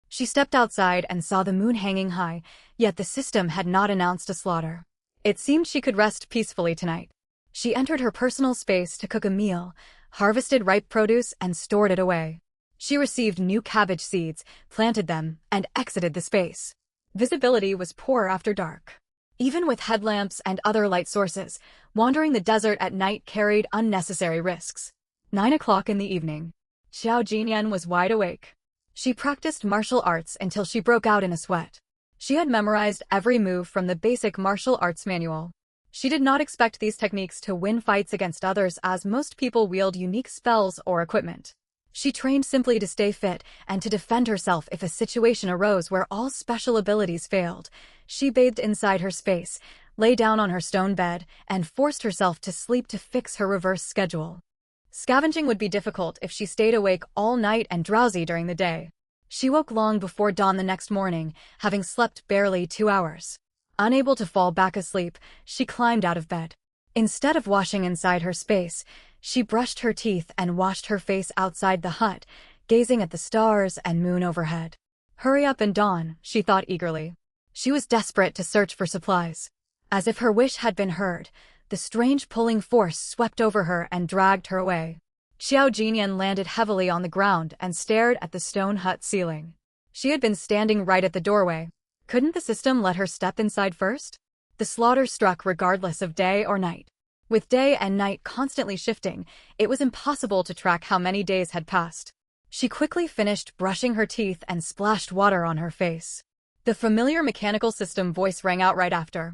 She stepped outside and saw the moon hanging high, yet the system had not announced a slaughter. It seemed she could rest peacefully tonight. She entered her personal space to cook a meal, harvested ripe produce, and stored it away. She received new cabbage seeds, planted them, and exited the space. Visibility was poor after dark. Even with headlamps and other light sources, wandering the desert at night carried unnecessary risks. 9 o'clock in the evening. Xiao Jinyan was wide awake. She practiced martial arts until she broke out in a sweat. She had memorized every move from the basic martial arts manual. She did not expect these techniques to win fights against others, as most people wield unique spells or equipment. She trained simply to stay fit and to defend herself if a situation arose where all special abilities failed. She bathed inside her space, lay down on her stone bed, and forced herself to sleep to fix her reverse schedule. Scavenging would be difficult if she stayed awake all night and drowsy during the day. She woke long before dawn the next morning, having slept barely 2 hours. Unable to fall back asleep, she climbed out of bed. Instead of washing inside her space, she brushed her teeth and washed her face outside the hut, gazing at the stars and moon overhead. Hurry up and dawn, she thought eagerly. She was desperate to search for supplies. As if her wish had been heard, the strange pulling force swept over her and dragged her away. Xiao Jinyan landed heavily on the ground and stared at the stone hut ceiling. She had been standing right at the doorway. Couldn't the system let her step inside first? The slaughter struck regardless of day or night. With day and night constantly shifting, it was impossible to track how many days had passed. She quickly finished brushing her teeth and splashed water on her face. The familiar mechanical system voice rang out right after.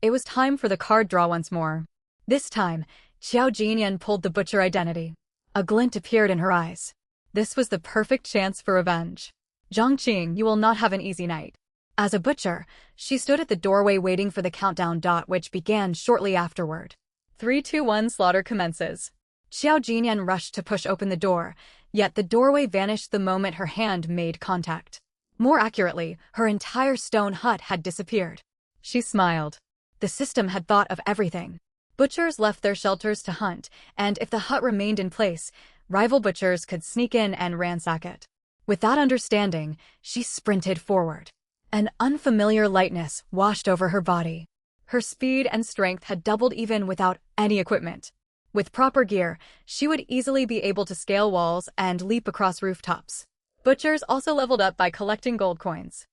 It was time for the card draw once more. This time, Xiao Jinyan pulled the butcher identity. A glint appeared in her eyes. This was the perfect chance for revenge. Zhang Qing, you will not have an easy night. As a butcher, she stood at the doorway waiting for the countdown dot, which began shortly afterward. 3, 2, 1, slaughter commences. Xiao Jinyan rushed to push open the door, yet the doorway vanished the moment her hand made contact. More accurately, her entire stone hut had disappeared. She smiled. The system had thought of everything. Butchers left their shelters to hunt, and if the hut remained in place, rival butchers could sneak in and ransack it. With that understanding, she sprinted forward. An unfamiliar lightness washed over her body. Her speed and strength had doubled even without any equipment. With proper gear, she would easily be able to scale walls and leap across rooftops. Butchers also leveled up by collecting gold coins.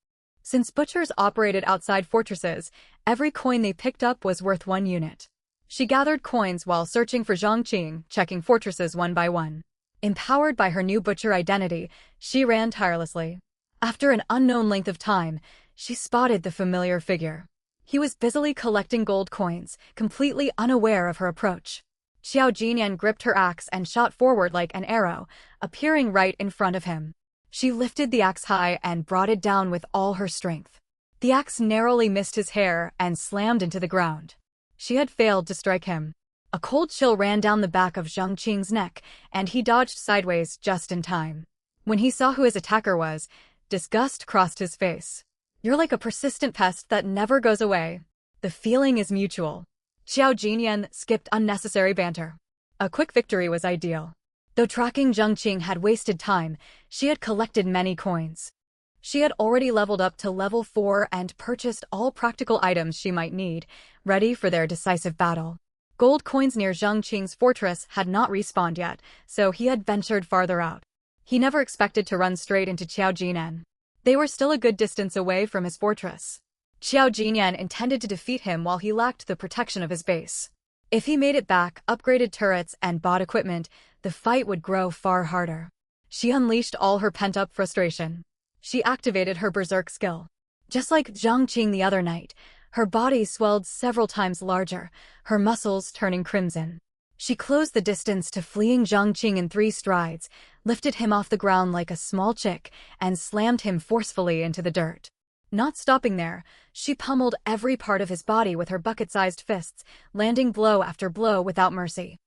Since butchers operated outside fortresses, every coin they picked up was worth 1 unit. She gathered coins while searching for Zhongqing, checking fortresses one by one. Empowered by her new butcher identity, she ran tirelessly. After an unknown length of time, she spotted the familiar figure. He was busily collecting gold coins, completely unaware of her approach. Xiao Jinyan gripped her axe and shot forward like an arrow, appearing right in front of him. She lifted the axe high and brought it down with all her strength. The axe narrowly missed his hair and slammed into the ground. She had failed to strike him. A cold chill ran down the back of Zhongqing's neck, and he dodged sideways just in time. When he saw who his attacker was, disgust crossed his face. "You're like a persistent pest that never goes away." The feeling is mutual. Xiao Jinyan skipped unnecessary banter. A quick victory was ideal. Though tracking Zhongqing had wasted time, she had collected many coins. She had already leveled up to level 4 and purchased all practical items she might need, ready for their decisive battle. Gold coins near Zhongqing's fortress had not respawned yet, so he had ventured farther out. He never expected to run straight into Xiao Jinyan. They were still a good distance away from his fortress. Xiao Jinyan intended to defeat him while he lacked the protection of his base. If he made it back, upgraded turrets, and bought equipment, the fight would grow far harder. She unleashed all her pent-up frustration. She activated her berserk skill. Just like Zhongqing the other night, her body swelled several times larger, her muscles turning crimson. She closed the distance to fleeing Zhongqing in 3 strides, lifted him off the ground like a small chick, and slammed him forcefully into the dirt. Not stopping there, she pummeled every part of his body with her bucket-sized fists, landing blow after blow without mercy.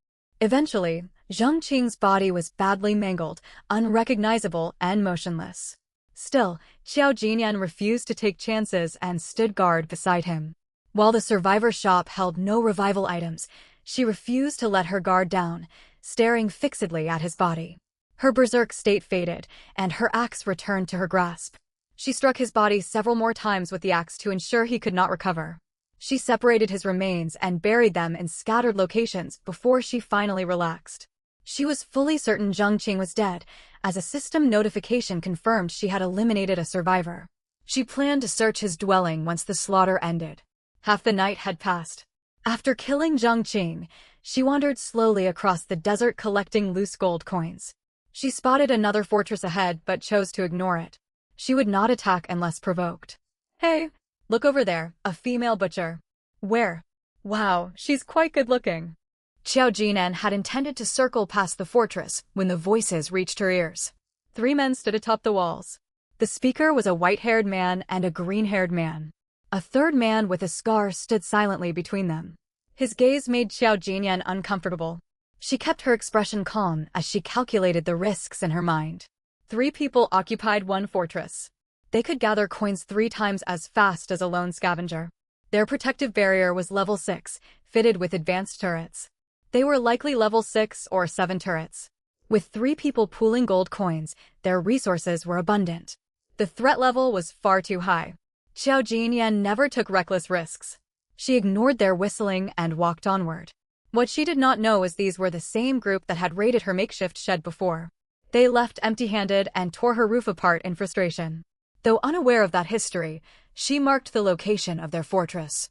Eventually, Zhongqing's body was badly mangled, unrecognizable, and motionless. Still, Xiao Jinyan refused to take chances and stood guard beside him. While the survivor shop held no revival items, she refused to let her guard down, staring fixedly at his body. Her berserk state faded, and her axe returned to her grasp. She struck his body several more times with the axe to ensure he could not recover. She separated his remains and buried them in scattered locations before she finally relaxed. She was fully certain Zhongqing was dead, as a system notification confirmed she had eliminated a survivor. She planned to search his dwelling once the slaughter ended. Half the night had passed. After killing Zhongqing, she wandered slowly across the desert collecting loose gold coins. She spotted another fortress ahead but chose to ignore it. She would not attack unless provoked. "Hey, look over there, a female butcher." "Where?" "Wow, she's quite good-looking." Xiao Jinyan had intended to circle past the fortress when the voices reached her ears. 3 men stood atop the walls. The speaker was a white-haired man and a green-haired man. A third man with a scar stood silently between them. His gaze made Xiao Jinyan uncomfortable. She kept her expression calm as she calculated the risks in her mind. 3 people occupied 1 fortress. They could gather coins 3 times as fast as a lone scavenger. Their protective barrier was level 6, fitted with advanced turrets. They were likely level 6 or 7 turrets. With 3 people pooling gold coins, their resources were abundant. The threat level was far too high. Xiao Jinyan never took reckless risks. She ignored their whistling and walked onward. What she did not know is these were the same group that had raided her makeshift shed before. They left empty-handed and tore her roof apart in frustration. Though unaware of that history, she marked the location of their fortress.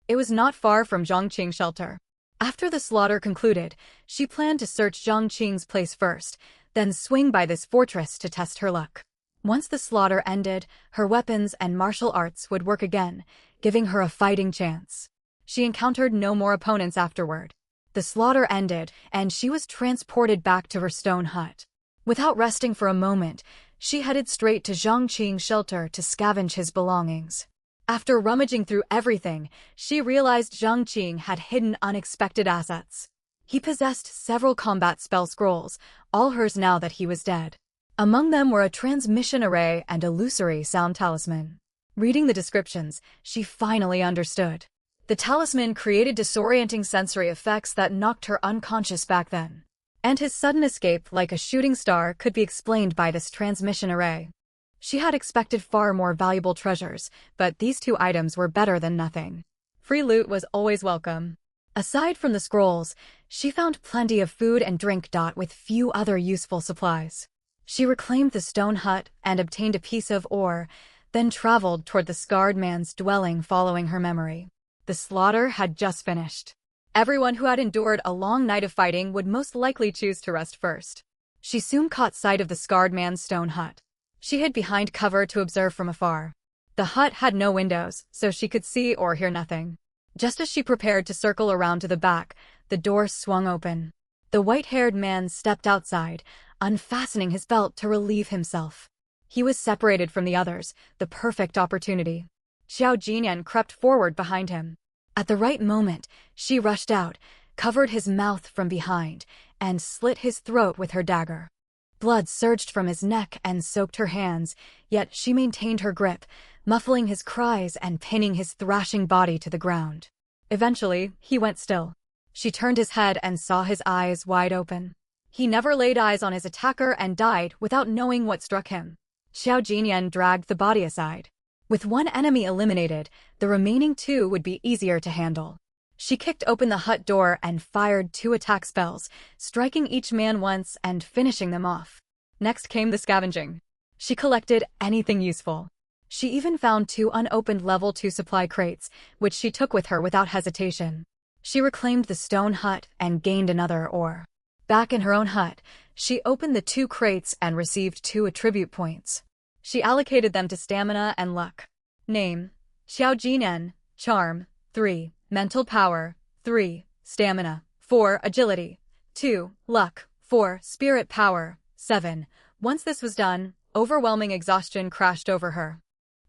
It was not far from Zhongqing's shelter. After the slaughter concluded, she planned to search Zhongqing's place first, then swing by this fortress to test her luck. Once the slaughter ended, her weapons and martial arts would work again, giving her a fighting chance. She encountered no more opponents afterward. The slaughter ended, and she was transported back to her stone hut. Without resting for a moment, She headed straight to Zhang Qing's shelter to scavenge his belongings. After rummaging through everything, she realized Zhang Qing had hidden unexpected assets. He possessed several combat spell scrolls, all hers now that he was dead. Among them were a transmission array and illusory sound talisman. Reading the descriptions, she finally understood. The talisman created disorienting sensory effects that knocked her unconscious back then. And his sudden escape like a shooting star could be explained by this transmission array. She had expected far more valuable treasures, but these two items were better than nothing. Free loot was always welcome. Aside from the scrolls, she found plenty of food and drink. With few other useful supplies. She reclaimed the stone hut and obtained a piece of ore, then traveled toward the scarred man's dwelling following her memory. The slaughter had just finished. Everyone who had endured a long night of fighting would most likely choose to rest first. She soon caught sight of the scarred man's stone hut. She hid behind cover to observe from afar. The hut had no windows, so she could see or hear nothing. Just as she prepared to circle around to the back, the door swung open. The white-haired man stepped outside, unfastening his belt to relieve himself. He was separated from the others, the perfect opportunity. Xiao Jinyan crept forward behind him. At the right moment, she rushed out, covered his mouth from behind, and slit his throat with her dagger. Blood surged from his neck and soaked her hands, yet she maintained her grip, muffling his cries and pinning his thrashing body to the ground. Eventually, he went still. She turned his head and saw his eyes wide open. He never laid eyes on his attacker and died without knowing what struck him. Xiao Jinyan dragged the body aside. With one enemy eliminated, the remaining two would be easier to handle. She kicked open the hut door and fired 2 attack spells, striking each man once and finishing them off. Next came the scavenging. She collected anything useful. She even found 2 unopened level 2 supply crates, which she took with her without hesitation. She reclaimed the stone hut and gained another ore. Back in her own hut, she opened the 2 crates and received 2 attribute points. She allocated them to stamina and luck. Name: Xiao Jinyan. Charm: 3. Mental power: 3. Stamina: 4. Agility: 2. Luck: 4. Spirit power: 7. Once this was done, overwhelming exhaustion crashed over her.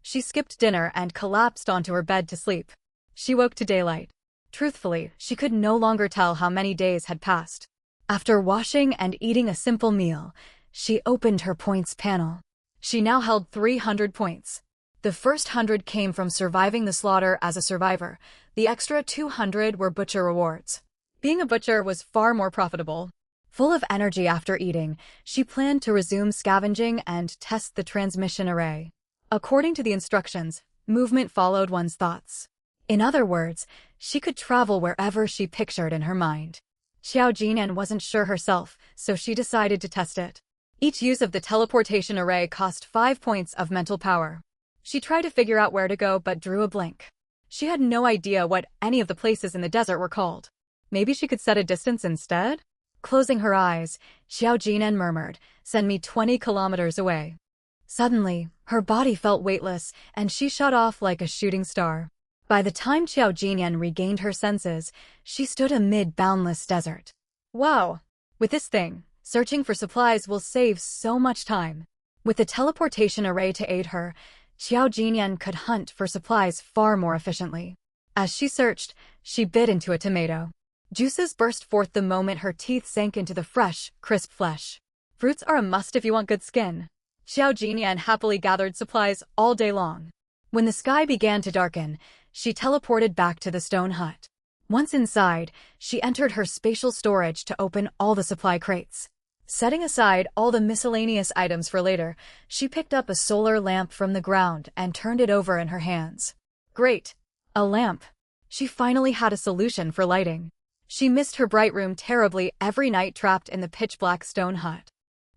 She skipped dinner and collapsed onto her bed to sleep. She woke to daylight. Truthfully, she could no longer tell how many days had passed. After washing and eating a simple meal, she opened her points panel. She now held 300 points. The first 100 came from surviving the slaughter as a survivor. The extra 200 were butcher rewards. Being a butcher was far more profitable. Full of energy after eating, she planned to resume scavenging and test the transmission array. According to the instructions, movement followed one's thoughts. In other words, she could travel wherever she pictured in her mind. Xiao Jinyan wasn't sure herself, so she decided to test it. Each use of the teleportation array cost 5 points of mental power. She tried to figure out where to go but drew a blank. She had no idea what any of the places in the desert were called. Maybe she could set a distance instead? Closing her eyes, Xiao Jinyan murmured, "Send me 20 kilometers away." Suddenly, her body felt weightless, and she shot off like a shooting star. By the time Xiao Jinyan regained her senses, she stood amid boundless desert. Wow! With this thing, searching for supplies will save so much time. With the teleportation array to aid her, Xiao Jinyan could hunt for supplies far more efficiently. As she searched, she bit into a tomato. Juices burst forth the moment her teeth sank into the fresh, crisp flesh. Fruits are a must if you want good skin. Xiao Jinyan happily gathered supplies all day long. When the sky began to darken, she teleported back to the stone hut. Once inside, she entered her spatial storage to open all the supply crates. Setting aside all the miscellaneous items for later, she picked up a solar lamp from the ground and turned it over in her hands. Great! A lamp! She finally had a solution for lighting. She missed her bright room terribly every night trapped in the pitch-black stone hut.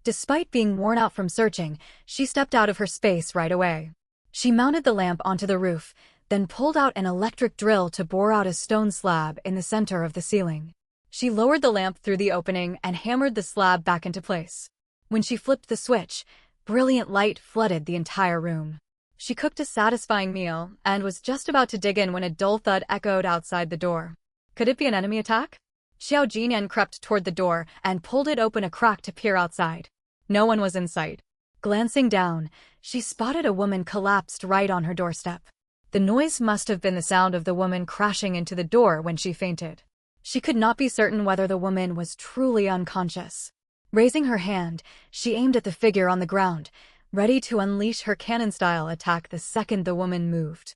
Despite being worn out from searching, she stepped out of her space right away. She mounted the lamp onto the roof, then pulled out an electric drill to bore out a stone slab in the center of the ceiling. She lowered the lamp through the opening and hammered the slab back into place. When she flipped the switch, brilliant light flooded the entire room. She cooked a satisfying meal and was just about to dig in when a dull thud echoed outside the door. Could it be an enemy attack? Xiao Jinyan crept toward the door and pulled it open a crack to peer outside. No one was in sight. Glancing down, she spotted a woman collapsed right on her doorstep. The noise must have been the sound of the woman crashing into the door when she fainted. She could not be certain whether the woman was truly unconscious. Raising her hand, she aimed at the figure on the ground, ready to unleash her cannon-style attack the second the woman moved.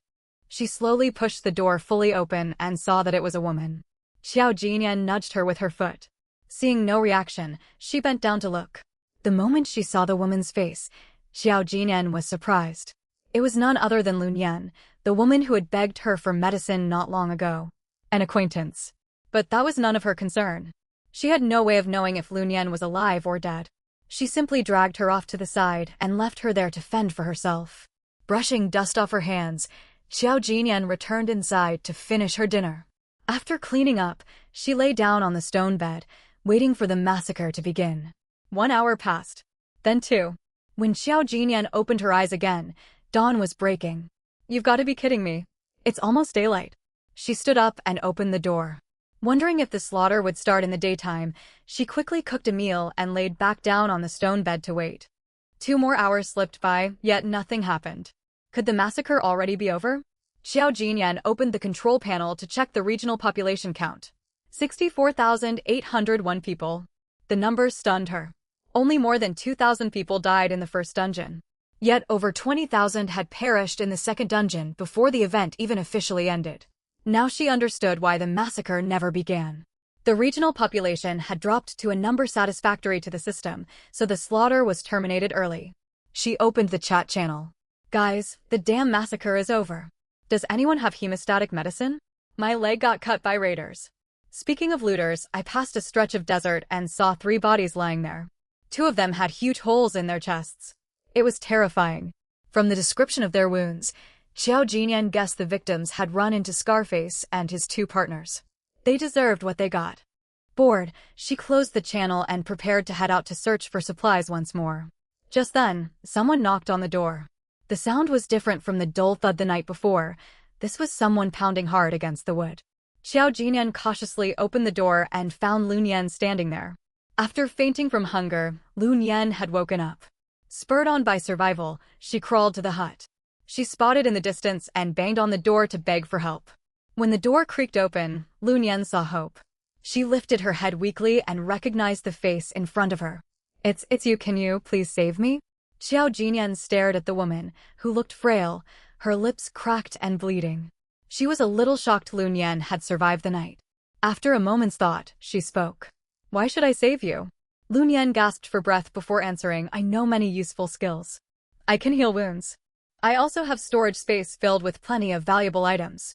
She slowly pushed the door fully open and saw that it was a woman. Xiao Jinyan nudged her with her foot. Seeing no reaction, she bent down to look. The moment she saw the woman's face, Xiao Jinyan was surprised. It was none other than Lun Yan, the woman who had begged her for medicine not long ago. An acquaintance. But that was none of her concern. She had no way of knowing if Lun Yan was alive or dead. She simply dragged her off to the side and left her there to fend for herself. Brushing dust off her hands, Xiao Jinyan returned inside to finish her dinner. After cleaning up, she lay down on the stone bed, waiting for the massacre to begin. 1 hour passed. Then 2. When Xiao Jinyan opened her eyes again, dawn was breaking. You've got to be kidding me. It's almost daylight. She stood up and opened the door. Wondering if the slaughter would start in the daytime, she quickly cooked a meal and laid back down on the stone bed to wait. 2 more hours slipped by, yet nothing happened. Could the massacre already be over? Xiao Jinyan opened the control panel to check the regional population count. 64,801 people. The number stunned her. Only more than 2,000 people died in the first dungeon. Yet over 20,000 had perished in the second dungeon before the event even officially ended. Now she understood why the massacre never began. The regional population had dropped to a number satisfactory to the system, so the slaughter was terminated early. She opened the chat channel. Guys, the damn massacre is over. Does anyone have hemostatic medicine? My leg got cut by raiders. Speaking of looters, I passed a stretch of desert and saw 3 bodies lying there. 2 of them had huge holes in their chests. It was terrifying. From the description of their wounds, Xiao Jinyan guessed the victims had run into Scarface and his 2 partners. They deserved what they got. Bored, she closed the channel and prepared to head out to search for supplies once more. Just then, someone knocked on the door. The sound was different from the dull thud the night before. This was someone pounding hard against the wood. Xiao Jinyan cautiously opened the door and found Lun Yan standing there. After fainting from hunger, Lun Yan had woken up. Spurred on by survival, she crawled to the hut. She spotted in the distance and banged on the door to beg for help. When the door creaked open, Lun Yan saw hope. She lifted her head weakly and recognized the face in front of her. It's you, can you please save me? Xiao Jinyan stared at the woman, who looked frail, her lips cracked and bleeding. She was a little shocked Lun Yan had survived the night. After a moment's thought, she spoke. Why should I save you? Lun Yan gasped for breath before answering, I know many useful skills. I can heal wounds. I also have storage space filled with plenty of valuable items.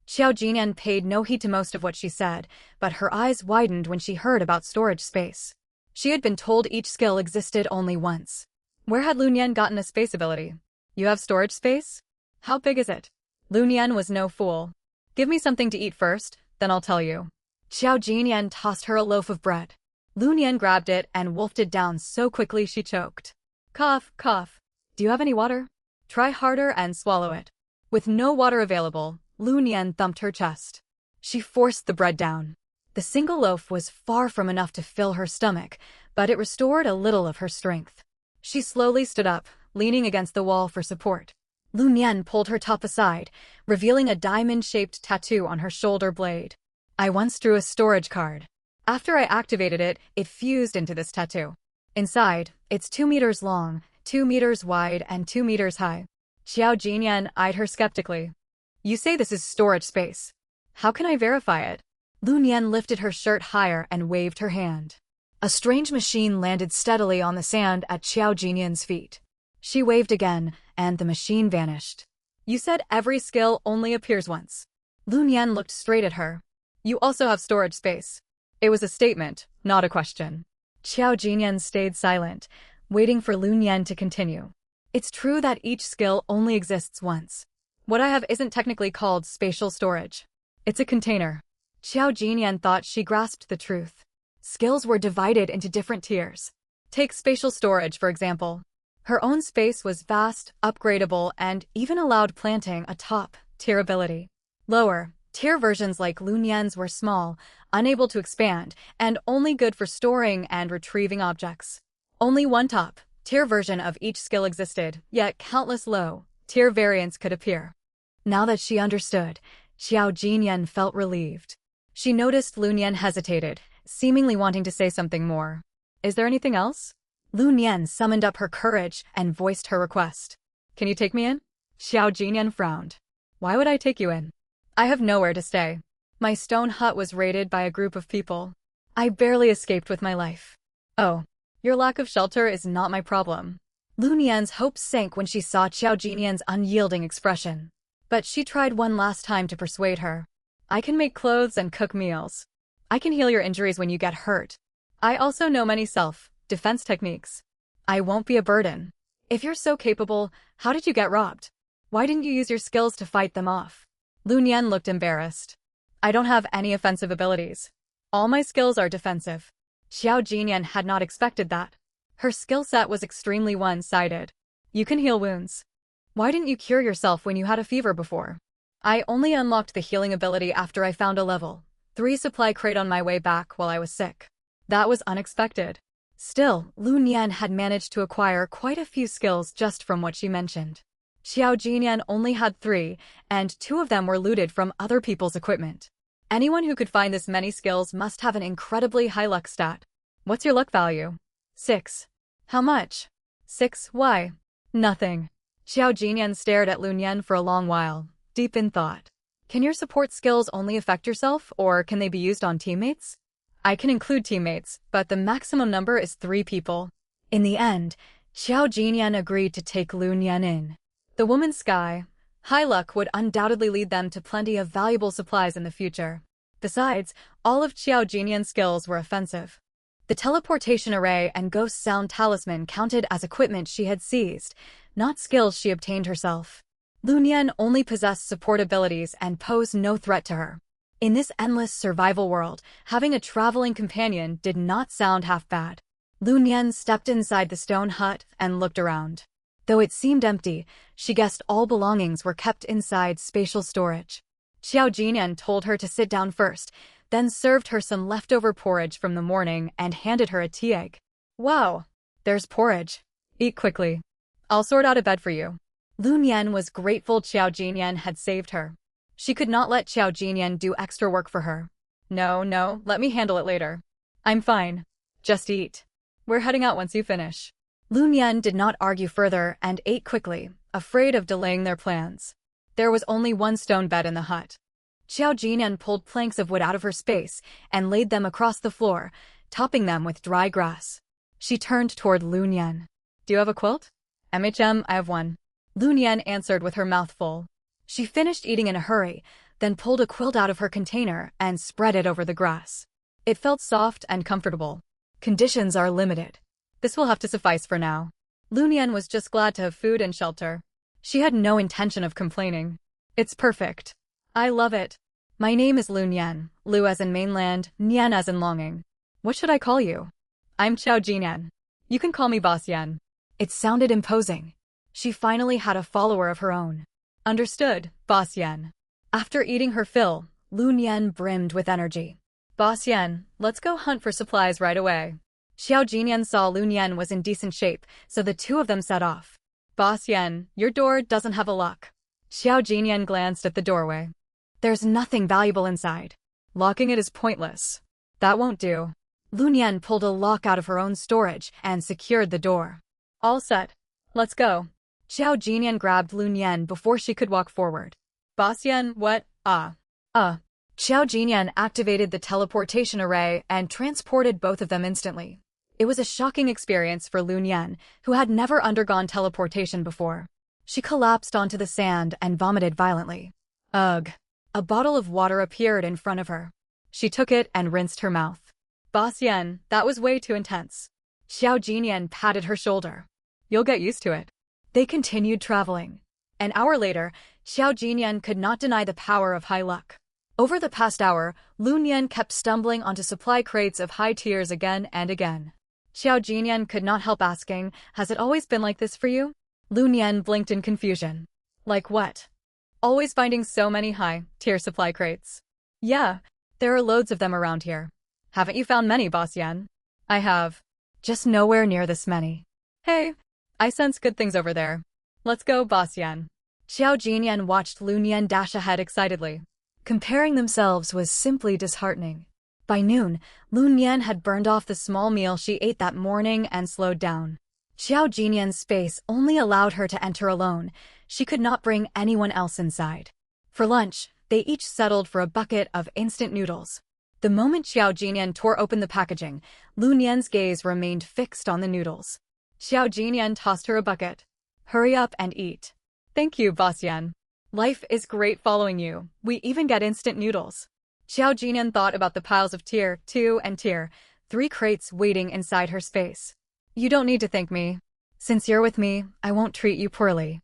Xiao Jinyan paid no heed to most of what she said, but her eyes widened when she heard about storage space. She had been told each skill existed only once. Where had Lun Yan gotten a space ability? You have storage space? How big is it? Lun Yan was no fool. Give me something to eat first, then I'll tell you. Xiao Jinyan tossed her a loaf of bread. Lun Yan grabbed it and wolfed it down so quickly she choked. Cough, cough. Do you have any water? Try harder and swallow it. With no water available, Lun Yan thumped her chest. She forced the bread down. The single loaf was far from enough to fill her stomach, but it restored a little of her strength. She slowly stood up, leaning against the wall for support. Lun Yan pulled her top aside, revealing a diamond-shaped tattoo on her shoulder blade. I once drew a storage card. After I activated it, it fused into this tattoo. Inside, it's 2 meters long, 2 meters wide, and 2 meters high. Xiao Jinyan eyed her skeptically. You say this is storage space. How can I verify it? Lun Yan lifted her shirt higher and waved her hand. A strange machine landed steadily on the sand at Xiao Jinyan's feet. She waved again, and the machine vanished. You said every skill only appears once. Lun Yan looked straight at her. You also have storage space. It was a statement, not a question. Xiao Jinyan stayed silent, waiting for Lun Yan to continue. It's true that each skill only exists once. What I have isn't technically called spatial storage. It's a container. Xiao Jinyan thought she grasped the truth. Skills were divided into different tiers. Take spatial storage, for example. Her own space was vast, upgradable, and even allowed planting a top-tier ability. Lower-tier versions like Lun Yan's were small, unable to expand, and only good for storing and retrieving objects. Only one top, Tier version of each skill existed, yet countless low-tier variants could appear. Now that she understood, Xiao Jinyan felt relieved. She noticed Lun Yan hesitated, seemingly wanting to say something more. Is there anything else? Lun Yan summoned up her courage and voiced her request. Can you take me in? Xiao Jinyan frowned. Why would I take you in? I have nowhere to stay. My stone hut was raided by a group of people. I barely escaped with my life. Oh, your lack of shelter is not my problem. Lun Yan's hopes sank when she saw Xiao Jinyan's unyielding expression. But she tried one last time to persuade her. I can make clothes and cook meals. I can heal your injuries when you get hurt. I also know many self-defense techniques. I won't be a burden. If you're so capable, how did you get robbed? Why didn't you use your skills to fight them off? Lun Yan looked embarrassed. I don't have any offensive abilities. All my skills are defensive. Xiao Jinyan had not expected that. Her skill set was extremely one-sided. You can heal wounds. Why didn't you cure yourself when you had a fever before? I only unlocked the healing ability after I found a level 3 supply crate on my way back while I was sick. That was unexpected. Still, Lun Yan had managed to acquire quite a few skills just from what she mentioned. Xiao Jinyan only had 3, and 2 of them were looted from other people's equipment. Anyone who could find this many skills must have an incredibly high luck stat. What's your luck value? 6. How much? 6, why? Nothing. Xiao Jinyan stared at Lun Yan for a long while, deep in thought. Can your support skills only affect yourself, or can they be used on teammates? I can include teammates, but the maximum number is 3 people. In the end, Xiao Jinyan agreed to take Lun Yan in. The woman's high luck would undoubtedly lead them to plenty of valuable supplies in the future. Besides, all of Xiao Jinyan's skills were offensive. The teleportation array and ghost sound talisman counted as equipment she had seized, not skills she obtained herself. Lun Yan only possessed support abilities and posed no threat to her. In this endless survival world, having a traveling companion did not sound half bad. Lun Yan stepped inside the stone hut and looked around. Though it seemed empty, she guessed all belongings were kept inside spatial storage. Xiao Jinyan told her to sit down first, then served her some leftover porridge from the morning and handed her a tea egg. Wow, there's porridge. Eat quickly. I'll sort out a bed for you. Lun Yan was grateful Xiao Jinyan had saved her. She could not let Xiao Jinyan do extra work for her. No, let me handle it later. I'm fine. Just eat. We're heading out once you finish. Lun Yan did not argue further and ate quickly, afraid of delaying their plans. There was only one stone bed in the hut. Xiao Jinyan pulled planks of wood out of her space and laid them across the floor, topping them with dry grass. She turned toward Lun Yan. Do you have a quilt? I have one. Lun Yan answered with her mouth full. She finished eating in a hurry, then pulled a quilt out of her container and spread it over the grass. It felt soft and comfortable. Conditions are limited. This will have to suffice for now. Lun Yan was just glad to have food and shelter. She had no intention of complaining. It's perfect. I love it. My name is Lun Yan, Lu as in mainland, Nian as in longing. What should I call you? I'm Xiao Jinyan. You can call me Boss Yan. It sounded imposing. She finally had a follower of her own. Understood, Boss Yan. After eating her fill, Lun Yan brimmed with energy. Boss Yan, let's go hunt for supplies right away. Xiao Jinyan saw Lun Yan was in decent shape, so the two of them set off. Boss Yan, your door doesn't have a lock. Xiao Jinyan glanced at the doorway. There's nothing valuable inside. Locking it is pointless. That won't do. Lun Yan pulled a lock out of her own storage and secured the door. All set. Let's go. Xiao Jinyan grabbed Lun Yan before she could walk forward. Boss Yan, what? Xiao Jinyan activated the teleportation array and transported both of them instantly. It was a shocking experience for Lun Yan, who had never undergone teleportation before. She collapsed onto the sand and vomited violently. Ugh. A bottle of water appeared in front of her. She took it and rinsed her mouth. Boss Yan, that was way too intense. Xiao Jinyan patted her shoulder. You'll get used to it. They continued traveling. An hour later, Xiao Jinyan could not deny the power of high luck. Over the past hour, Lun Yan kept stumbling onto supply crates of high tiers again and again. Xiao Jinyan could not help asking, has it always been like this for you? Lun Yan blinked in confusion. Like what? Always finding so many high-tier supply crates. Yeah, there are loads of them around here. Haven't you found many, Boss Yan? I have. Just nowhere near this many. Hey, I sense good things over there. Let's go, Boss Yan. Xiao Jinyan watched Lun Yan dash ahead excitedly. Comparing themselves was simply disheartening. By noon, Lun Yan had burned off the small meal she ate that morning and slowed down. Xiao Jinyan's space only allowed her to enter alone. She could not bring anyone else inside. For lunch, they each settled for a bucket of instant noodles. The moment Xiao Jinyan tore open the packaging, Lun Yan's gaze remained fixed on the noodles. Xiao Jinyan tossed her a bucket. Hurry up and eat. Thank you, Boss Yan. Life is great following you. We even get instant noodles. Xiao Jinyan thought about the piles of tier 2 and tier 3 crates waiting inside her space. You don't need to thank me. Since you're with me, I won't treat you poorly.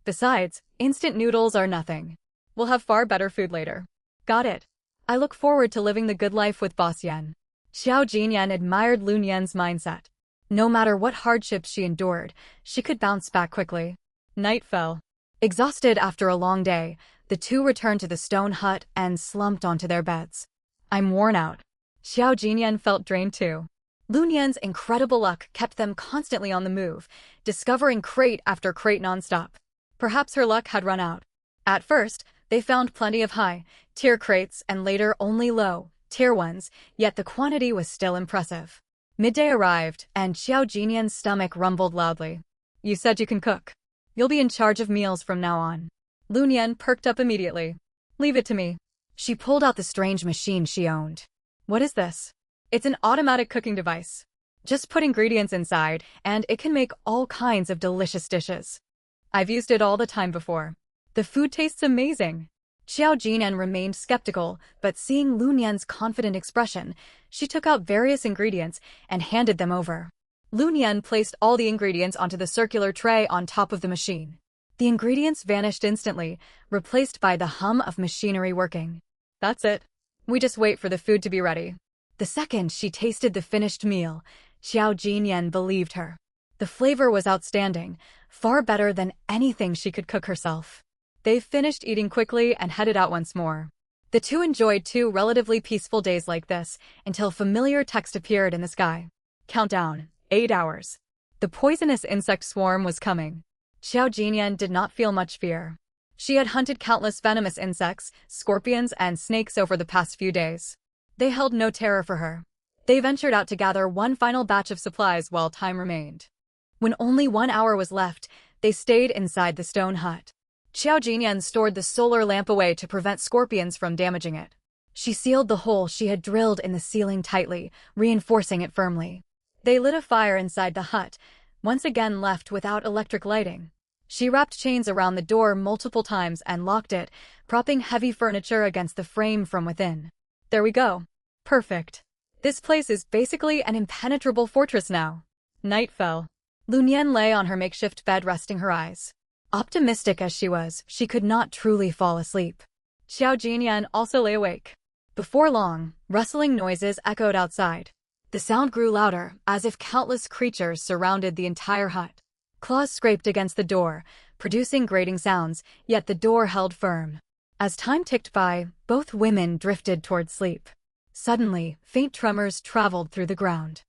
Besides, instant noodles are nothing. We'll have far better food later. Got it. I look forward to living the good life with Boss Yan. Xiao Jinyan admired Lun Yan's mindset. No matter what hardships she endured, she could bounce back quickly. Night fell. Exhausted after a long day, the two returned to the stone hut and slumped onto their beds. I'm worn out. Xiao Jinyan felt drained too. Lun Yan's incredible luck kept them constantly on the move, discovering crate after crate nonstop. Perhaps her luck had run out. At first, they found plenty of high-tier crates and later only low-tier ones, yet the quantity was still impressive. Midday arrived, and Xiao Jinyan's stomach rumbled loudly. You said you can cook. You'll be in charge of meals from now on. Lun Yan perked up immediately. Leave it to me. She pulled out the strange machine she owned. What is this? It's an automatic cooking device. Just put ingredients inside, and it can make all kinds of delicious dishes. I've used it all the time before. The food tastes amazing. Xiao Jinyan remained skeptical, but seeing Lun Yan's confident expression, she took out various ingredients and handed them over. Lun Yan placed all the ingredients onto the circular tray on top of the machine. The ingredients vanished instantly, replaced by the hum of machinery working. That's it. We just wait for the food to be ready. The second she tasted the finished meal, Xiao Jinyan believed her. The flavor was outstanding, far better than anything she could cook herself. They finished eating quickly and headed out once more. The two enjoyed 2 relatively peaceful days like this until familiar text appeared in the sky. Countdown, 8 hours. The poisonous insect swarm was coming. Xiao Jinyan did not feel much fear. She had hunted countless venomous insects, scorpions, and snakes over the past few days. They held no terror for her. They ventured out to gather one final batch of supplies while time remained. When only 1 hour was left, they stayed inside the stone hut. Xiao Jinyan stored the solar lamp away to prevent scorpions from damaging it. She sealed the hole she had drilled in the ceiling tightly, reinforcing it firmly. They lit a fire inside the hut, once again left without electric lighting. She wrapped chains around the door multiple times and locked it, propping heavy furniture against the frame from within. There we go. Perfect. This place is basically an impenetrable fortress now. Night fell. Lun Yan lay on her makeshift bed resting her eyes. Optimistic as she was, she could not truly fall asleep. Xiao Jinyan also lay awake. Before long, rustling noises echoed outside. The sound grew louder, as if countless creatures surrounded the entire hut. Claws scraped against the door, producing grating sounds, yet the door held firm. As time ticked by, both women drifted toward sleep. Suddenly, faint tremors traveled through the ground.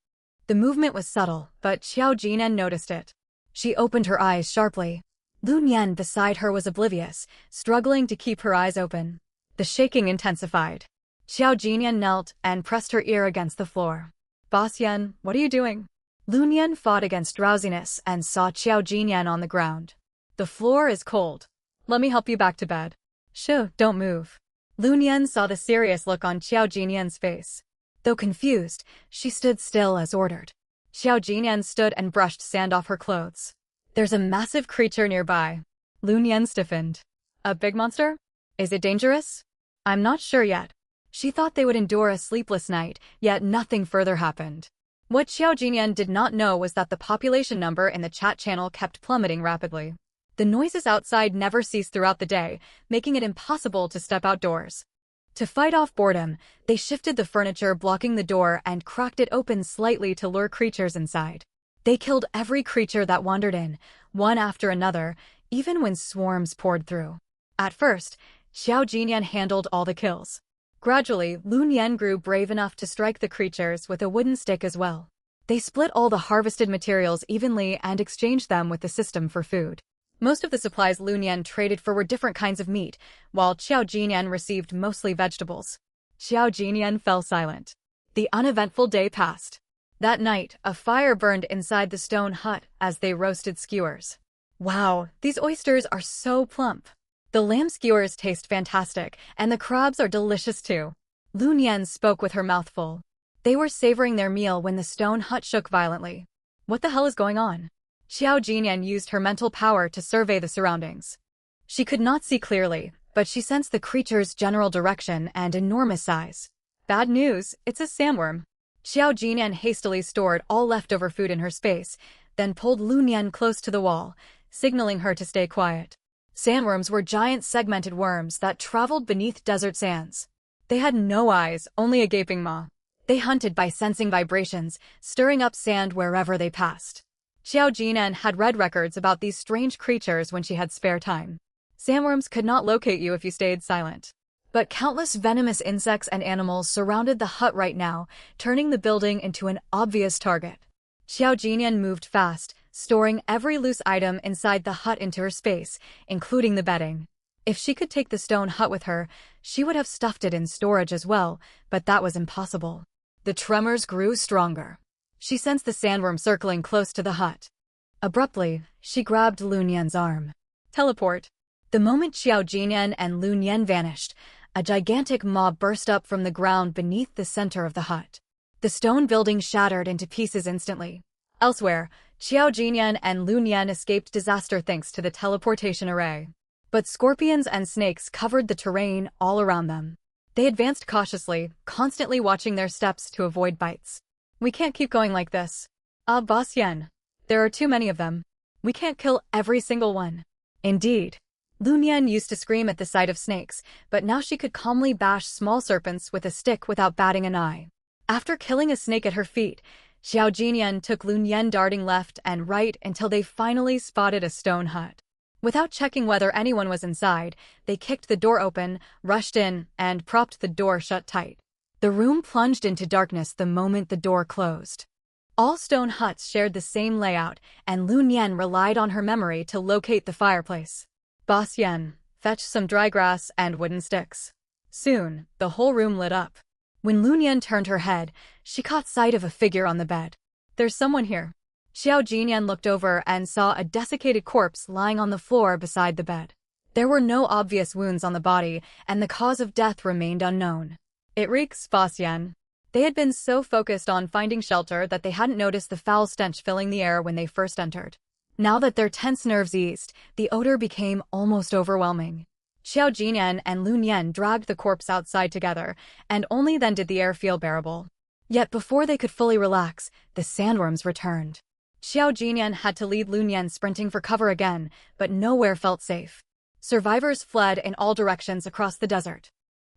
The movement was subtle, but Xiao Jinyan noticed it. She opened her eyes sharply. Lun Yan beside her was oblivious, struggling to keep her eyes open. The shaking intensified. Xiao Jinyan knelt and pressed her ear against the floor. Boss Yan, what are you doing? Lun Yan fought against drowsiness and saw Xiao Jinyan on the ground. The floor is cold. Let me help you back to bed. Shoo, don't move. Lun Yan saw the serious look on Xiao Jinyan's face. Though confused, she stood still as ordered. Xiao Jinyan stood and brushed sand off her clothes. There's a massive creature nearby. Lun Yan stiffened. A big monster? Is it dangerous? I'm not sure yet. She thought they would endure a sleepless night, yet nothing further happened. What Xiao Jinyan did not know was that the population number in the chat channel kept plummeting rapidly. The noises outside never ceased throughout the day, making it impossible to step outdoors. To fight off boredom, they shifted the furniture blocking the door and cracked it open slightly to lure creatures inside. They killed every creature that wandered in, one after another, even when swarms poured through. At first, Xiao Jinyan handled all the kills. Gradually, Lun Yan grew brave enough to strike the creatures with a wooden stick as well. They split all the harvested materials evenly and exchanged them with the system for food. Most of the supplies Lun Yan traded for were different kinds of meat, while Xiao Jinyan received mostly vegetables. Xiao Jinyan fell silent. The uneventful day passed. That night, a fire burned inside the stone hut as they roasted skewers. Wow, these oysters are so plump. The lamb skewers taste fantastic, and the crabs are delicious too. Lun Yan spoke with her mouth full. They were savoring their meal when the stone hut shook violently. What the hell is going on? Xiao Jinyan used her mental power to survey the surroundings. She could not see clearly, but she sensed the creature's general direction and enormous size. Bad news, it's a sandworm. Xiao Jinyan hastily stored all leftover food in her space, then pulled Lun Yan close to the wall, signaling her to stay quiet. Sandworms were giant segmented worms that traveled beneath desert sands. They had no eyes, only a gaping maw. They hunted by sensing vibrations, stirring up sand wherever they passed. Xiao Jinyan had read records about these strange creatures when she had spare time. Sandworms could not locate you if you stayed silent. But countless venomous insects and animals surrounded the hut right now, turning the building into an obvious target. Xiao Jinyan moved fast, storing every loose item inside the hut into her space, including the bedding. If she could take the stone hut with her, she would have stuffed it in storage as well, but that was impossible. The tremors grew stronger. She sensed the sandworm circling close to the hut. Abruptly, she grabbed Lun Yan's arm. Teleport. The moment Xiao Jinyan and Lun Yan vanished, a gigantic maw burst up from the ground beneath the center of the hut. The stone building shattered into pieces instantly. Elsewhere, Xiao Jinyan and Lun Yan escaped disaster thanks to the teleportation array. But scorpions and snakes covered the terrain all around them. They advanced cautiously, constantly watching their steps to avoid bites. We can't keep going like this. Boss Yan. There are too many of them. We can't kill every single one. Indeed. Lun Yan used to scream at the sight of snakes, but now she could calmly bash small serpents with a stick without batting an eye. After killing a snake at her feet, Xiao Jinyan took Lun Yan darting left and right until they finally spotted a stone hut. Without checking whether anyone was inside, they kicked the door open, rushed in, and propped the door shut tight. The room plunged into darkness the moment the door closed. All stone huts shared the same layout, and Lun Yan relied on her memory to locate the fireplace. Boss Yan, fetch some dry grass and wooden sticks. Soon, the whole room lit up. When Lun Yan turned her head, she caught sight of a figure on the bed. There's someone here. Xiao Jinyan looked over and saw a desiccated corpse lying on the floor beside the bed. There were no obvious wounds on the body, and the cause of death remained unknown. It reeks, Boss Yan. They had been so focused on finding shelter that they hadn't noticed the foul stench filling the air when they first entered. Now that their tense nerves eased, the odor became almost overwhelming. Xiao Jinyan and Lun Yan dragged the corpse outside together, and only then did the air feel bearable. Yet before they could fully relax, the sandworms returned. Xiao Jinyan had to lead Lun Yan sprinting for cover again, but nowhere felt safe. Survivors fled in all directions across the desert.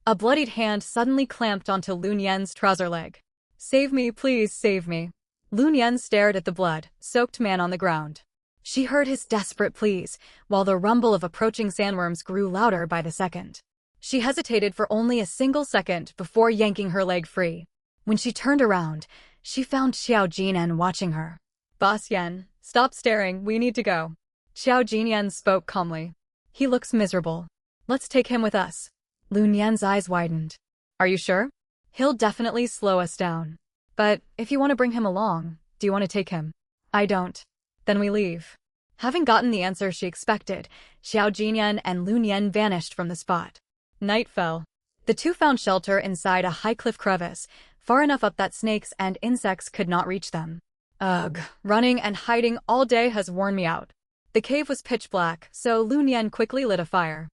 A bloodied hand suddenly clamped onto Lun Yan's trouser leg. Save me, please save me. Lun Yan stared at the blood-soaked man on the ground. She heard his desperate pleas, while the rumble of approaching sandworms grew louder by the second. She hesitated for only a single second before yanking her leg free. When she turned around, she found Xiao Jinyan watching her. Boss Yan, stop staring, we need to go. Xiao Jinyan spoke calmly. He looks miserable. Let's take him with us. Lun Yan's eyes widened. Are you sure? He'll definitely slow us down. But if you want to bring him along, do you want to take him? I don't. Then we leave. Having gotten the answer she expected, Xiao Jinyan and Lun Yan vanished from the spot. Night fell. The two found shelter inside a high cliff crevice, far enough up that snakes and insects could not reach them. Ugh, running and hiding all day has worn me out. The cave was pitch black, so Lun Yan quickly lit a fire.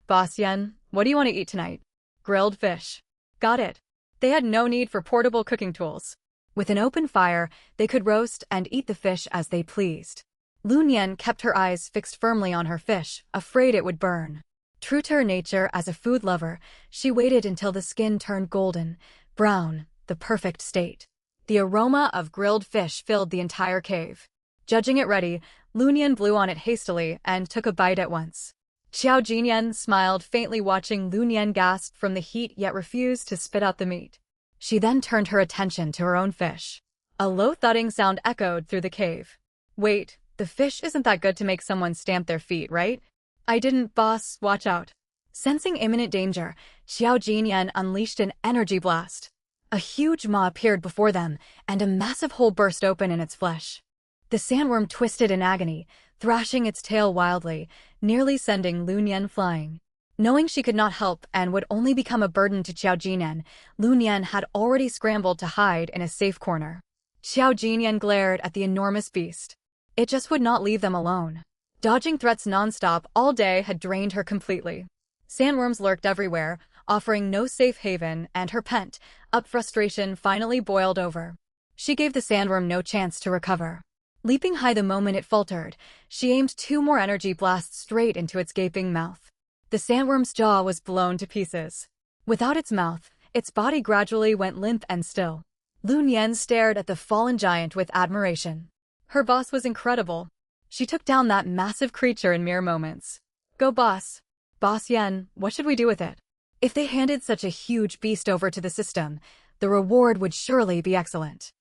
Boss Yan, what do you want to eat tonight? Grilled fish. Got it. They had no need for portable cooking tools. With an open fire, they could roast and eat the fish as they pleased. Lun Yan kept her eyes fixed firmly on her fish, afraid it would burn. True to her nature as a food lover, she waited until the skin turned golden, brown, the perfect state. The aroma of grilled fish filled the entire cave. Judging it ready, Lun Yan blew on it hastily and took a bite at once. Xiao Jinyan smiled faintly watching Lun Yan gasp from the heat yet refused to spit out the meat. She then turned her attention to her own fish. A low thudding sound echoed through the cave. Wait, the fish isn't that good to make someone stamp their feet, right? I didn't, boss, watch out. Sensing imminent danger, Xiao Jinyan unleashed an energy blast. A huge maw appeared before them, and a massive hole burst open in its flesh. The sandworm twisted in agony, thrashing its tail wildly, nearly sending Lun Yan flying. Knowing she could not help and would only become a burden to Xiao Jinyan, Lun Yan had already scrambled to hide in a safe corner. Xiao Jinyan glared at the enormous beast. It just would not leave them alone. Dodging threats nonstop all day had drained her completely. Sandworms lurked everywhere, offering no safe haven, and her pent-up frustration finally boiled over. She gave the sandworm no chance to recover. Leaping high the moment it faltered, she aimed 2 more energy blasts straight into its gaping mouth. The sandworm's jaw was blown to pieces. Without its mouth, its body gradually went limp and still. Lun Yan stared at the fallen giant with admiration. Her boss was incredible. She took down that massive creature in mere moments. Go boss. Boss Yan, what should we do with it? If they handed such a huge beast over to the system, the reward would surely be excellent.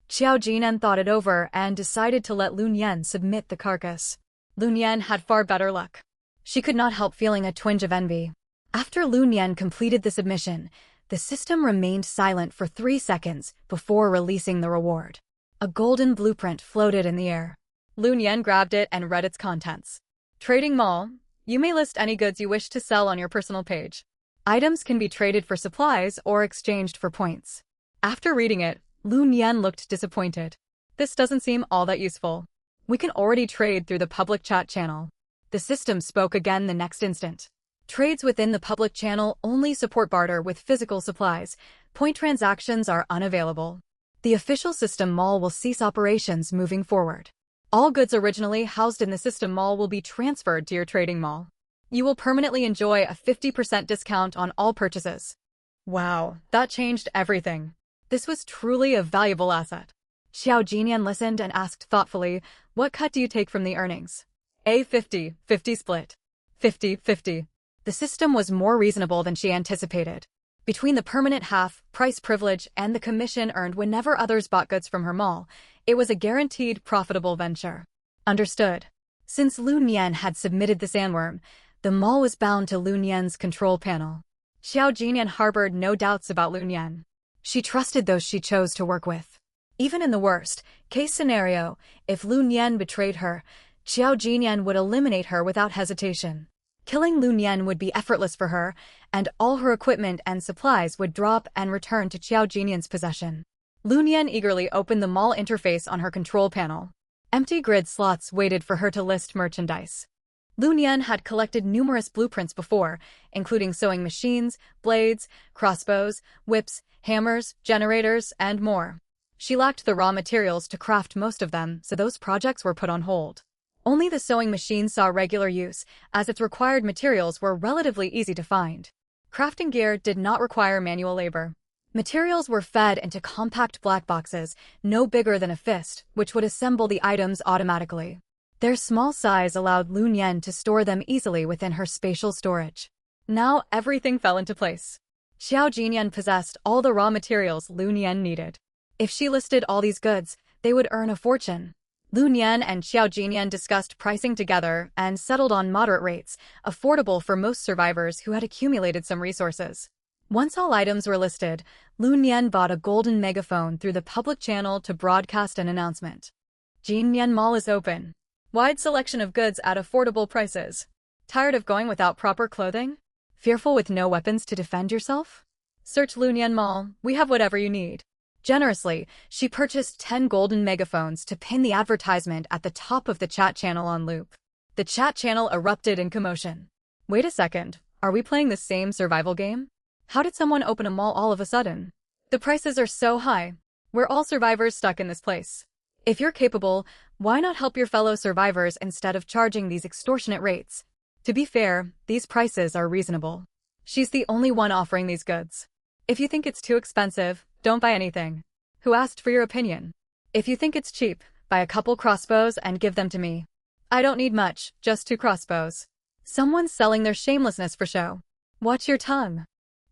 Xiao Jinan thought it over and decided to let Lun Yan submit the carcass. Lun Yan had far better luck. She could not help feeling a twinge of envy. After Lun Yan completed the submission, the system remained silent for 3 seconds before releasing the reward. A golden blueprint floated in the air. Lun Yan grabbed it and read its contents. Trading Mall. You may list any goods you wish to sell on your personal page. Items can be traded for supplies or exchanged for points. After reading it, Lun Yan looked disappointed. This doesn't seem all that useful. We can already trade through the public chat channel. The system spoke again the next instant. Trades within the public channel only support barter with physical supplies. Point transactions are unavailable. The official system mall will cease operations moving forward. All goods originally housed in the system mall will be transferred to your trading mall. You will permanently enjoy a 50% discount on all purchases. Wow, that changed everything. This was truly a valuable asset. Xiao Jinyan listened and asked thoughtfully, what cut do you take from the earnings? A 50-50 split. 50-50. The system was more reasonable than she anticipated. Between the permanent half-price privilege and the commission earned whenever others bought goods from her mall, it was a guaranteed profitable venture. Understood. Since Lun Yan had submitted the sandworm, the mall was bound to Lun Yan's control panel. Xiao Jinyan harbored no doubts about Lun Yan. She trusted those she chose to work with. Even in the worst-case scenario, if Lun Yan betrayed her, Xiao Jinyan would eliminate her without hesitation. Killing Lun Yan would be effortless for her, and all her equipment and supplies would drop and return to Xiao Jinyan's possession. Lun Yan eagerly opened the mall interface on her control panel. Empty grid slots waited for her to list merchandise. Lun Yan had collected numerous blueprints before, including sewing machines, blades, crossbows, whips, hammers, generators, and more. She lacked the raw materials to craft most of them, so those projects were put on hold. Only the sewing machine saw regular use, as its required materials were relatively easy to find. Crafting gear did not require manual labor. Materials were fed into compact black boxes, no bigger than a fist, which would assemble the items automatically. Their small size allowed Lun Yan to store them easily within her spatial storage. Now everything fell into place. Xiao Jinyan possessed all the raw materials Lun Yan needed. If she listed all these goods, they would earn a fortune. Lun Yan and Xiao Jinyan discussed pricing together and settled on moderate rates, affordable for most survivors who had accumulated some resources. Once all items were listed, Lun Yan bought a golden megaphone through the public channel to broadcast an announcement. Jinyan Mall is open. Wide selection of goods at affordable prices. Tired of going without proper clothing? Fearful with no weapons to defend yourself? Search Lun Yan Mall, we have whatever you need. Generously, she purchased 10 golden megaphones to pin the advertisement at the top of the chat channel on loop. The chat channel erupted in commotion. Wait a second, are we playing the same survival game? How did someone open a mall all of a sudden? The prices are so high. We're all survivors stuck in this place. If you're capable, why not help your fellow survivors instead of charging these extortionate rates? To be fair, these prices are reasonable. She's the only one offering these goods. If you think it's too expensive, don't buy anything. Who asked for your opinion? If you think it's cheap, buy a couple crossbows and give them to me. I don't need much, just 2 crossbows. Someone's selling their shamelessness for show. Watch your tongue.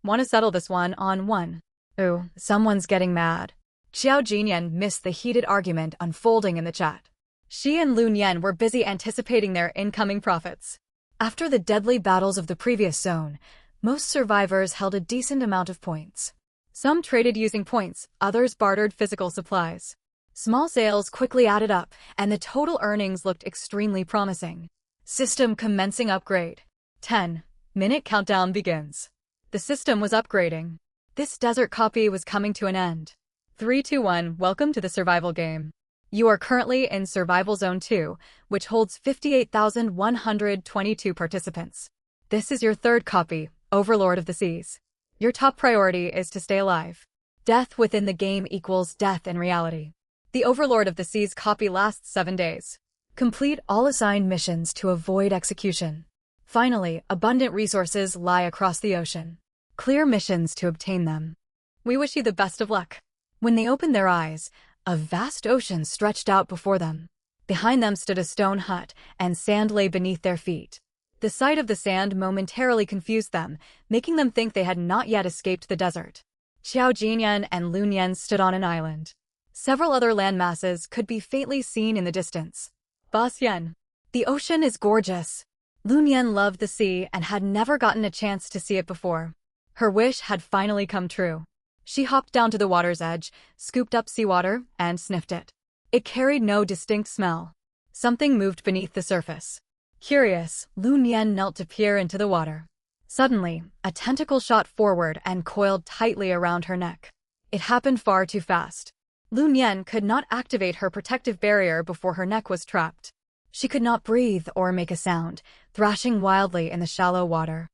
Want to settle this one on one? Ooh, someone's getting mad. Xiao Jinyan missed the heated argument unfolding in the chat. She and Lun Yan were busy anticipating their incoming profits. After the deadly battles of the previous zone, most survivors held a decent amount of points. Some traded using points, others bartered physical supplies. Small sales quickly added up, and the total earnings looked extremely promising. System commencing upgrade. 10-minute countdown begins. The system was upgrading. This desert copy was coming to an end. 3, 2, 1, welcome to the survival game. You are currently in Survival Zone 2, which holds 58,122 participants. This is your third copy, Overlord of the Seas. Your top priority is to stay alive. Death within the game equals death in reality. The Overlord of the Seas copy lasts 7 days. Complete all assigned missions to avoid execution. Finally, abundant resources lie across the ocean. Clear missions to obtain them. We wish you the best of luck. When they opened their eyes, a vast ocean stretched out before them. Behind them stood a stone hut, and sand lay beneath their feet. The sight of the sand momentarily confused them, making them think they had not yet escaped the desert. Xiao Jinyan and Lun Yan stood on an island. Several other landmasses could be faintly seen in the distance. Boss Yan. The ocean is gorgeous. Lun Yan loved the sea and had never gotten a chance to see it before. Her wish had finally come true. She hopped down to the water's edge, scooped up seawater, and sniffed it. It carried no distinct smell. Something moved beneath the surface. Curious, Lun Yan knelt to peer into the water. Suddenly, a tentacle shot forward and coiled tightly around her neck. It happened far too fast. Lun Yan could not activate her protective barrier before her neck was trapped. She could not breathe or make a sound, thrashing wildly in the shallow water.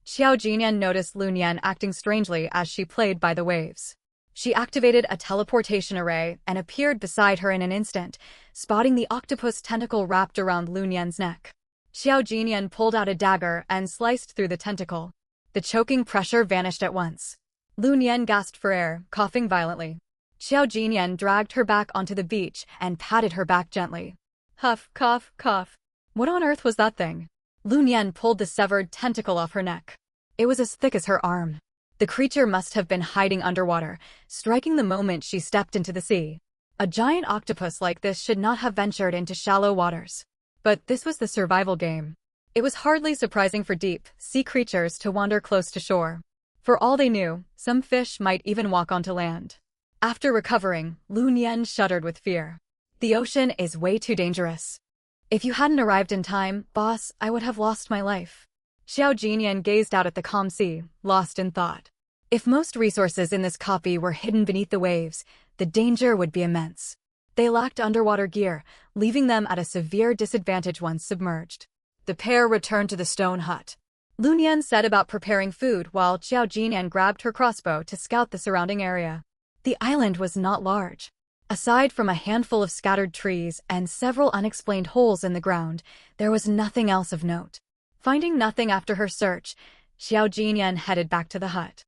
Xiao Jinyan noticed Lun Yan acting strangely as she played by the waves. She activated a teleportation array and appeared beside her in an instant, spotting the octopus tentacle wrapped around Lun Yan's neck. Xiao Jinyan pulled out a dagger and sliced through the tentacle. The choking pressure vanished at once. Lun Yan gasped for air, coughing violently. Xiao Jinyan dragged her back onto the beach and patted her back gently. Huff, cough, cough. What on earth was that thing? Lun Yan pulled the severed tentacle off her neck. It was as thick as her arm. The creature must have been hiding underwater, striking the moment she stepped into the sea. A giant octopus like this should not have ventured into shallow waters. But this was the survival game. It was hardly surprising for deep sea creatures to wander close to shore. For all they knew, some fish might even walk onto land. After recovering, Lun Yan shuddered with fear. The ocean is way too dangerous. If you hadn't arrived in time, boss, I would have lost my life. Xiao Jinyan gazed out at the calm sea, lost in thought. If most resources in this copy were hidden beneath the waves, the danger would be immense. They lacked underwater gear, leaving them at a severe disadvantage once submerged. The pair returned to the stone hut. Lun Yan set about preparing food while Xiao Jinyan grabbed her crossbow to scout the surrounding area. The island was not large. Aside from a handful of scattered trees and several unexplained holes in the ground, there was nothing else of note. Finding nothing after her search, Xiao Jinyan headed back to the hut.